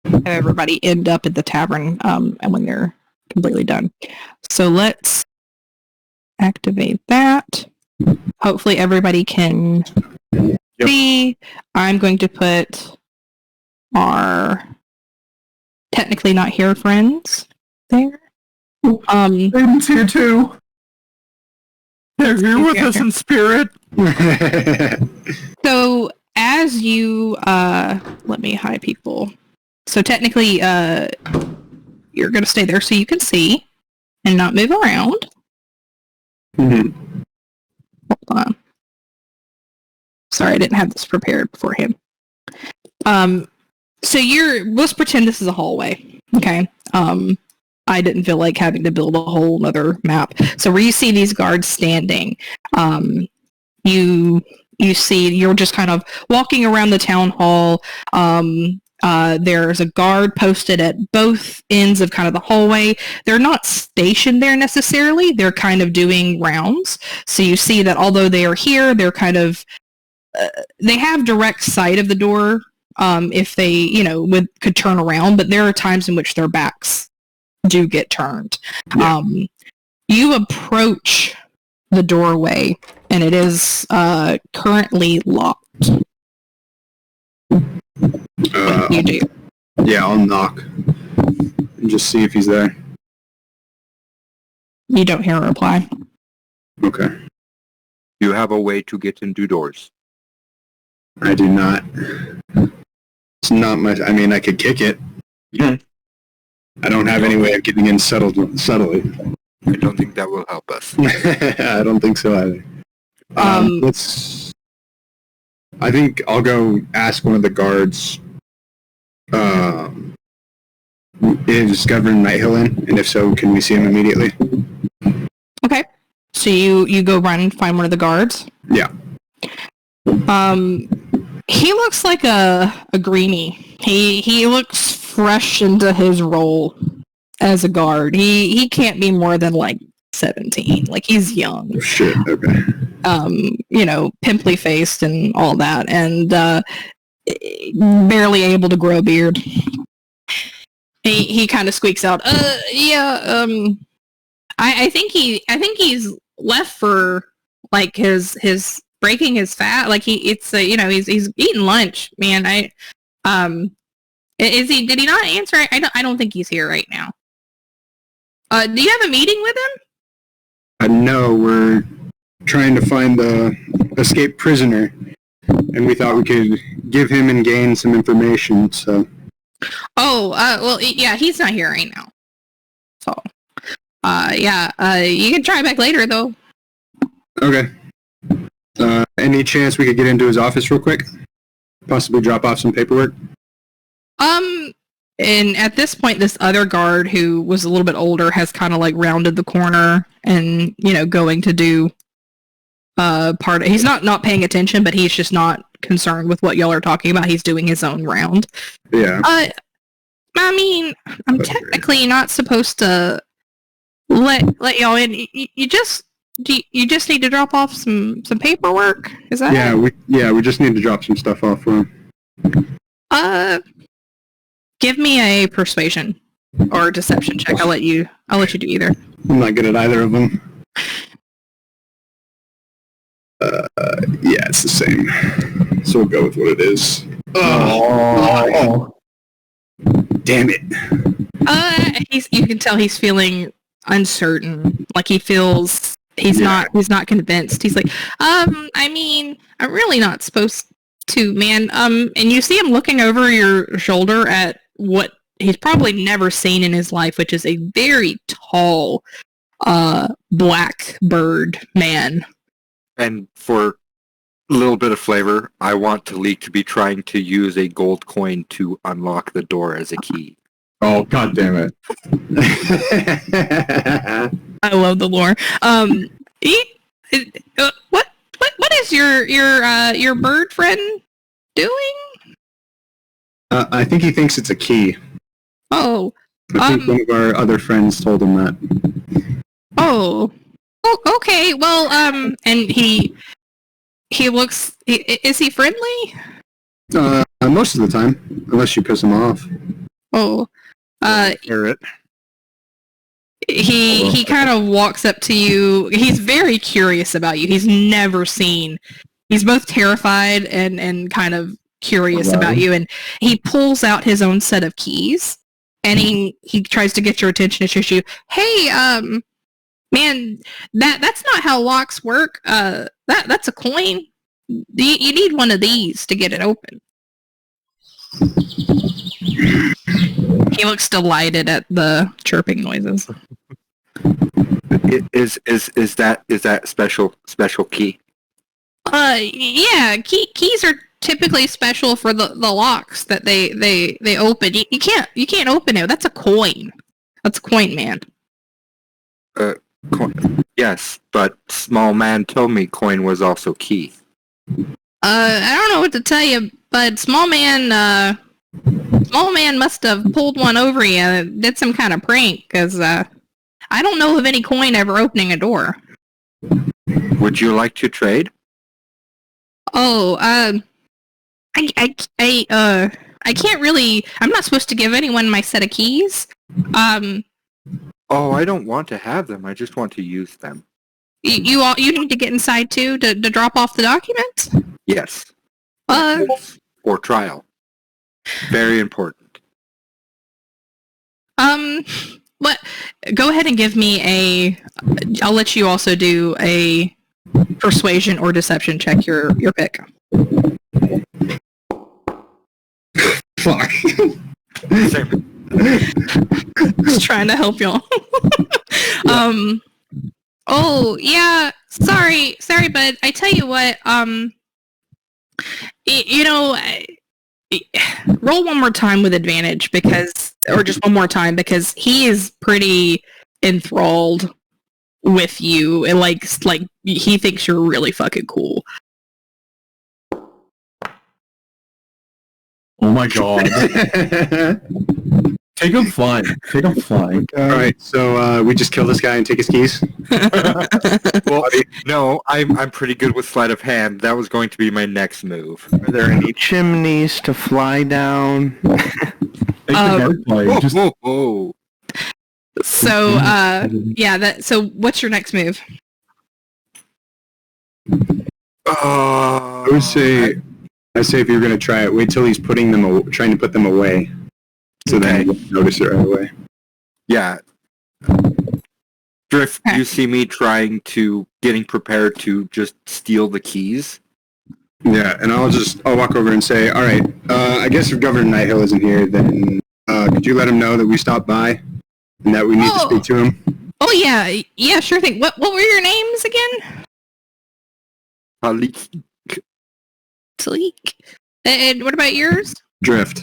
have everybody end up at the tavern and when they're completely done. So let's activate that. Hopefully everybody can see. I'm going to put our technically not here friends there. Aiden's here too. They're here with us in spirit. So as you let me hide people. So technically you're gonna stay there so you can see and not move around. Mhm. Hold on. Sorry, I didn't have this prepared beforehand. So let's pretend this is a hallway. Okay. I didn't feel like having to build a whole other map. So where you see these guards standing, you see you're just kind of walking around the town hall. There's a guard posted at both ends of kind of the hallway. They're not stationed there necessarily. They're kind of doing rounds. So you see that although they are here, they're kind of they have direct sight of the door if they, could turn around. But there are times in which their backs do get turned. Yeah. You approach the doorway, and it is currently locked. What do you do? Yeah, I'll knock and just see if he's there. You don't hear a reply. Okay. You have a way to get into doors. I do not. It's not much. I mean, I could kick it. I don't have any way of getting in subtly. I don't think that will help us. I don't think so either. I think I'll go ask one of the guards. Is Governor Nighthill in? And if so, can we see him immediately? Okay. So you go run and find one of the guards? Yeah. He looks like a greenie. He looks fresh into his role as a guard. He can't be more than like 17. Like, he's young. Oh, shit. Okay. Pimply faced and all that, and barely able to grow a beard. He kind of squeaks out, I think he's left for like his breaking his fat. Like he's eating lunch, man. Did he not answer? I don't think he's here right now. Do you have a meeting with him? No, we're trying to find the escaped prisoner, and we thought we could give him and gain some information, so... Yeah, he's not here right now. So, you can try back later, though. Okay. Any chance we could get into his office real quick? Possibly drop off some paperwork? And at this point, this other guard who was a little bit older has kind of like rounded the corner and, going to do he's not paying attention, but he's just not concerned with what y'all are talking about. He's doing his own round. Yeah. I mean, I'm technically not supposed to let y'all in. You just need to drop off some paperwork. Is that it? We just need to drop some stuff off for him. Give me a persuasion or a deception check. I'll let you do either. I'm not good at either of them. Yeah, it's the same. So we'll go with what it is. Oh. Damn it. You can tell he's feeling uncertain. Like he's not convinced. He's like, I mean, I'm really not supposed to, man. And you see him looking over your shoulder at what he's probably never seen in his life, which is a very tall, black bird man. And for a little bit of flavor, I want Talik to be trying to use a gold coin to unlock the door as a key. Oh, god damn it. I love the lore. What is your bird friend doing? I think he thinks it's a key. Oh. I think one of our other friends told him that. Oh, okay. Well, and he looks. Is he friendly? Most of the time, unless you piss him off. Oh, Hear it. he kind of walks up to you. He's very curious about you. He's never seen. He's both terrified and kind of curious about you. And he pulls out his own set of keys, and he tries to get your attention. It's just you. Hey, Man, that's not how locks work. That's a coin. You need one of these to get it open. He looks delighted at the chirping noises. Is that special key? Yeah, keys are typically special for the locks that they open. You can't open it. That's a coin. That's a coin, man. Coin. Yes, but small man told me coin was also key. I don't know what to tell you, but small man must have pulled one over you and did some kind of prank, because I don't know of any coin ever opening a door. Would you like to trade? Oh, I can't really. I'm not supposed to give anyone my set of keys. Oh, I don't want to have them. I just want to use them. You need to get inside too to drop off the documents? Yes. Or trial. Very important. What? Go ahead and give me I'll let you also do a persuasion or deception check. Your pick. Fuck. Just trying to help y'all. Oh yeah. Sorry, bud. I tell you what. Roll one more time with advantage or just one more time, because he is pretty enthralled with you, and like he thinks you're really fucking cool. Oh my god. Take him flying. All right, so we just kill this guy and take his keys. Well, no, I'm pretty good with sleight of hand. That was going to be my next move. Are there any chimneys to fly down? So yeah, so what's your next move? I say if you're gonna try it, wait till he's trying to put them away, so then you won't notice it right away. Yeah. Drift, you see me getting prepared to just steal the keys? Yeah, and I'll walk over and say, all right, I guess if Governor Nighthill isn't here, then could you let him know that we stopped by and that we need to speak to him? Oh yeah, sure thing. What were your names again? Talik. And what about yours? Drift.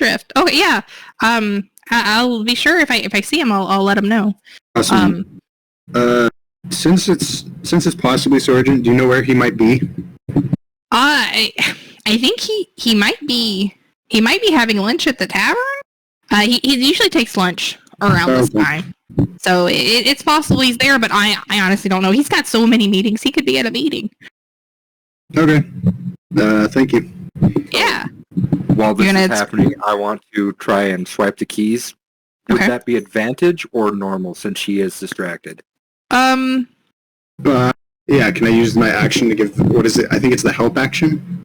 Okay, yeah. I'll be sure if I see him, I'll let him know. Awesome. Since it's possibly so urgent, do you know where he might be? I think he might be having lunch at the tavern. He usually takes lunch around this time, so it's possible he's there. But I honestly don't know. He's got so many meetings. He could be at a meeting. Okay. Thank you. Yeah. While this is happening, I want to try and swipe the keys. Would that be advantage or normal since she is distracted? Yeah, can I use my action to give, what is it? I think it's the help action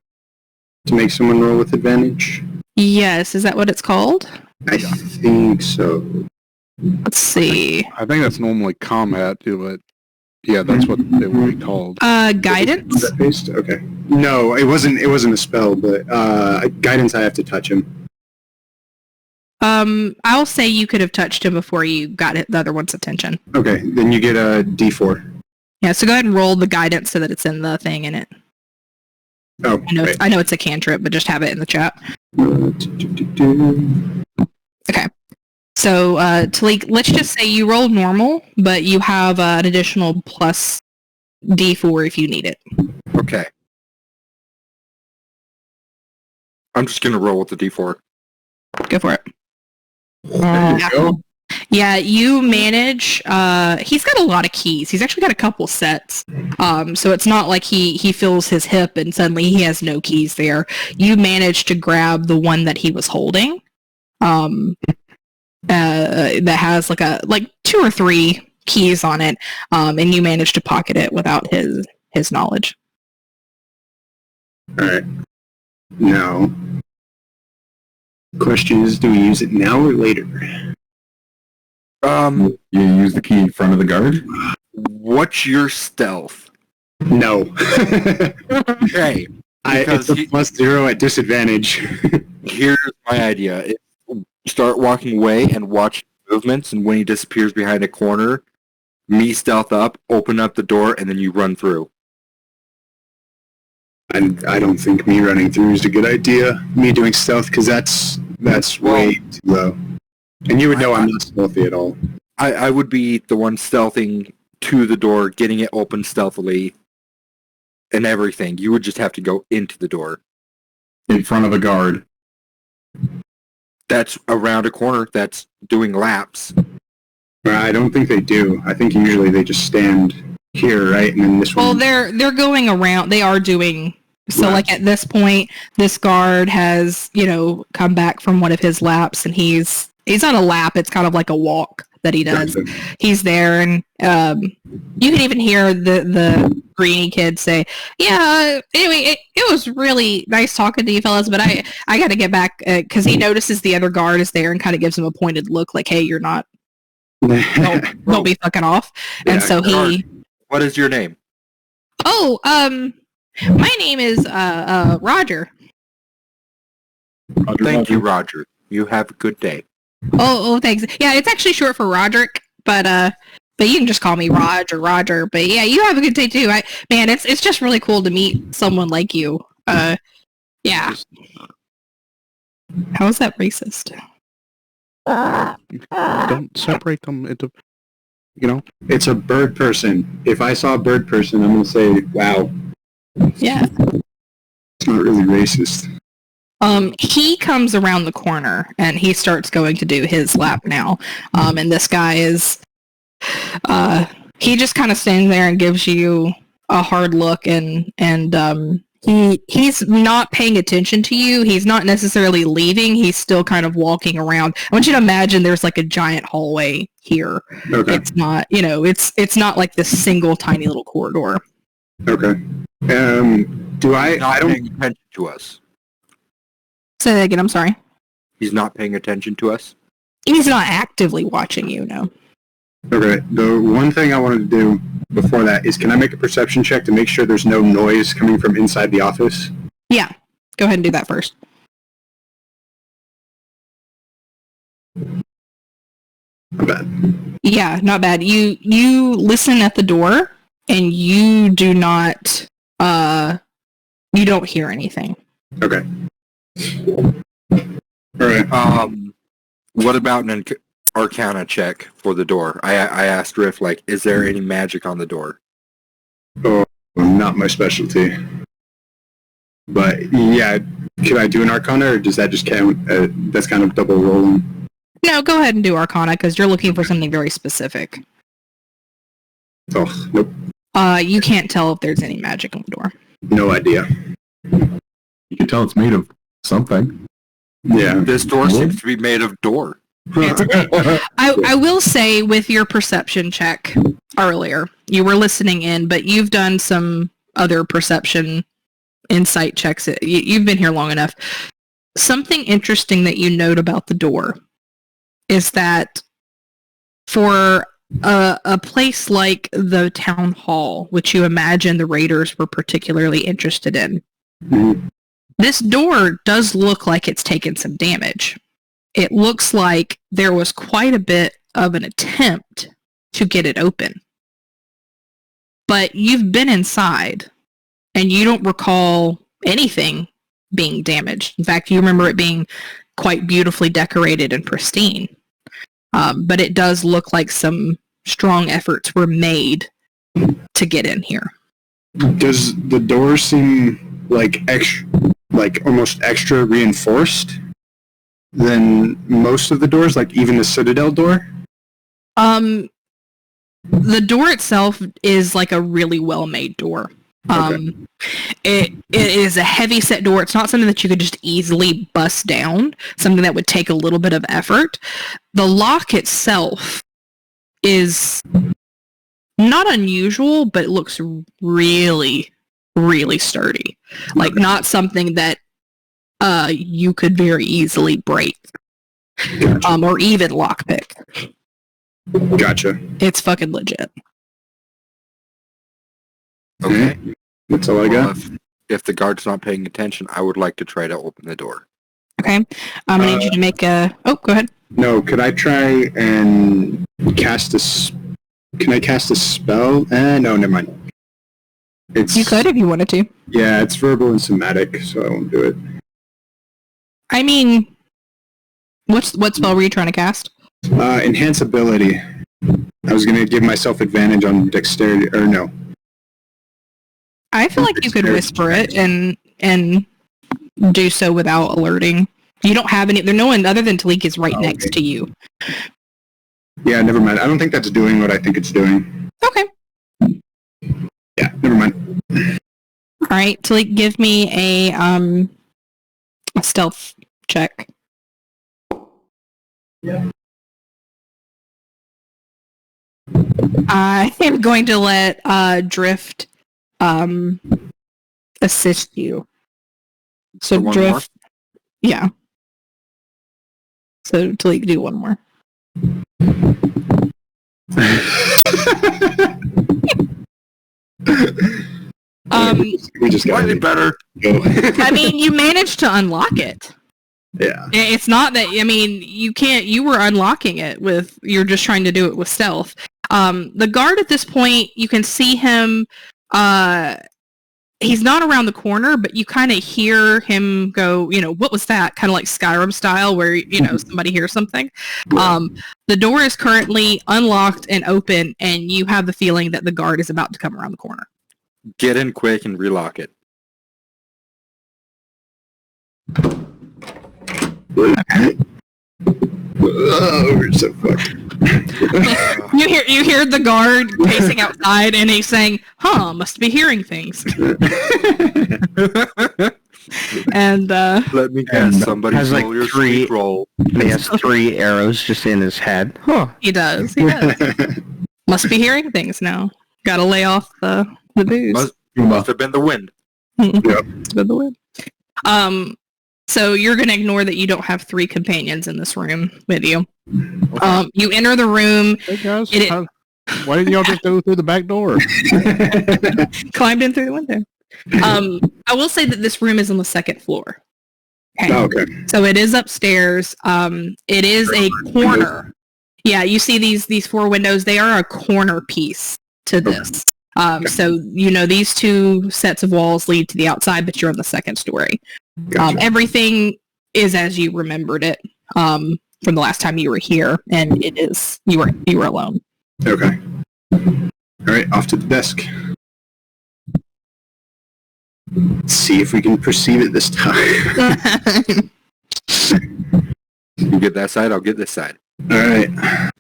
to make someone roll with advantage. Yes, is that what it's called? I think so. Let's see. I think that's normally combat, but yeah, that's what it would be called. Guidance? Is that based? Okay. No, it wasn't a spell, but guidance, I have to touch him. I'll say you could have touched him before you got the other one's attention. Okay, then you get a D4. Yeah, so go ahead and roll the guidance so that it's in the thing in it. Oh, I know it's a cantrip, but just have it in the chat. Okay. So, Talik, let's just say you rolled normal, but you have an additional plus D4 if you need it. Okay. I'm just going to roll with the D4. Go for it. There you go. Yeah, you manage. He's got a lot of keys. He's actually got a couple sets. So it's not like he feels his hip and suddenly he has no keys there. You managed to grab the one that he was holding. That has like 2 or 3 keys on it. And you managed to pocket it without his knowledge. All right. Now, question is, do we use it now or later? You use the key in front of the guard? What's your stealth? No. Okay. It's a +0 at disadvantage. Here's my idea. Start walking away and watch movements, and when he disappears behind a corner, me stealth up, open up the door, and then you run through. And I don't think me running through is a good idea. Me doing stealth, because that's way too low. And you would know I'm not stealthy at all. I would be the one stealthing to the door, getting it open stealthily, and everything. You would just have to go into the door. In front of a guard. That's around a corner. That's doing laps. I don't think they do. I think usually they just stand here, right? And then this one... Well, they're going around. They are doing... So, like, at this point, this guard has, come back from one of his laps, and he's on a lap. It's kind of like a walk that he does. Gotcha. He's there, and you can even hear the greeny kid say, yeah, anyway, it was really nice talking to you fellas, but I got to get back, because he notices the other guard is there and kind of gives him a pointed look like, hey, you're not, don't be fucking off. And so he... What is your name? Oh, my name is Roger. Thank you, Roger. You have a good day. Oh, thanks. Yeah, it's actually short for Roderick, but you can just call me Raj or Roger. But yeah, you have a good day too. Man, it's just really cool to meet someone like you. Yeah. How is that racist? Don't separate them into, It's a bird person. If I saw a bird person, I'm going to say, wow. Yeah. It's not really racist. He comes around the corner and he starts going to do his lap now. And this guy is, he just kind of stands there and gives you a hard look, and he's not paying attention to you. He's not necessarily leaving. He's still kind of walking around. I want you to imagine there's like a giant hallway here. Okay. It's not, it's not like this single tiny little corridor. Okay. Not paying attention to us. Say that again, I'm sorry. He's not paying attention to us? He's not actively watching you, no. Okay. The one thing I wanted to do before that is, can I make a perception check to make sure there's no noise coming from inside the office? Yeah. Go ahead and do that first. Not bad. Yeah, not bad. You listen at the door, and you do not, you don't hear anything. Okay. Alright. What about an Arcana check for the door? I asked Riff, is there any magic on the door? Oh, not my specialty. But, yeah, can I do an Arcana, or does that just count? That's kind of double rolling. No, go ahead and do Arcana, because you're looking for something very specific. Oh, nope. You can't tell if there's any magic on the door. No idea. You can tell it's made of something. Yeah. This door seems to be made of door. I will say, with your perception check earlier, you were listening in, but you've done some other perception insight checks. You've been here long enough. Something interesting that you note about the door is that for a place like the town hall, which you imagine the raiders were particularly interested in, this door does look like it's taken some damage. It looks like there was quite a bit of an attempt to get it open. But you've been inside, and you don't recall anything being damaged. In fact, you remember it being quite beautifully decorated and pristine. But it does look like some strong efforts were made to get in here. Does the door seem like almost extra reinforced than most of the doors, like even the Citadel door? The door itself is like a really well-made door. Okay. It is a heavy set door. It's not something that you could just easily bust down, something that would take a little bit of effort. The lock itself is not unusual, but it looks really, really sturdy. Like, not something that you could very easily break. Gotcha. Or even lockpick. Gotcha. It's fucking legit. Okay. That's all I Well, got. if the guard's not paying attention, I would like to try to open the door. Okay. I'm going to need you to make a... Oh, go ahead. No, could I try and cast Can I cast a spell? No, never mind. You could if you wanted to. Yeah, it's verbal and somatic, so I won't do it. I mean, what spell were you trying to cast? Enhance ability. I was going to give myself advantage on dexterity, or no. I feel like you could whisper it and do so without alerting. You don't have any... No one other than Talik is right next to you. Yeah, never mind. I don't think that's doing what I think it's doing. Okay. Yeah, never mind. All right, Talik, give me a stealth check. Yeah. I am going to let Drift assist you. So one Drift, yeah. So Talik, do one more. We just got Slightly better. I mean, you managed to unlock it. Yeah. It's not that, I mean, you were unlocking it you're just trying to do it with stealth. The guard at this point, you can see him, he's not around the corner, but you kind of hear him go, what was that? Kind of like Skyrim style where, somebody hears something. The door is currently unlocked and open, and you have the feeling that the guard is about to come around the corner. Get in quick and relock it. Okay. Oh, we're so fucked. You hear the guard pacing outside, and he's saying, must be hearing things. And let me guess, somebody has stole your sweet roll. He has 3 arrows just in his head. Huh. He does. Must be hearing things now. Gotta lay off the booze. Must have been the wind. It's been the wind. So you're going to ignore that you don't have 3 companions in this room with you. You enter the room. Hey guys, why didn't y'all just go through the back door? Climbed in through the window. I will say that this room is on the 2nd floor. Okay. Oh, okay. So it is upstairs. It is a corner. Yeah, you see these 4 windows. They are a corner piece to this. So, these 2 sets of walls lead to the outside, but you're on the 2nd story. Gotcha. Everything is as you remembered it from the last time you were here, and it is you were alone. Okay. All right, off to the desk. Let's see if we can perceive it this time. You get that side, I'll get this side. All right.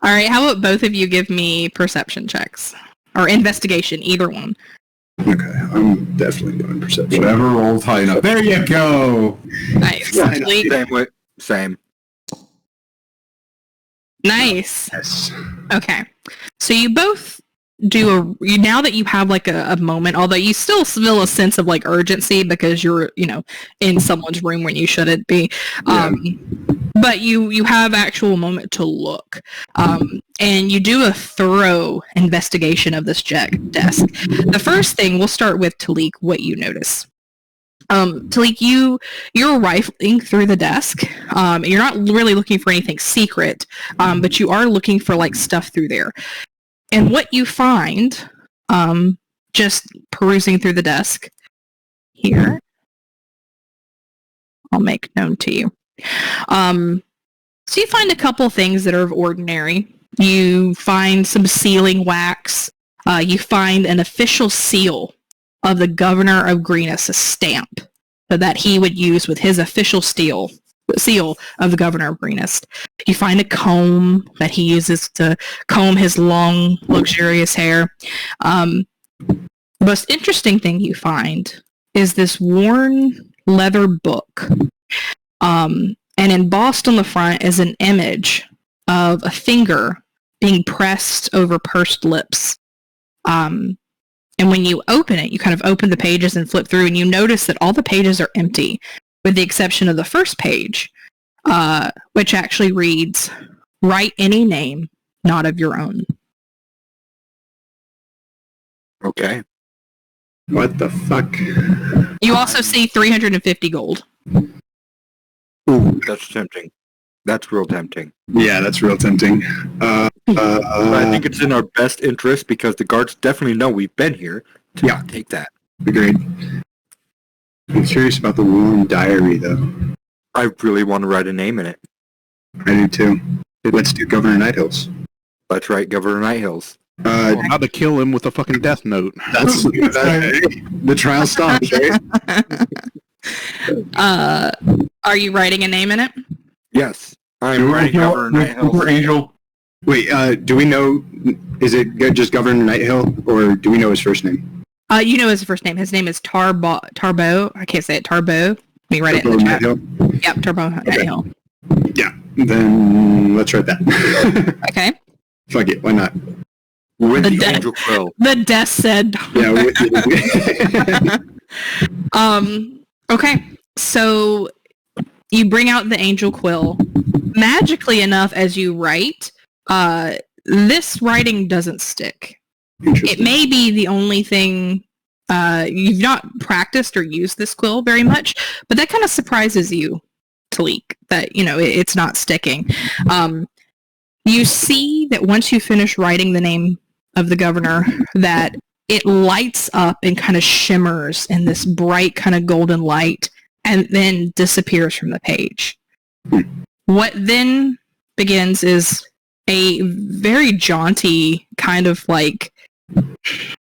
All right, how about both of you give me perception checks or investigation, either one. Okay, I'm definitely going perception. Whatever rolls high enough. There you go. Nice. Same way. Same. Nice. Yes. Okay. So you both do now that you have like a moment, although you still feel a sense of like urgency because you're, in someone's room when you shouldn't be. Yeah. But you have actual moment to look. And you do a thorough investigation of this desk. The first thing, we'll start with Talik, what you notice. Talik, you're rifling through the desk. You're not really looking for anything secret, but you are looking for like stuff through there. And what you find, just perusing through the desk here, I'll make known to you. So you find a couple things that are of ordinary. You find some sealing wax. You find an official seal of the governor of Greenus, a stamp so that he would use with his official seal of the governor of Greenus. You find a comb that he uses to comb his long, luxurious hair. The most interesting thing you find is this worn leather book. And embossed on the front is an image of a finger being pressed over pursed lips. And when you open it, you kind of open the pages and flip through, and you notice that all the pages are empty, with the exception of the first page, which actually reads, "Write any name, not of your own." Okay. What the fuck? You also see 350 gold. Ooh, that's tempting. That's real tempting. Yeah, that's real tempting. But I think it's in our best interest because the guards definitely know we've been here to not take that. Agreed. I'm curious about the Warm Diary, though. I really want to write a name in it. I do too. Let's do Governor Nighthills. Let's write Governor Nighthills. How to kill him with a fucking death note. That's the trial stops, right? Are you writing a name in it? Yes. I'm writing Governor Nighthills. Angel. Wait, do we know, is it just Governor Nighthill, or do we know his first name? You know his first name. His name is Tarbo. I can't say it. Tarbo. Let me write it in the chat. Nighthill? Yep, Tarbo Nighthill. Yeah, then let's write that. Okay. Fuck it, why not? With The the death- Angel Quill. The death said. Yeah, Okay. So you bring out the angel quill. Magically enough, as you write, this writing doesn't stick. It interesting. may be the only thing you've not practiced or used this quill very much, but that kind of surprises you, Talik, that it's not sticking. You see that once you finish writing the name of the governor, that it lights up and kind of shimmers in this bright kind of golden light and then disappears from the page. What then begins is a very jaunty kind of like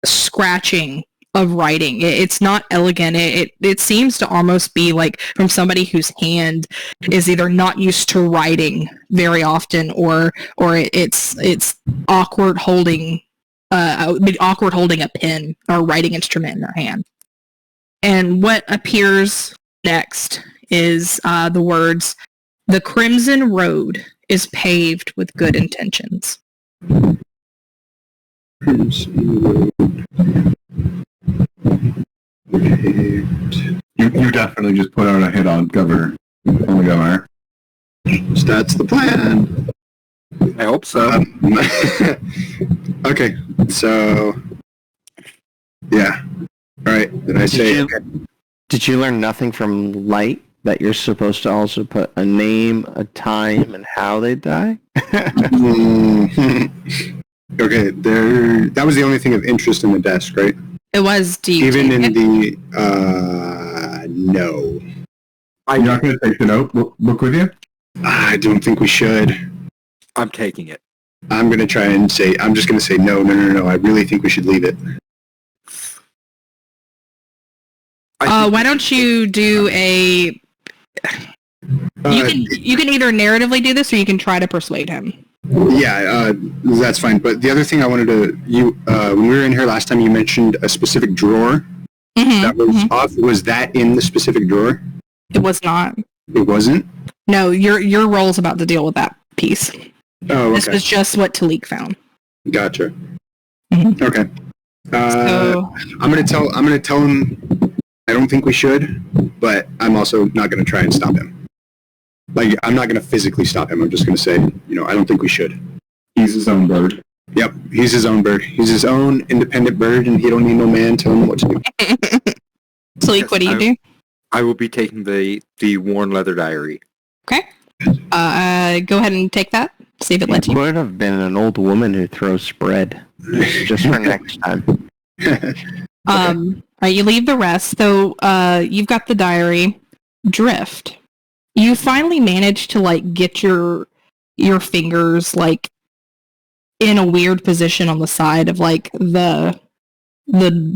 scratching of writing. It's not elegant. It seems to almost be like from somebody whose hand is either not used to writing very often or it's awkward holding a pen or writing instrument in their hand. And what appears next is the words, "The Crimson Road is paved with good intentions." You definitely just put out a hit on Governor. On the Governor. That's the plan. I hope so. Okay, so yeah. All right. Did I say? Did you learn nothing from Light that you're supposed to also put a name, a time, and how they die? Okay, that was the only thing of interest in the desk, right? It was deep. Even in the no. You're not going to take the notebook with you? I don't think we should. I'm taking it. I'm just going to say no. I really think we should leave it. Why don't you do a... You can either narratively do this or you can try to persuade him. Yeah, that's fine. But the other thing I wanted to... when we were in here last time, you mentioned a specific drawer that was off. Was that in the specific drawer? It was not. It wasn't? No, your role's about to deal with that piece. Oh, okay. This was just what Talik found. Gotcha. Mhm. Okay. So, I'm gonna tell him I don't think we should, but I'm also not gonna try and stop him. Like, I'm not gonna physically stop him. I'm just gonna say, I don't think we should. He's his own bird. Yep, he's his own bird. He's his own independent bird, and he don't need no man telling him what to do. Talik, what do you do? I will be taking the worn leather diary. Okay. Go ahead and take that. See if it lets you. Would have been an old woman who throws bread. Just for next time. Right, you leave the rest. So you've got the diary. Drift. You finally manage to get your fingers in a weird position on the side of the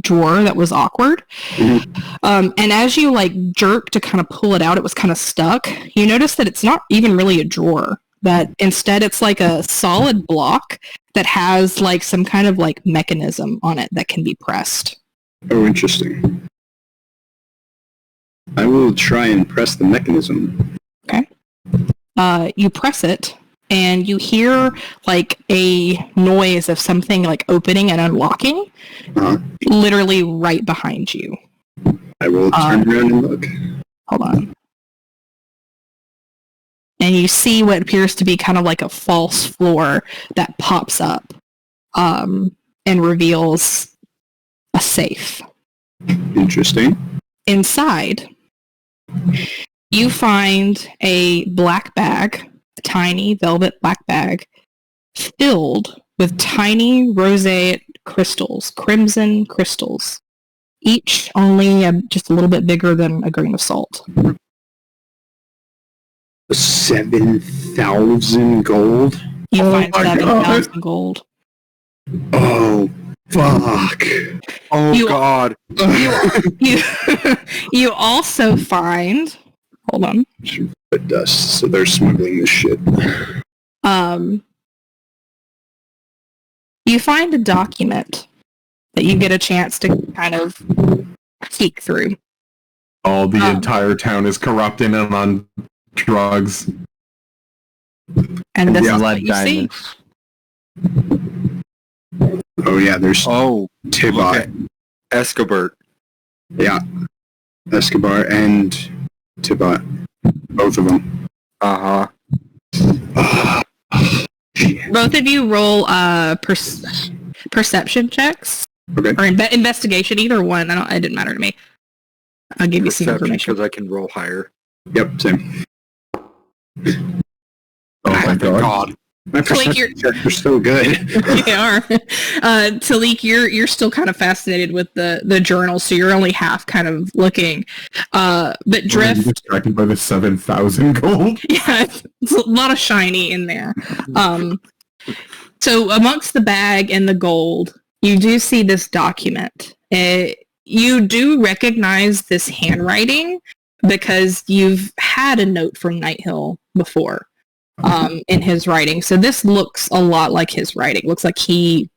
drawer that was awkward. And as you jerk to kind of pull it out, it was kind of stuck. You notice that it's not even really a drawer. That instead it's a solid block that has some kind of mechanism on it that can be pressed. Oh, interesting. I will try and press the mechanism. Okay. You press it, and you hear a noise of something opening and unlocking, literally right behind you. I will turn around and look. Hold on. And you see what appears to be kind of a false floor that pops up and reveals a safe. Interesting. Inside, you find a black bag, a tiny velvet black bag, filled with tiny roseate crystals, crimson crystals, each only just a little bit bigger than a grain of salt. 7,000 gold? You find my 7,000 gold. Oh, fuck. Oh, You- God. You also find, hold on, Red dust, so they're smuggling this shit. you find a document that you get a chance to kind of peek through. All the entire town is corrupted and on drugs. And this Yeah, is Blood what you see. diamonds. Oh, yeah, there's Oh, look Tibot. at Escobert. Yeah. Escobar and Tibot. Both of them. Uh-huh. Both of you roll perception checks Okay. or investigation, either one. It didn't matter to me. I'll give you some Perception, information. because I can roll higher. Yep, same. Oh my Thank god. God. My Like perception checks are so good. They are. Talik, you're still kind of fascinated with the journal, so you're only half kind of looking. But I'm Drift, distracted by the 7,000 gold. yeah, it's a lot of shiny in there. So amongst the bag and the gold, you do see this document. You do recognize this handwriting because you've had a note from Nighthill before. In his writing. So this looks a lot like his writing. Looks like he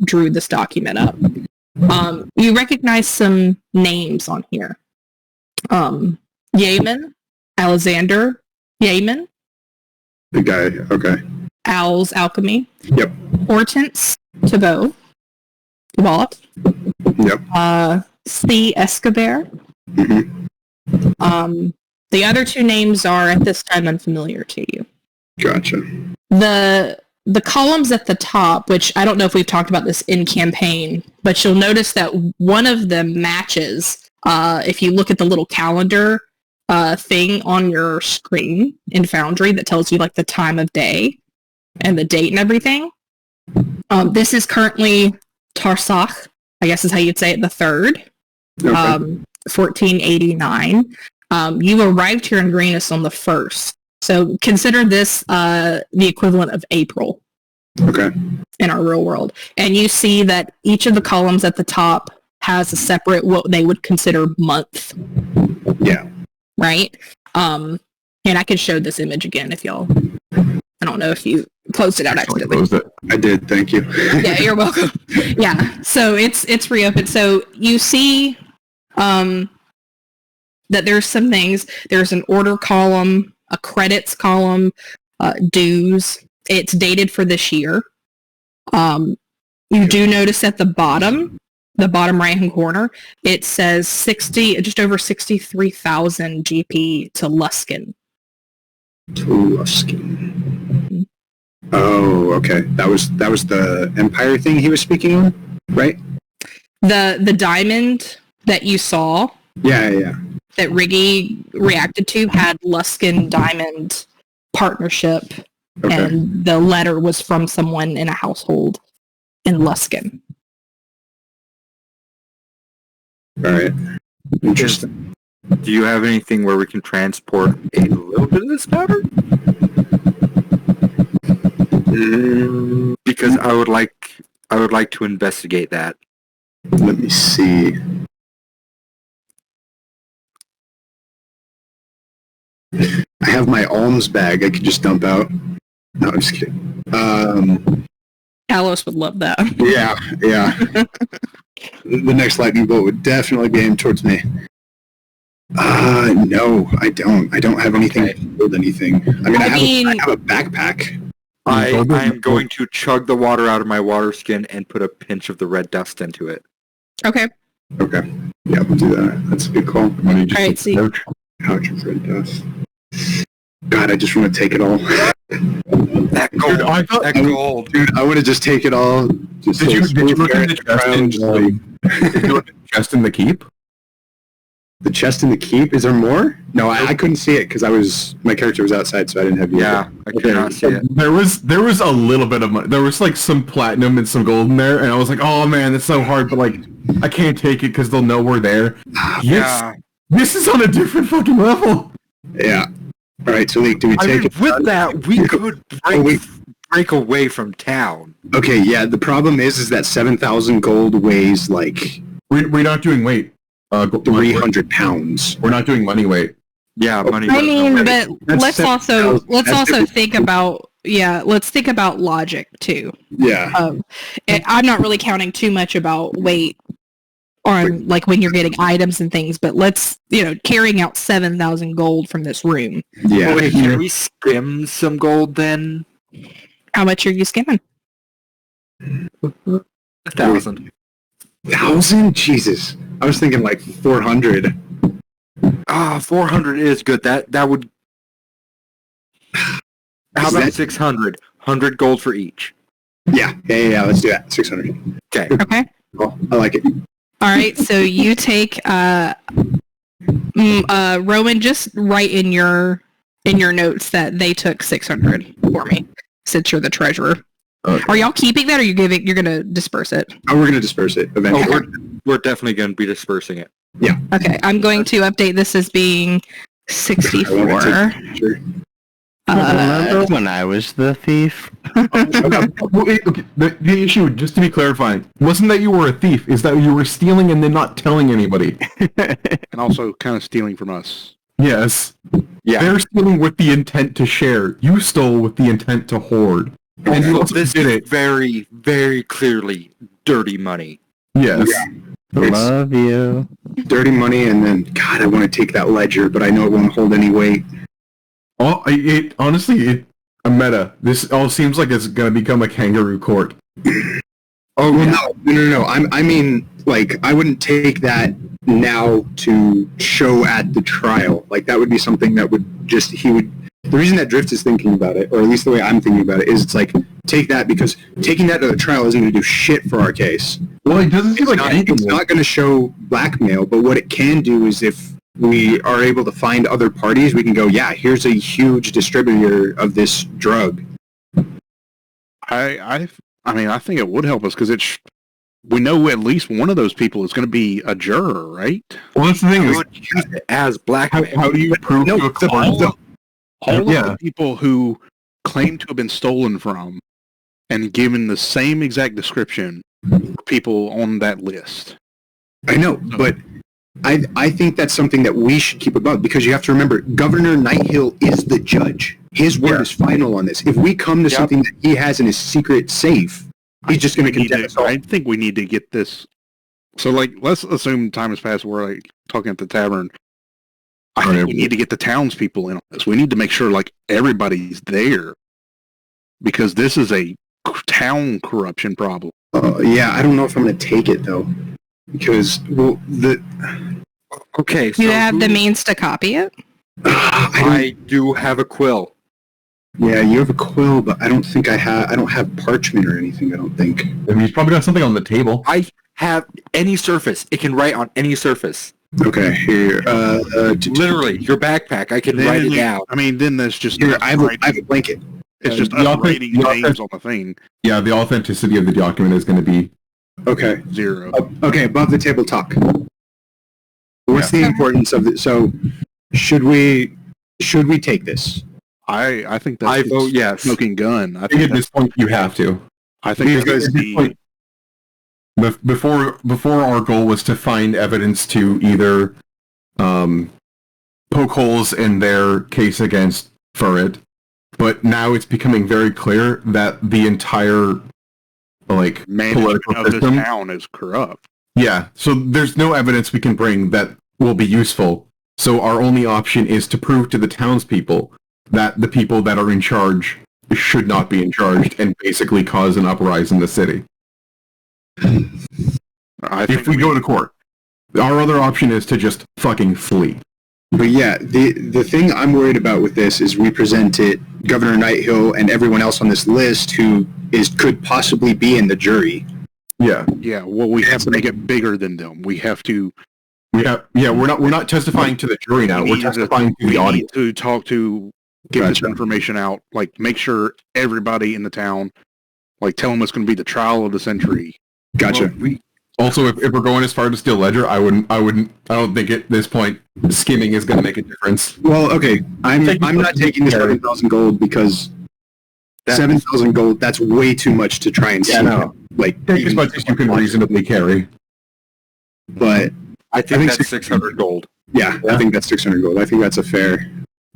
drew this document up. You recognize some names on here. Yeaman, Alexander Yeaman, The guy, okay. Owl's Alchemy. Yep. Hortense Thibault. Walt. Yep. C. Escobar. Mm-hmm. The other two names are at this time unfamiliar to you. Gotcha. The columns at the top, which I don't know if we've talked about this in campaign, but you'll notice that one of them matches. If you look at the little calendar thing on your screen in Foundry that tells you like the time of day and the date and everything. This is currently Tarsach, I guess is how you'd say it, the 3rd, Okay. 1489. You arrived here in Greenus on the 1st. So consider this the equivalent of April Okay. in our real world. And you see that each of the columns at the top has a separate, what they would consider month, Yeah. right? And I could show this image again if y'all, I don't know if you closed it out accidentally. Closed it. I did, thank you. Yeah, you're welcome. Yeah, so it's reopened. So you see that there's some things. There's an order column, a credits column, dues. It's dated for this year. You do notice at the bottom right-hand corner, it says just over 63,000 GP to Luskin. Luskin. Oh, okay. That was the Empire thing he was speaking on, right? The diamond that you saw, Yeah. that Riggy reacted to, had Luskin Diamond partnership, Okay. and the letter was from someone in a household in Luskin. All right. Interesting. Do you have anything where we can transport a little bit of this powder? Because I would like to investigate that. Let me see. I have my alms bag I could just dump out. No, I'm just kidding. Talos would love that. Yeah. The next lightning bolt would definitely be aimed towards me. No, I don't. I don't have anything to build anything. I mean, I have a backpack. I am going to chug the water out of my water skin and put a pinch of the red dust into it. Okay. Okay. Yeah, we'll do that. That's a good call. When you just Alright, see. Pouch of red dust. God, I just want to take it all. That gold. I thought- That gold. Dude, I would have just take it all. Just Did you look in the crown, chest in the keep? the chest in the keep? Is there more? No, I couldn't see it because my character was outside, so I didn't have view. Yeah, I cannot see it. There was a little bit of money. There was like some platinum and some gold in there, and I was like, oh man, that's so hard, but like I can't take it because they'll know we're there. Yeah. This is on a different fucking level. Yeah. All right, so Leek, do we I take mean, it? with that, we could break away from town. Okay, yeah. The problem is that 7,000 gold weighs like We're not doing weight. 300 pounds. We're not doing money weight. Yeah, money. I mean, but That's let's 7,000. also That's think about let's think about logic too. Yeah. I'm not really counting too much about weight on like when you're getting items and things, but let's carrying out 7,000 gold from this room. Yeah. Wait, can we skim some gold then? How much are you skimming? 1,000. 1,000? Jesus. I was thinking like 400. 400 is good. That would. How about 600? 100 gold for each. Yeah. Let's do that. 600. Okay. Okay. Oh, I like it. All right. So you take Roman. Just write in your notes that they took 600 for me, since you're the treasurer. Okay. Are y'all keeping that, or you're gonna disperse it? Oh, we're gonna disperse it eventually. We're definitely going to be dispersing it. Yeah. Okay. I'm going to update this as being 64. Sure. Remember when I was the thief? Okay. The issue, just to be clarifying, wasn't that you were a thief. Is that you were stealing and then not telling anybody. And also kind of stealing from us. Yes. Yeah. They're stealing with the intent to share. You stole with the intent to hoard. And you also this did is it. very, very clearly dirty money. Yes. Love you. Dirty money, and then, God, I want to take that ledger, but I know it won't hold any weight. Oh, honestly, a meta. This all seems like it's gonna become a kangaroo court. Oh, no. I mean, like, I wouldn't take that now to show at the trial. Like, that would be something that the reason that Drift is thinking about it, or at least the way I'm thinking about it, is it's like, take that because taking that to the trial isn't going to do shit for our case. Well, it doesn't seem like anything. It's not going to show blackmail, but what it can do is if we are able to find other parties, we can go, yeah, here's a huge distributor of this drug. I mean, I think it would help us because we know at least one of those people is going to be a juror, right? Well, that's the thing. We Is, would use it as blackmail. how do you prove to a court? All of Yeah. the people who claim to have been stolen from and given the same exact description are people on that list. I know, but I think that's something that we should keep above because you have to remember, Governor Nighthill is the judge. His word is final on this. If we come to something that he has in his secret safe, he's just going to condemn us all. I think we need to get this. So, like, let's assume time has passed. We're like talking at the tavern. I think we need to get the townspeople in on this. We need to make sure like everybody's there because this is a town corruption problem. Yeah, I don't know if I'm going to take it though, because Okay, so You have the means to copy it? I do have a quill. Yeah, you have a quill, but I don't think I don't have parchment or anything. I don't think. I mean, he's probably got something on the table. I have any surface. It can write on any surface. Okay, here. Literally, your backpack. I can write it down. I mean, then there's just Here, I have a blanket. it's just the us author- writing the author- names on the thing. Yeah, the authenticity of the document is going to be. Okay. 0. Okay, above the table talk. What's the importance of it? So, should we take this? I think that's I vote yes. smoking gun. I I think think at this point you have to. that's Because at this the point, before our goal was to find evidence to either poke holes in their case against Furret, but now it's becoming very clear that the entire management political of this system. town is corrupt. Yeah, so there's no evidence we can bring that will be useful. So our only option is to prove to the townspeople that the people that are in charge should not be in charge and basically cause an uprising in the city. I If think we go to court, our other option is to just fucking flee. But yeah, the thing I'm worried about with this is we present it Governor Nighthill and everyone else on this list who could possibly be in the jury. Yeah. Yeah, well, we have to make it bigger than them. We have to. We're not testifying to the jury now. We're testifying to the audience. To talk to, get this information out, like make sure everybody in the town, like tell them it's going to be the trial of the century. Gotcha. Well, also, if we're going as far to steal ledger, I don't think at this point skimming is going to make a difference. Well, okay, I'm not taking the 7,000 gold because 7,000 gold, that's way too much to try and see. No. Like, Take as much as you can reasonably carry. But I think that's 600 gold. Yeah, I think that's 600 gold. I think that's a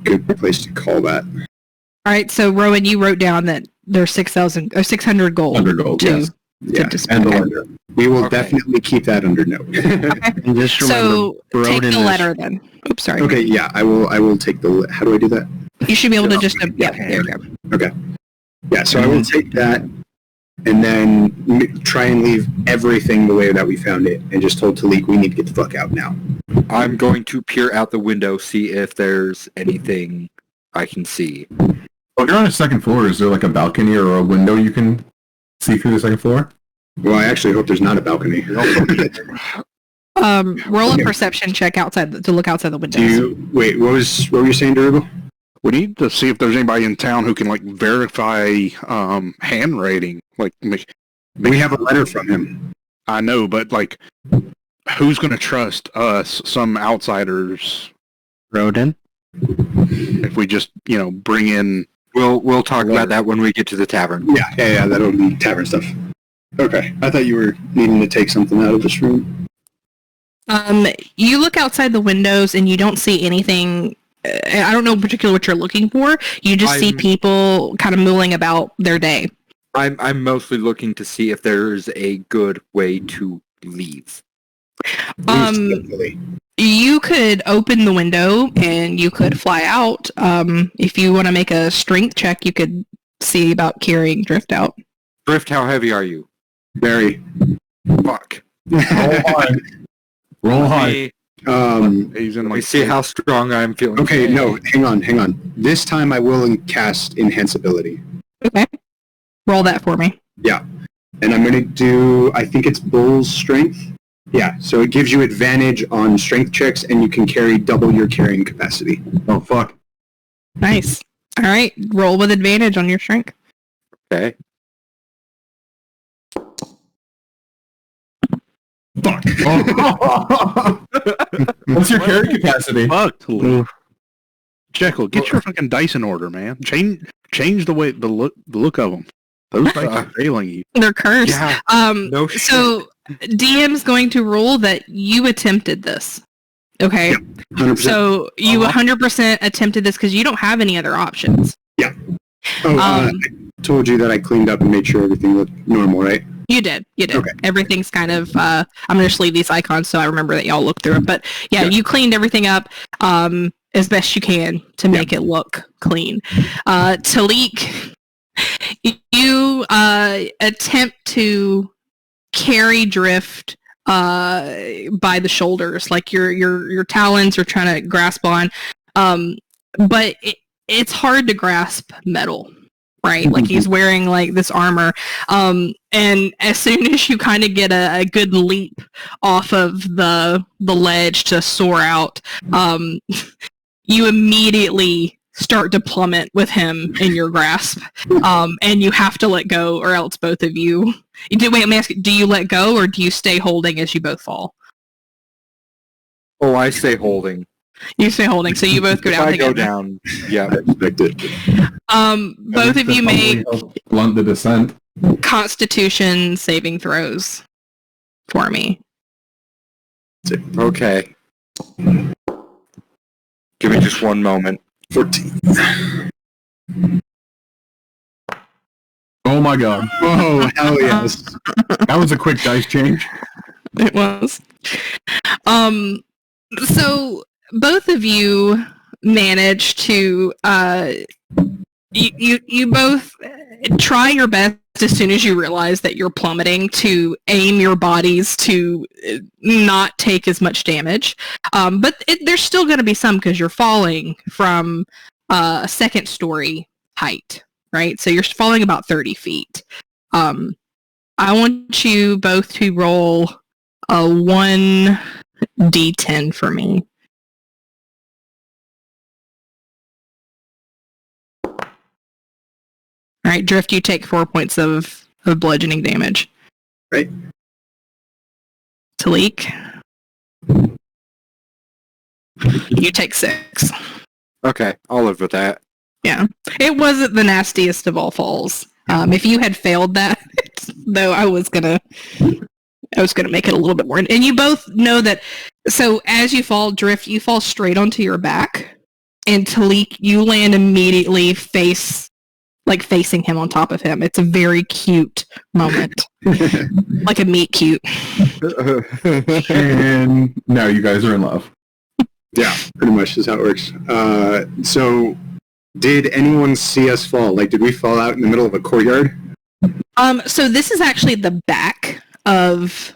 good place to call that. All right, so Rowan, you wrote down that there's 6,000 or 600 gold. 100 gold, yes. Yeah, and the ledger. We will definitely keep that under note. And just remember, So take the letter then. Oops, sorry. Okay, yeah, I will take the. How do I do that? You should be able to just. Yeah, there you go. Okay. Yeah, so I will take that, and then try and leave everything the way that we found it, and just told Talik we need to get the fuck out now. I'm going to peer out the window, see if there's anything I can see. Well, you're on a second floor. Is there like a balcony or a window you can see through the second floor? Well, I actually hope there's not a balcony. Roll a perception check to look outside the windows. Wait, what were you saying, Durable? We need to see if there's anybody in town who can like verify handwriting. Like, We have a letter from him. I know, but like, who's going to trust us, some outsiders, Rodin. if we just bring in? We'll talk about that when we get to the tavern. Yeah, that'll be tavern stuff. Okay, I thought you were needing to take something out of this room. You look outside the windows and you don't see anything. I don't know in particular what you're looking for. You just see people kind of milling about their day. I'm mostly looking to see if there's a good way to leave. You could open the window and you could fly out. If you want to make a strength check, you could see about carrying Drift out. Drift, how heavy are you? Very. Fuck. Roll high. Roll high. Let me see how strong I'm feeling. Okay, no, hang on. This time I will cast Enhanceability. Okay. Roll that for me. Yeah. And I'm going to do, I think it's Bull's Strength. Yeah, so it gives you advantage on strength checks, and you can carry double your carrying capacity. Oh, fuck. Nice. All right. Roll with advantage on your strength. Okay. Fuck. What's your carry capacity? Fuck. Jekyll, get your fucking dice in order, man. Change the way the look of them. Those dice are failing you. They're cursed. Yeah. No shit. So DM's going to rule that you attempted this. Okay. Yep, 100%. So you 100% attempted this because you don't have any other options. Yeah. I told you that I cleaned up and made sure everything looked normal, right? You did. Okay. Everything's kind of, I'm going to just leave these icons so I remember that y'all looked through it. But yeah, you cleaned everything up as best you can to make it look clean. Talik, you attempt to carry Drift by the shoulders, like your talons are trying to grasp on, but it's hard to grasp metal. Right, like he's wearing like this armor, and as soon as you kind of get a good leap off of the ledge to soar out, you immediately start to plummet with him in your grasp, and you have to let go, or else both of you. Wait, let me ask you: do you let go, or do you stay holding as you both fall? Oh, I stay holding. You stay holding, so you both go down I together. go down. Yeah. I expected. Both of you make blunt the descent. Constitution saving throws for me. Okay. Give me just one moment. 14. Oh my god. Oh, hell yes. That was a quick dice change. It was. So both of you managed to you both try your best just as soon as you realize that you're plummeting, to aim your bodies to not take as much damage. But there's still going to be some because you're falling from a second story height, right? So you're falling about 30 feet. I want you both to roll a 1d10 for me. All right, Drift, you take 4 points of bludgeoning damage. Right. Talik, you take 6. Okay, I'll live with that. Yeah, it wasn't the nastiest of all falls. If you had failed that, though, I was gonna make it a little bit more. And you both know that. So as you fall, Drift, you fall straight onto your back, and Talik, you land immediately facing him on top of him. It's a very cute moment, like a meet cute. And now you guys are in love. Yeah, pretty much is how it works. So, did anyone see us fall? Like, did we fall out in the middle of a courtyard? So this is actually the back of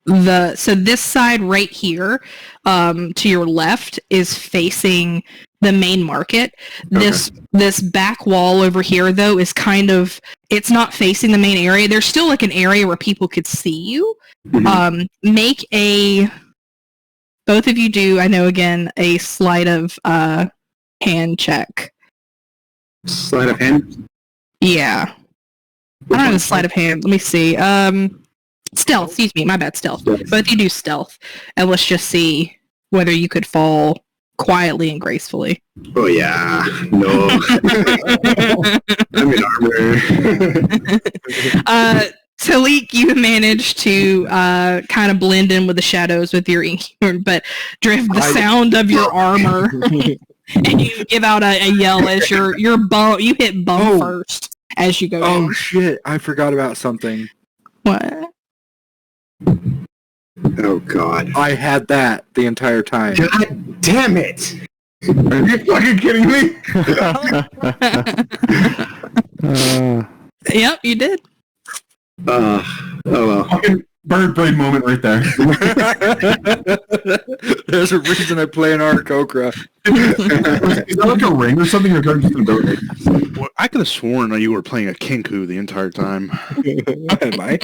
so this side right here, to your left, is facing the main market. This back wall over here, though, is it's not facing the main area. There's still like an area where people could see you. Mm-hmm. Both of you do, I know again, a sleight of hand check. Sleight of hand? Yeah. I don't have a sleight of hand. Let me see. Stealth, excuse me, my bad, stealth. Both you do stealth. And let's just see whether you could fall quietly and gracefully. Oh yeah, no. I'm in armor. Talik, you managed to kind of blend in with the shadows with your inhuman, but Drift, the sound of your armor, and you give out a yell as your bone, you hit bone first as you go down. Oh shit, I forgot about something. What? Oh god. I had that the entire time. God damn it! Are you fucking kidding me? Yep, you did. Oh well. Fucking bird brain moment right there. There's a reason I play an Aarakocra. Is that like a ring or something? Or just an ability? Well, I could have sworn that you were playing a Kenku the entire time. Am I?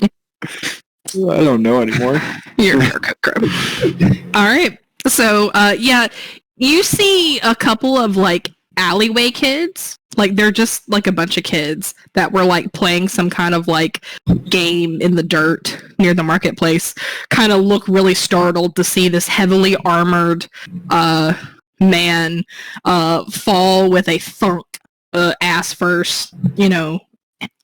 I don't know anymore. You're an Aarakocra. All right. So, yeah, you see a couple of, like, alleyway kids. Like, they're just, like, a bunch of kids that were, like, playing some kind of, like, game in the dirt near the marketplace. Kind of look really startled to see this heavily armored man fall with a thunk, ass first,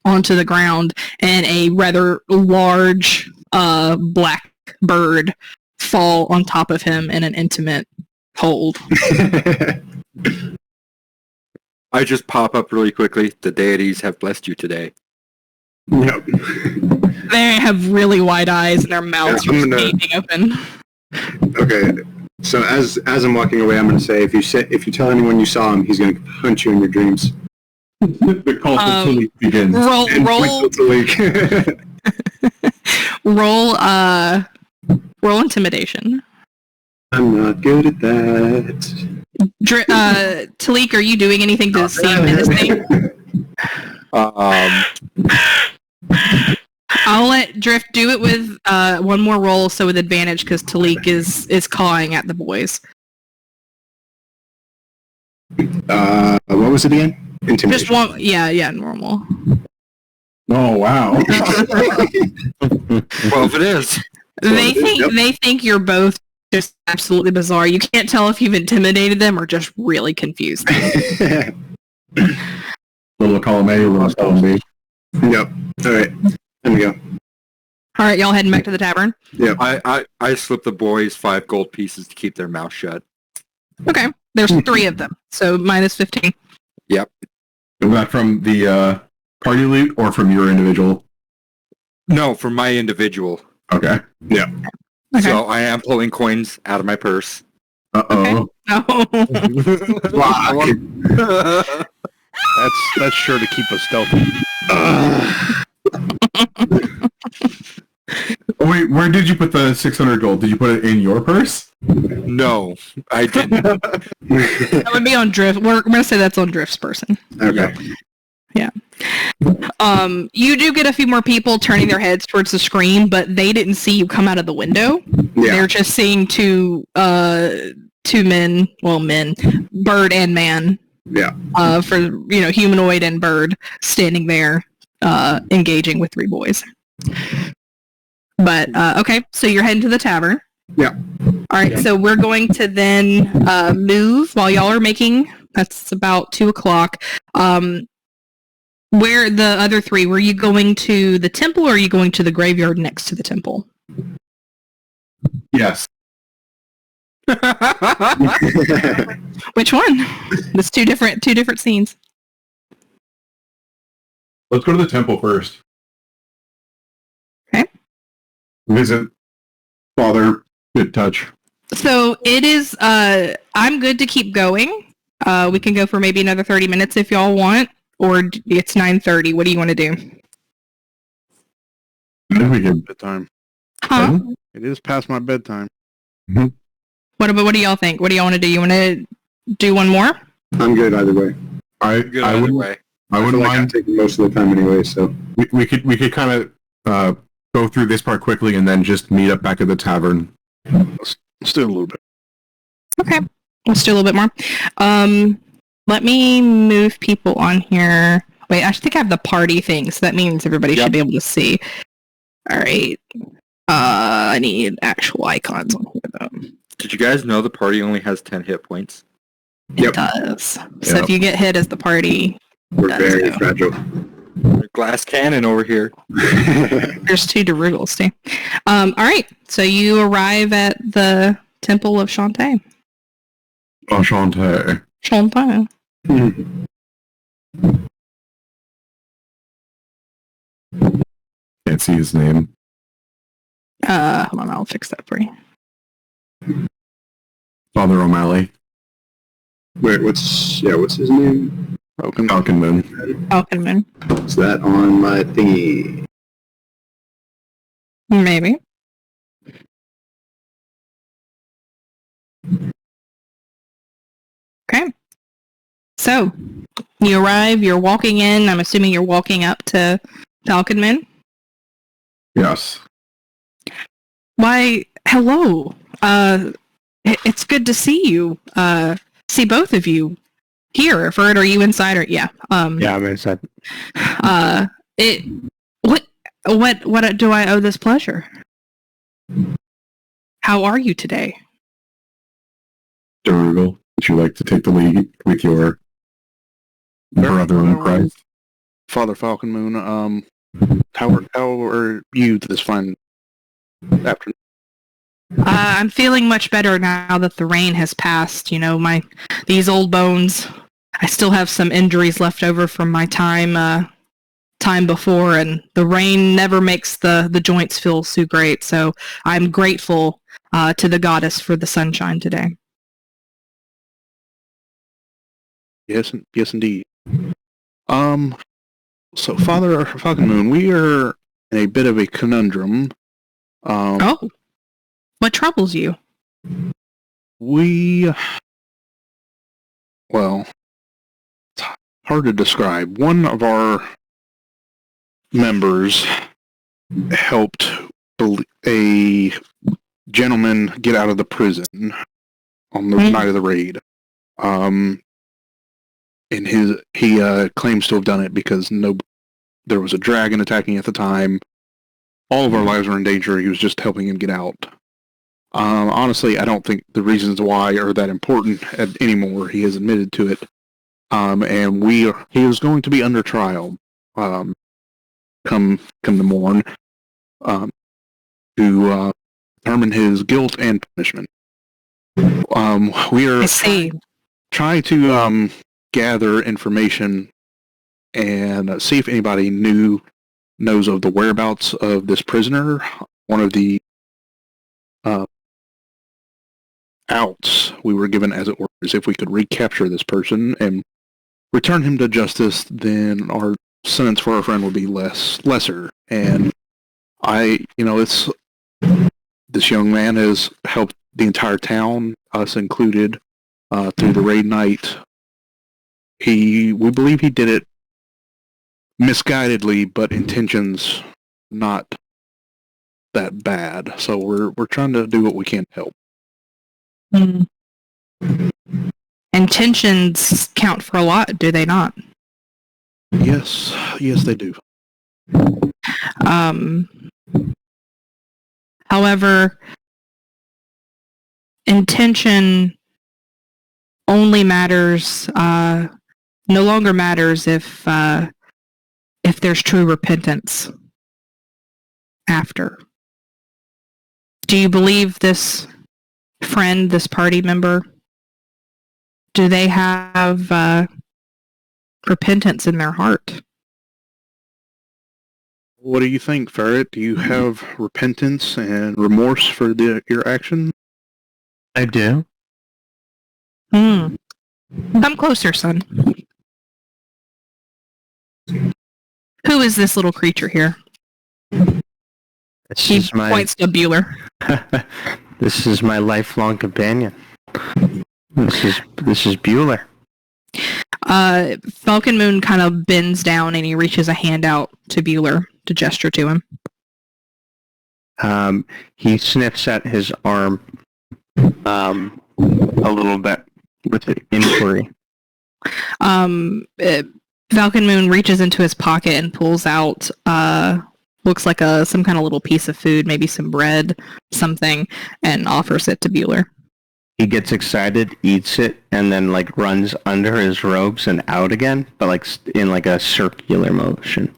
onto the ground, and a rather large black bird fall on top of him in an intimate hold. I just pop up really quickly. The deities have blessed you today. Yep. They have really wide eyes and their mouths are gaping open. Okay. So as I'm walking away, I'm going to say, if you tell anyone you saw him, he's going to hunt you in your dreams. The call to Talik begins. Roll intimidation. I'm not good at that. Talik, are you doing anything to seem menacing? I'll let Drift do it with one more roll, so with advantage, because Talik is cawing at the boys. What was it again? Intimidation. Just one, yeah, normal. Oh wow. Well, if it is. They think you're both just absolutely bizarre. You can't tell if you've intimidated them or just really confused them. Little column A, little column B. Yep. All right. There we go. All right, y'all heading back to the tavern? Yep. I slip the boys 5 gold pieces to keep their mouth shut. Okay. There's 3 of them, so minus 15. Yep. Is that from the party loot or from your individual? No, from my individual. Okay. Yeah. Okay. So I am pulling coins out of my purse. Uh-oh. Okay. That's sure to keep us stealthy. where did you put the 600 gold? Did you put it in your purse? No, I didn't. That would be on Drift. We're going to say that's on Drift's person. Okay. Yeah. You do get a few more people turning their heads towards the screen, but they didn't see you come out of the window. Yeah. They're just seeing two men, bird and man. Yeah. For humanoid and bird standing there, engaging with three boys. But okay, so you're heading to the tavern. Yeah. All right, so we're going to then move while y'all are making. That's about 2:00. Where the other three? Were you going to the temple, or are you going to the graveyard next to the temple? Yes. Which one? There's two different scenes. Let's go to the temple first. Okay. Visit Father Good Touch. So it is. I'm good to keep going. We can go for maybe another 30 minutes if y'all want, or it's 9:30. What do you want to do? I think we can. Bedtime. Huh? It is past my bedtime. What do y'all think? What do y'all want to do? You want to do one more? I'm good either way. Good either way. I I wouldn't feel like I'm mind. taking most of the time anyway, so. We could kind of go through this part quickly and then just meet up back at the tavern. Let's do it a little bit. Okay, let's do a little bit more. Let me move people on here. Wait, I think I have the party thing, so that means everybody should be able to see. All right. I need actual icons on here, though. Did you guys know the party only has 10 hit points? It does. So if you get hit as the party, We're very go. fragile. Glass cannon over here. There's two Derugals, too. All right, so you arrive at the Temple of Shantae. Enchanté. Shantae. Can't see his name. Hold on, I'll fix that for you. Father O'Malley. Wait, what's his name? Falcon Moon. Falcon Moon. Is that on my thingy? Maybe. Okay. So, you arrive, you're walking in. I'm assuming you're walking up to Falcon Moon. Yes. Why, hello. It's good to see you. See both of you here. Ferd, are you inside or yeah? Yeah, I'm inside. What do I owe this pleasure? How are you today? Derugal, would you like to take the lead with your brother in Christ? Father Falcon Moon, how are you this fine afternoon? I'm feeling much better now that the rain has passed. These old bones. I still have some injuries left over from my time before, and the rain never makes the joints feel so great. So I'm grateful to the goddess for the sunshine today. Yes, indeed. So Father Falcon Moon, we are in a bit of a conundrum. What troubles you? Well, it's hard to describe. One of our members helped a gentleman get out of the prison on the night of the raid. And he claims to have done it because there was a dragon attacking at the time. All of our lives were in danger. He was just helping him get out. Honestly, I don't think the reasons why are that important anymore. He has admitted to it. And he is going to be under trial come the morn to determine his guilt and punishment. We are trying to gather information and see if anybody knows of the whereabouts of this prisoner. One of the outs we were given, as it were, is if we could recapture this person and return him to justice, then our sentence for our friend would be lesser. And it's This young man has helped the entire town, us included, through the raid night. We believe he did it misguidedly, but intentions not that bad. So we're trying to do what we can to help. Mm. Intentions count for a lot, do they not? Yes, they do. However, intention only matters, no longer matters if there's true repentance after. Do you believe this friend, this party member, do they have repentance in their heart? What do you think, Ferret? Do you have repentance and remorse for your action? I do. Come closer, son. Who is this little creature here? He points to Bueller. This is my lifelong companion. This is Bueller. Falcon Moon kind of bends down and he reaches a hand out to Bueller to gesture to him. He sniffs at his arm a little bit with inquiry. Falcon Moon reaches into his pocket and pulls out looks like some kind of little piece of food, maybe some bread, something, and offers it to Bueller. He gets excited, eats it, and then like runs under his robes and out again, but like in like a circular motion.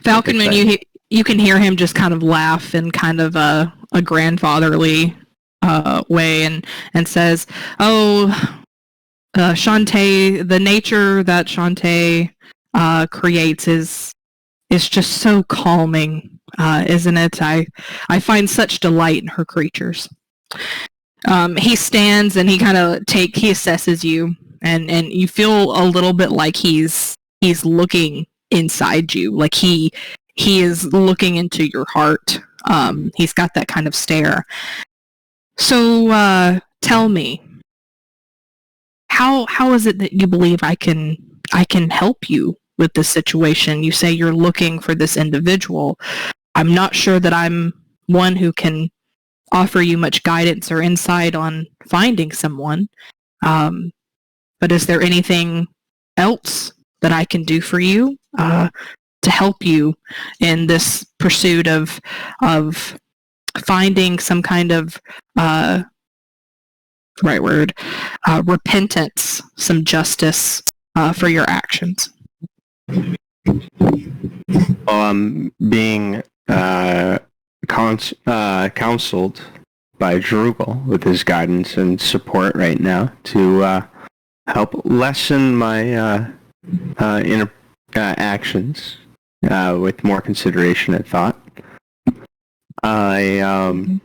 Falcon Moon, you can hear him just kind of laugh in kind of a grandfatherly way, and says, "Oh, Shantae, the nature that Shantae creates is just so calming, isn't it? I find such delight in her creatures." He stands and he assesses you, and you feel a little bit like he's looking inside you, like he is looking into your heart. He's got that kind of stare. So tell me, how is it that you believe I can help you with this situation? You say you're looking for this individual. I'm not sure that I'm one who can offer you much guidance or insight on finding someone. But is there anything else that I can do for you to help you in this pursuit of finding some kind of repentance, some justice for your actions? I'm being counseled by Drugel with his guidance and support right now to help lessen my actions with more consideration and thought. When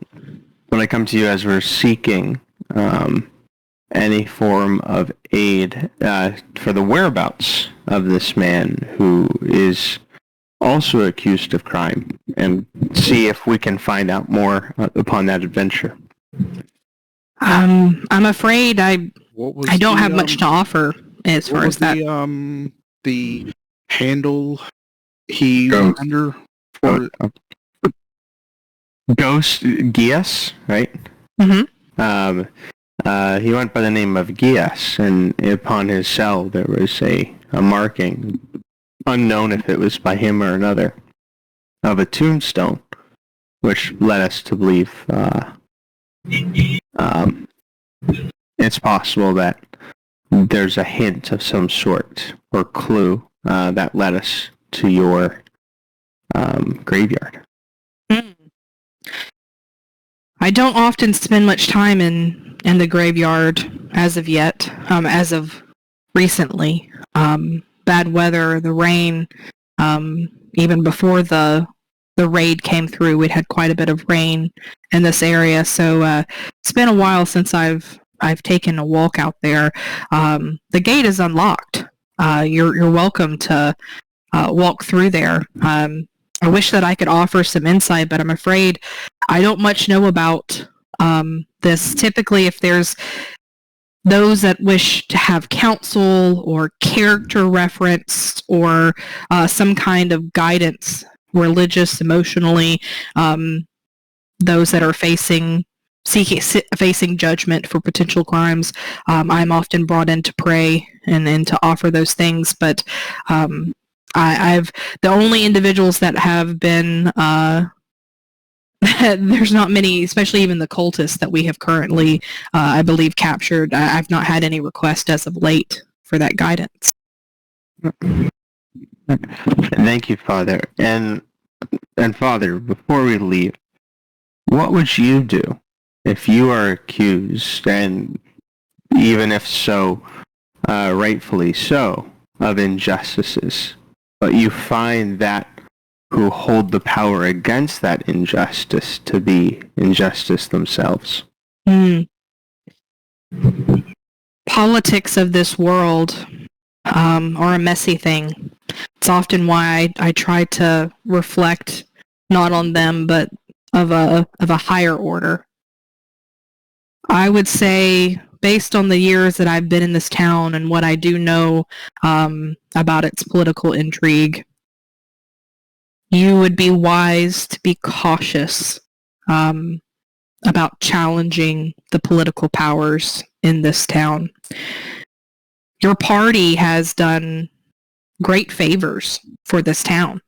I come to you as we're seeking any form of aid for the whereabouts of this man who is also accused of crime, and see if we can find out more upon that adventure. I'm afraid I don't have much to offer as far as that. The handle he went under for Ghost Gias, right? Mm-hmm. He went by the name of Gias, and upon his cell there was a marking, unknown if it was by him or another, of a tombstone, which led us to believe it's possible that there's a hint of some sort or clue that led us to your graveyard. I don't often spend much time in the graveyard as of yet, as of recently. Bad weather, the rain, even before the raid came through, we'd had quite a bit of rain in this area, so it's been a while since I've taken a walk out there. The gate is unlocked. You're welcome to walk through there. I wish that I could offer some insight, but I'm afraid I don't much know about this. Typically, if there's those that wish to have counsel or character reference or some kind of guidance, religious, emotionally, those that are facing judgment for potential crimes, I'm often brought in to pray and to offer those things. But I've the only individuals that have been there's not many, especially even the cultists that we have currently, I believe, captured. I've not had any request as of late for that guidance. Thank you, Father. And Father, before we leave, what would you do if you are accused, and even if so, rightfully so, of injustices, but you find that who hold the power against that injustice to be injustice themselves? Politics of this world are a messy thing. It's often why I try to reflect not on them, but of a higher order. I would say, based on the years that I've been in this town and what I do know about its political intrigue, you would be wise to be cautious about challenging the political powers in this town. Your party has done great favors for this town,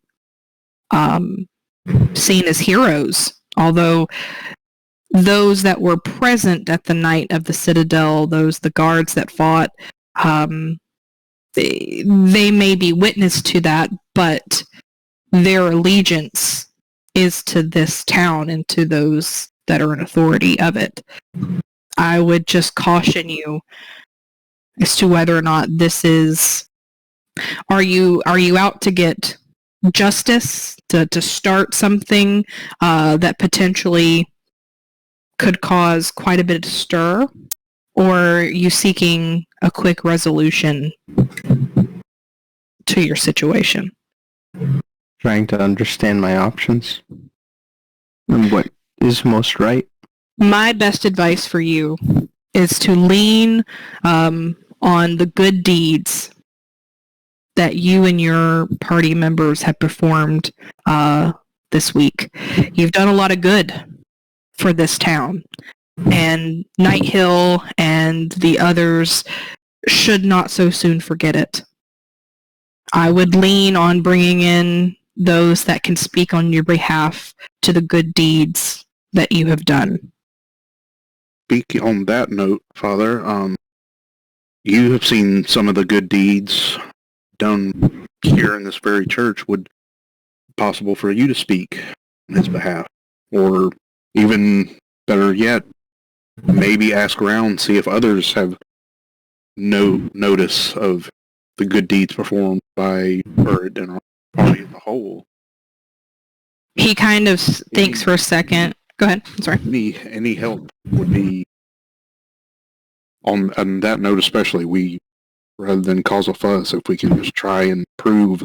seen as heroes, although those that were present at the night of the Citadel, the guards that fought, they may be witness to that, but their allegiance is to this town and to those that are in authority of it. I would just caution you as to whether or not this is, are you out to get justice, to start something that potentially could cause quite a bit of stir, or are you seeking a quick resolution to your situation? Trying to understand my options and what is most right. My best advice for you is to lean on the good deeds that you and your party members have performed this week. You've done a lot of good for this town, and Night Hill and the others should not so soon forget it. I would lean on bringing in those that can speak on your behalf to the good deeds that you have done. Speaking on that note, Father, you have seen some of the good deeds done here in this very church. Would it be possible for you to speak on his behalf? Or even better yet, maybe ask around, see if others have no notice of the good deeds performed by Bert and our party as a whole. He kind of thinks for a second. Go ahead. I'm sorry. Any help would be, on that note especially, we, rather than cause a fuss, if we can just try and prove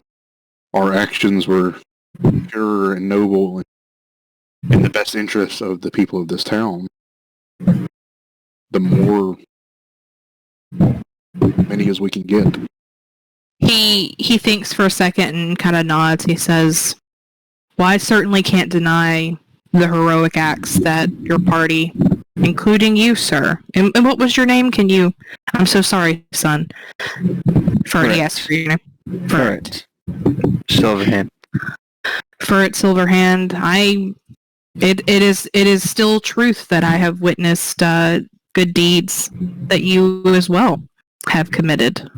our actions were pure and noble and in the best interest of the people of this town, the more many as we can get. He thinks for a second and kind of nods. He says, well, I certainly can't deny the heroic acts that your party, including you, sir. And what was your name? I'm so sorry, son. Furt, he asked for your name. Furt. Silverhand. Furt Silverhand. It is still truth that I have witnessed good deeds that you as well have committed.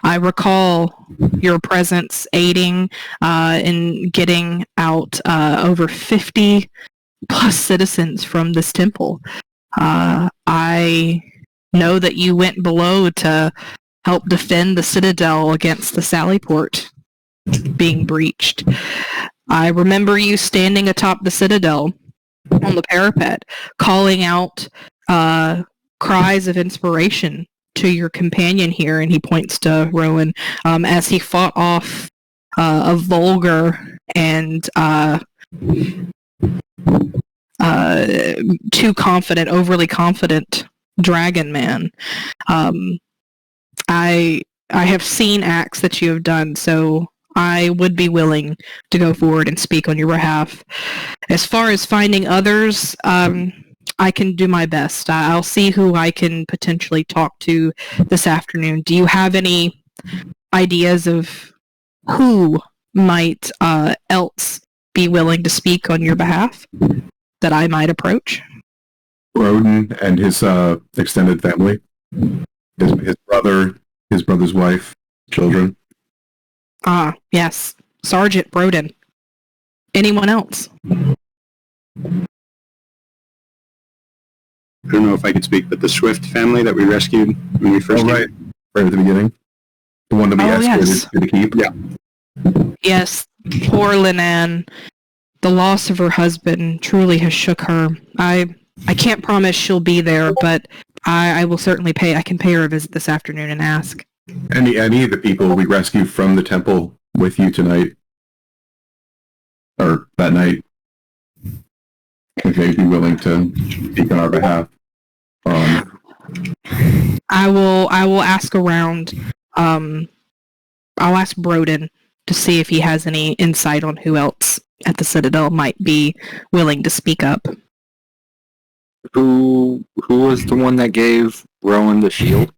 I recall your presence aiding in getting out over 50 plus citizens from this temple. I know that you went below to help defend the Citadel against the Sallyport being breached. I remember you standing atop the Citadel on the parapet, calling out cries of inspiration to your companion here, and he points to Rowan, as he fought off a vulgar and too confident, overly confident dragon man. I have seen acts that you have done, so I would be willing to go forward and speak on your behalf. As far as finding others, I can do my best. I'll see who I can potentially talk to this afternoon. Do you have any ideas of who might else be willing to speak on your behalf that I might approach? Roden and his extended family, his brother, his brother's wife, children. Ah, yes, Sergeant Broden. Anyone else? I don't know if I could speak, but the Swift family that we rescued when we first right at the beginning, the one that we escorted to the keep. Yeah. Yes, poor Linan. The loss of her husband truly has shook her. I can't promise she'll be there, but I will certainly pay. I can pay her a visit this afternoon and ask. Any of the people we rescued from the temple with you tonight, or that night, if they'd be willing to speak on our behalf. I will ask around. I'll ask Broden to see if he has any insight on who else at the Citadel might be willing to speak up. Who was the one that gave Rowan the shield?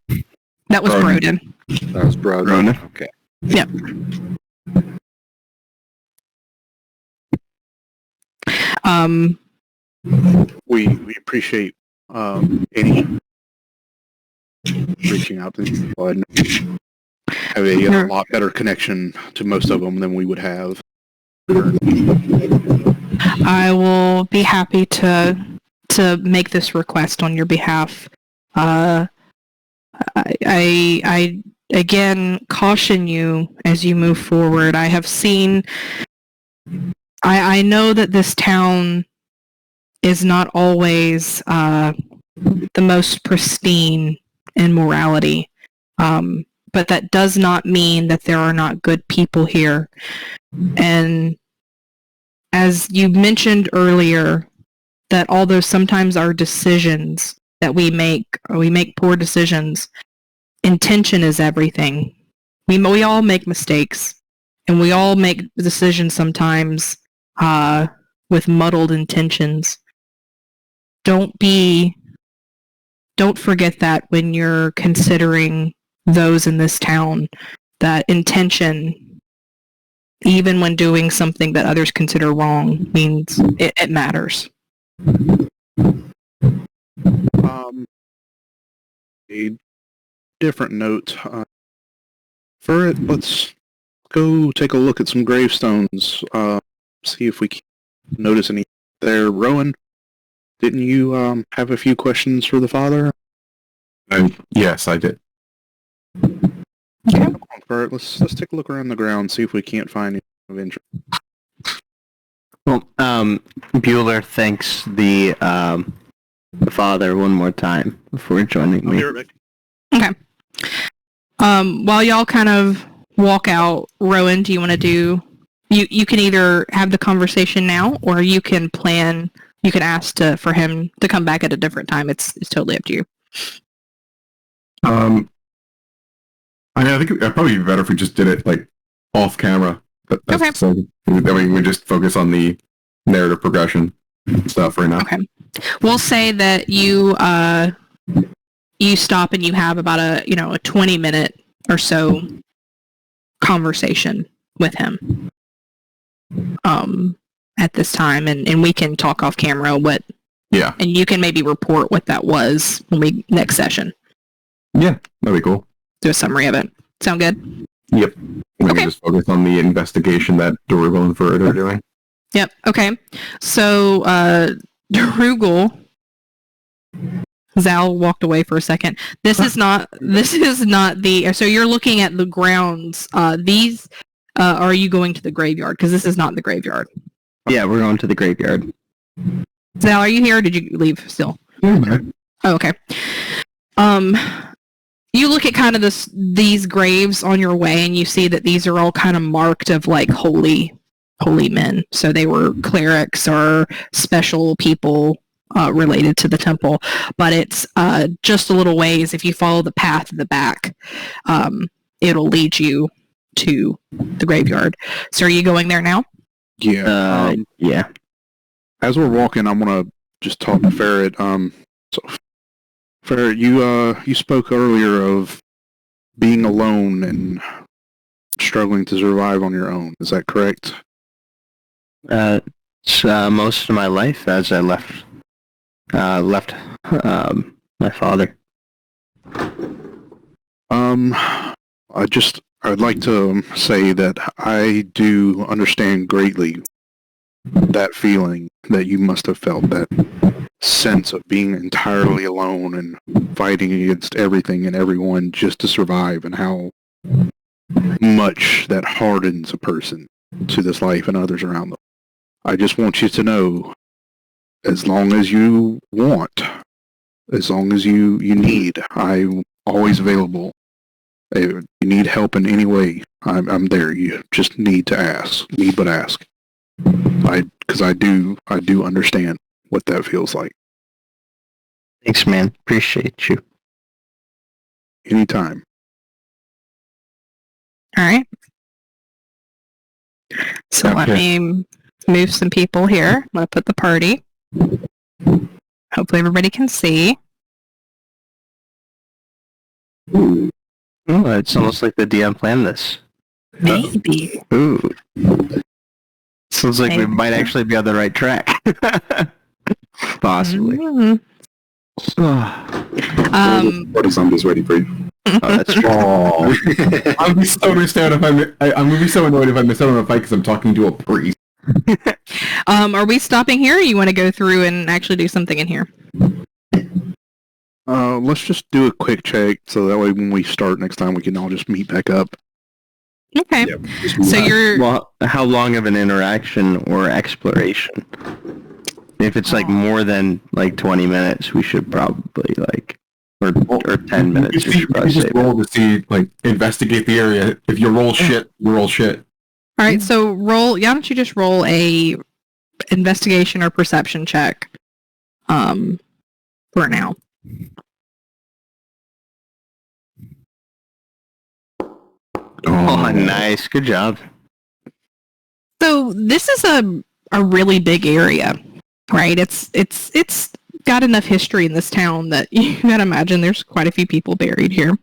That was Broden. That was Broden. Okay. Yep. We appreciate any reaching out to people and have a lot better connection to most of them than we would have. I will be happy to make this request on your behalf. I again caution you as you move forward. I have seen. I know that this town is not always the most pristine in morality, but that does not mean that there are not good people here. And as you mentioned earlier, that although sometimes our decisions that we make poor decisions, intention is everything. We all make mistakes, and we all make decisions sometimes with muddled intentions. Don't forget that when you're considering those in this town, that intention, even when doing something that others consider wrong, means it matters. A different note. For it, let's go take a look at some gravestones. See if we can notice any there. Rowan, didn't you have a few questions for the father? Yes, I did. Okay. For it, let's take a look around the ground, see if we can't find any of interest. Well, Bueller thanks the father one more time before joining me. Okay. While y'all kind of walk out, Rowan, do you want to do... You can either have the conversation now, or you can plan... You can ask for him to come back at a different time. It's totally up to you. I think it'd probably be better if we just did it, like, off camera. Okay. So that way we just focus on the narrative progression stuff right now. Okay. We'll say that you stop and you have about a 20-minute or so conversation with him at this time, and we can talk off camera and you can maybe report what that was when we next session. Yeah, that'd be cool. Do a summary of it. Sound good? Yep. We can just focus on the investigation that Darugul and Ferd are doing. Yep. Okay. So Darugul, Zal walked away for a second. This is not the. So you're looking at the grounds. These. Are you going to the graveyard? Because this is not the graveyard. Yeah, we're going to the graveyard. Zal, are you here? Or did you leave still? Okay. Oh, okay. you look at kind of these graves on your way, and you see that these are all kind of marked of like holy men. So they were clerics or special people related to the temple. But it's just a little ways. If you follow the path in the back, it'll lead you to the graveyard. So are you going there now? Yeah. Yeah. As we're walking, I'm gonna just talk to Ferret. So Ferret, you spoke earlier of being alone and struggling to survive on your own. Is that correct? It's most of my life as I left my father. I'd like to say that I do understand greatly that feeling that you must have felt, that sense of being entirely alone and fighting against everything and everyone just to survive, and how much that hardens a person to this life and others around them. I just want you to know, as long as you want, as long as you need, I'm always available. If you need help in any way, I'm there. You just need to ask. Need but ask. Because I do understand what that feels like. Thanks, man. Appreciate you. Anytime. All right. So let me move some people here. I'm going to put the party. Hopefully everybody can see. Oh, it's almost like the DM planned this. Maybe. Ooh. Sounds like we might actually be on the right track. Possibly. Mm-hmm. What is I'm just waiting for you. Oh, that's true. I'm gonna be so missed out if I'm gonna be so annoyed if I miss out on a fight because I'm talking to a priest. Are we stopping here, or you want to go through and actually do something in here? Let's just do a quick check so that way when we start next time we can all just meet back up. Okay. Yep. So you're... Well, how long of an interaction or exploration? If it's like more than like 20 minutes, we should probably like, or 10 minutes. We should probably just roll to see, like, investigate the area. If you roll shit, you roll shit. All right. So roll. Why don't you just roll a investigation or perception check? For now. Oh, nice. Good job. So this is a really big area, right? It's got enough history in this town that you can imagine there's quite a few people buried here.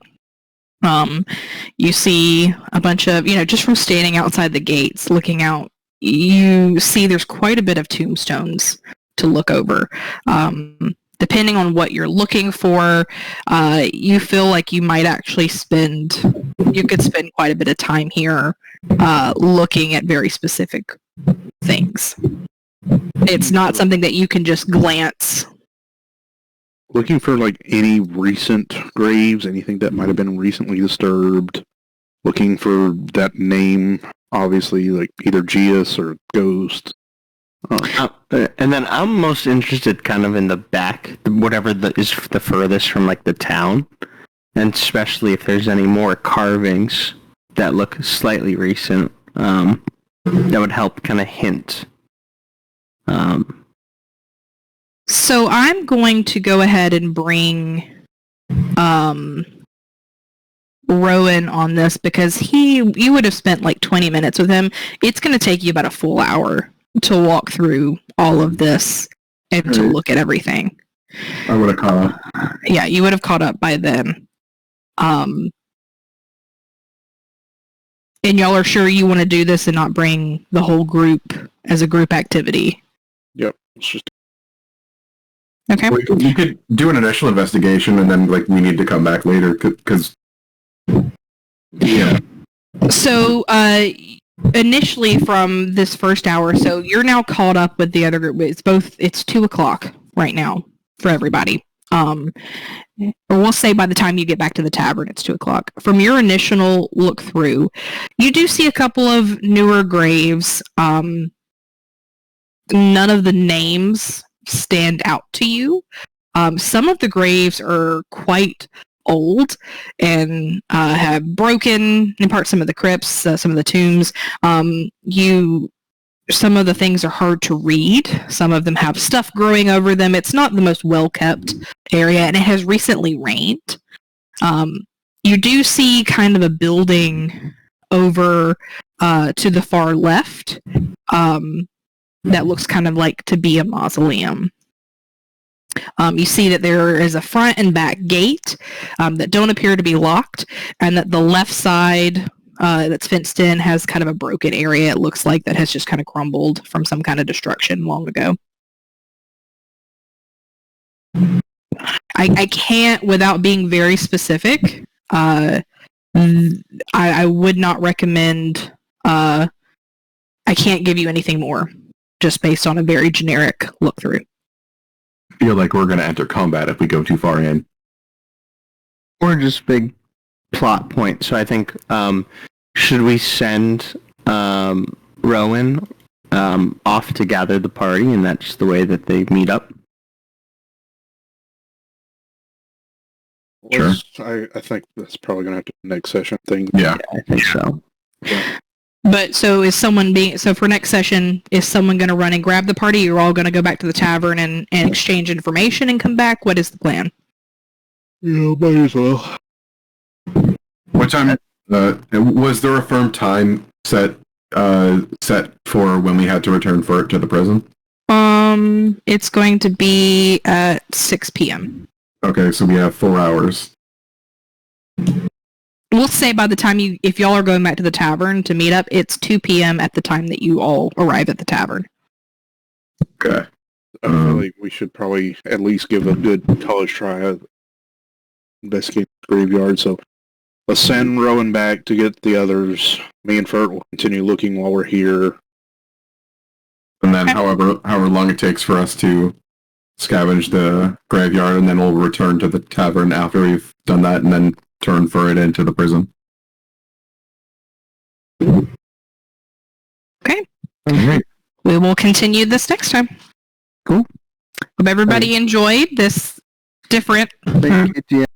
You see a bunch of, just from standing outside the gates, looking out, you see there's quite a bit of tombstones to look over. Depending on what you're looking for, you feel like you might actually you could spend quite a bit of time here looking at very specific things. It's not something that you can just glance. Looking for like any recent graves, anything that might have been recently disturbed. Looking for that name, obviously, like either Geas or Ghost. And then I'm most interested kind of in the back, whatever is the furthest from like the town, and especially if there's any more carvings that look slightly recent, that would help kind of hint. So I'm going to go ahead and bring Rowan on this because you would have spent like 20 minutes with him. It's going to take you about a full hour to walk through all of this and to look at everything. I would have caught up. Yeah, you would have caught up by then. And y'all are sure you want to do this and not bring the whole group as a group activity? Yep. It's just... Okay. You could do an initial investigation and then like we need to come back later because yeah. So initially from this first hour, so you're now caught up with the other group. It's 2:00 right now for everybody. Or we'll say by the time you get back to the tavern, it's 2:00. From your initial look through, you do see a couple of newer graves. None of the names stand out to you. Some of the graves are quite old and have broken in part some of the crypts, some of the tombs. Some of the things are hard to read. Some of them have stuff growing over them. It's not the most well-kept area, and it has recently rained. You do see kind of a building over to the far left that looks kind of like to be a mausoleum. You see that there is a front and back gate that don't appear to be locked, and that the left side that's fenced in has kind of a broken area, it looks like, that has just kind of crumbled from some kind of destruction long ago. I can't, without being very specific, I would not recommend, I can't give you anything more, just based on a very generic look through. I feel like we're going to enter combat if we go too far in. Or just big plot point. So I think, should we send Rowan off to gather the party, and that's the way that they meet up? Sure. I think that's probably going to have to be the next session thing. Yeah. I think so. But so for next session, is someone going to run and grab the party? You're all going to go back to the tavern and exchange information and come back? What is the plan? Yeah, might as well. What time? Was there a firm time set for when we had to return to the prison? It's going to be at 6 p.m. Okay, so we have 4 hours. We'll say by the time if y'all are going back to the tavern to meet up, it's 2 p.m. at the time that you all arrive at the tavern. Okay. I feel like we should probably at least give a good college try at investigating the graveyard. So let's send Rowan back to get the others. Me and Fert will continue looking while we're here. And then however long it takes for us to scavenge the graveyard, and then we'll return to the tavern after we've done that, and then turn for it into the prison. Okay. All right. We will continue this next time. Cool. Hope everybody enjoyed this different Thank you,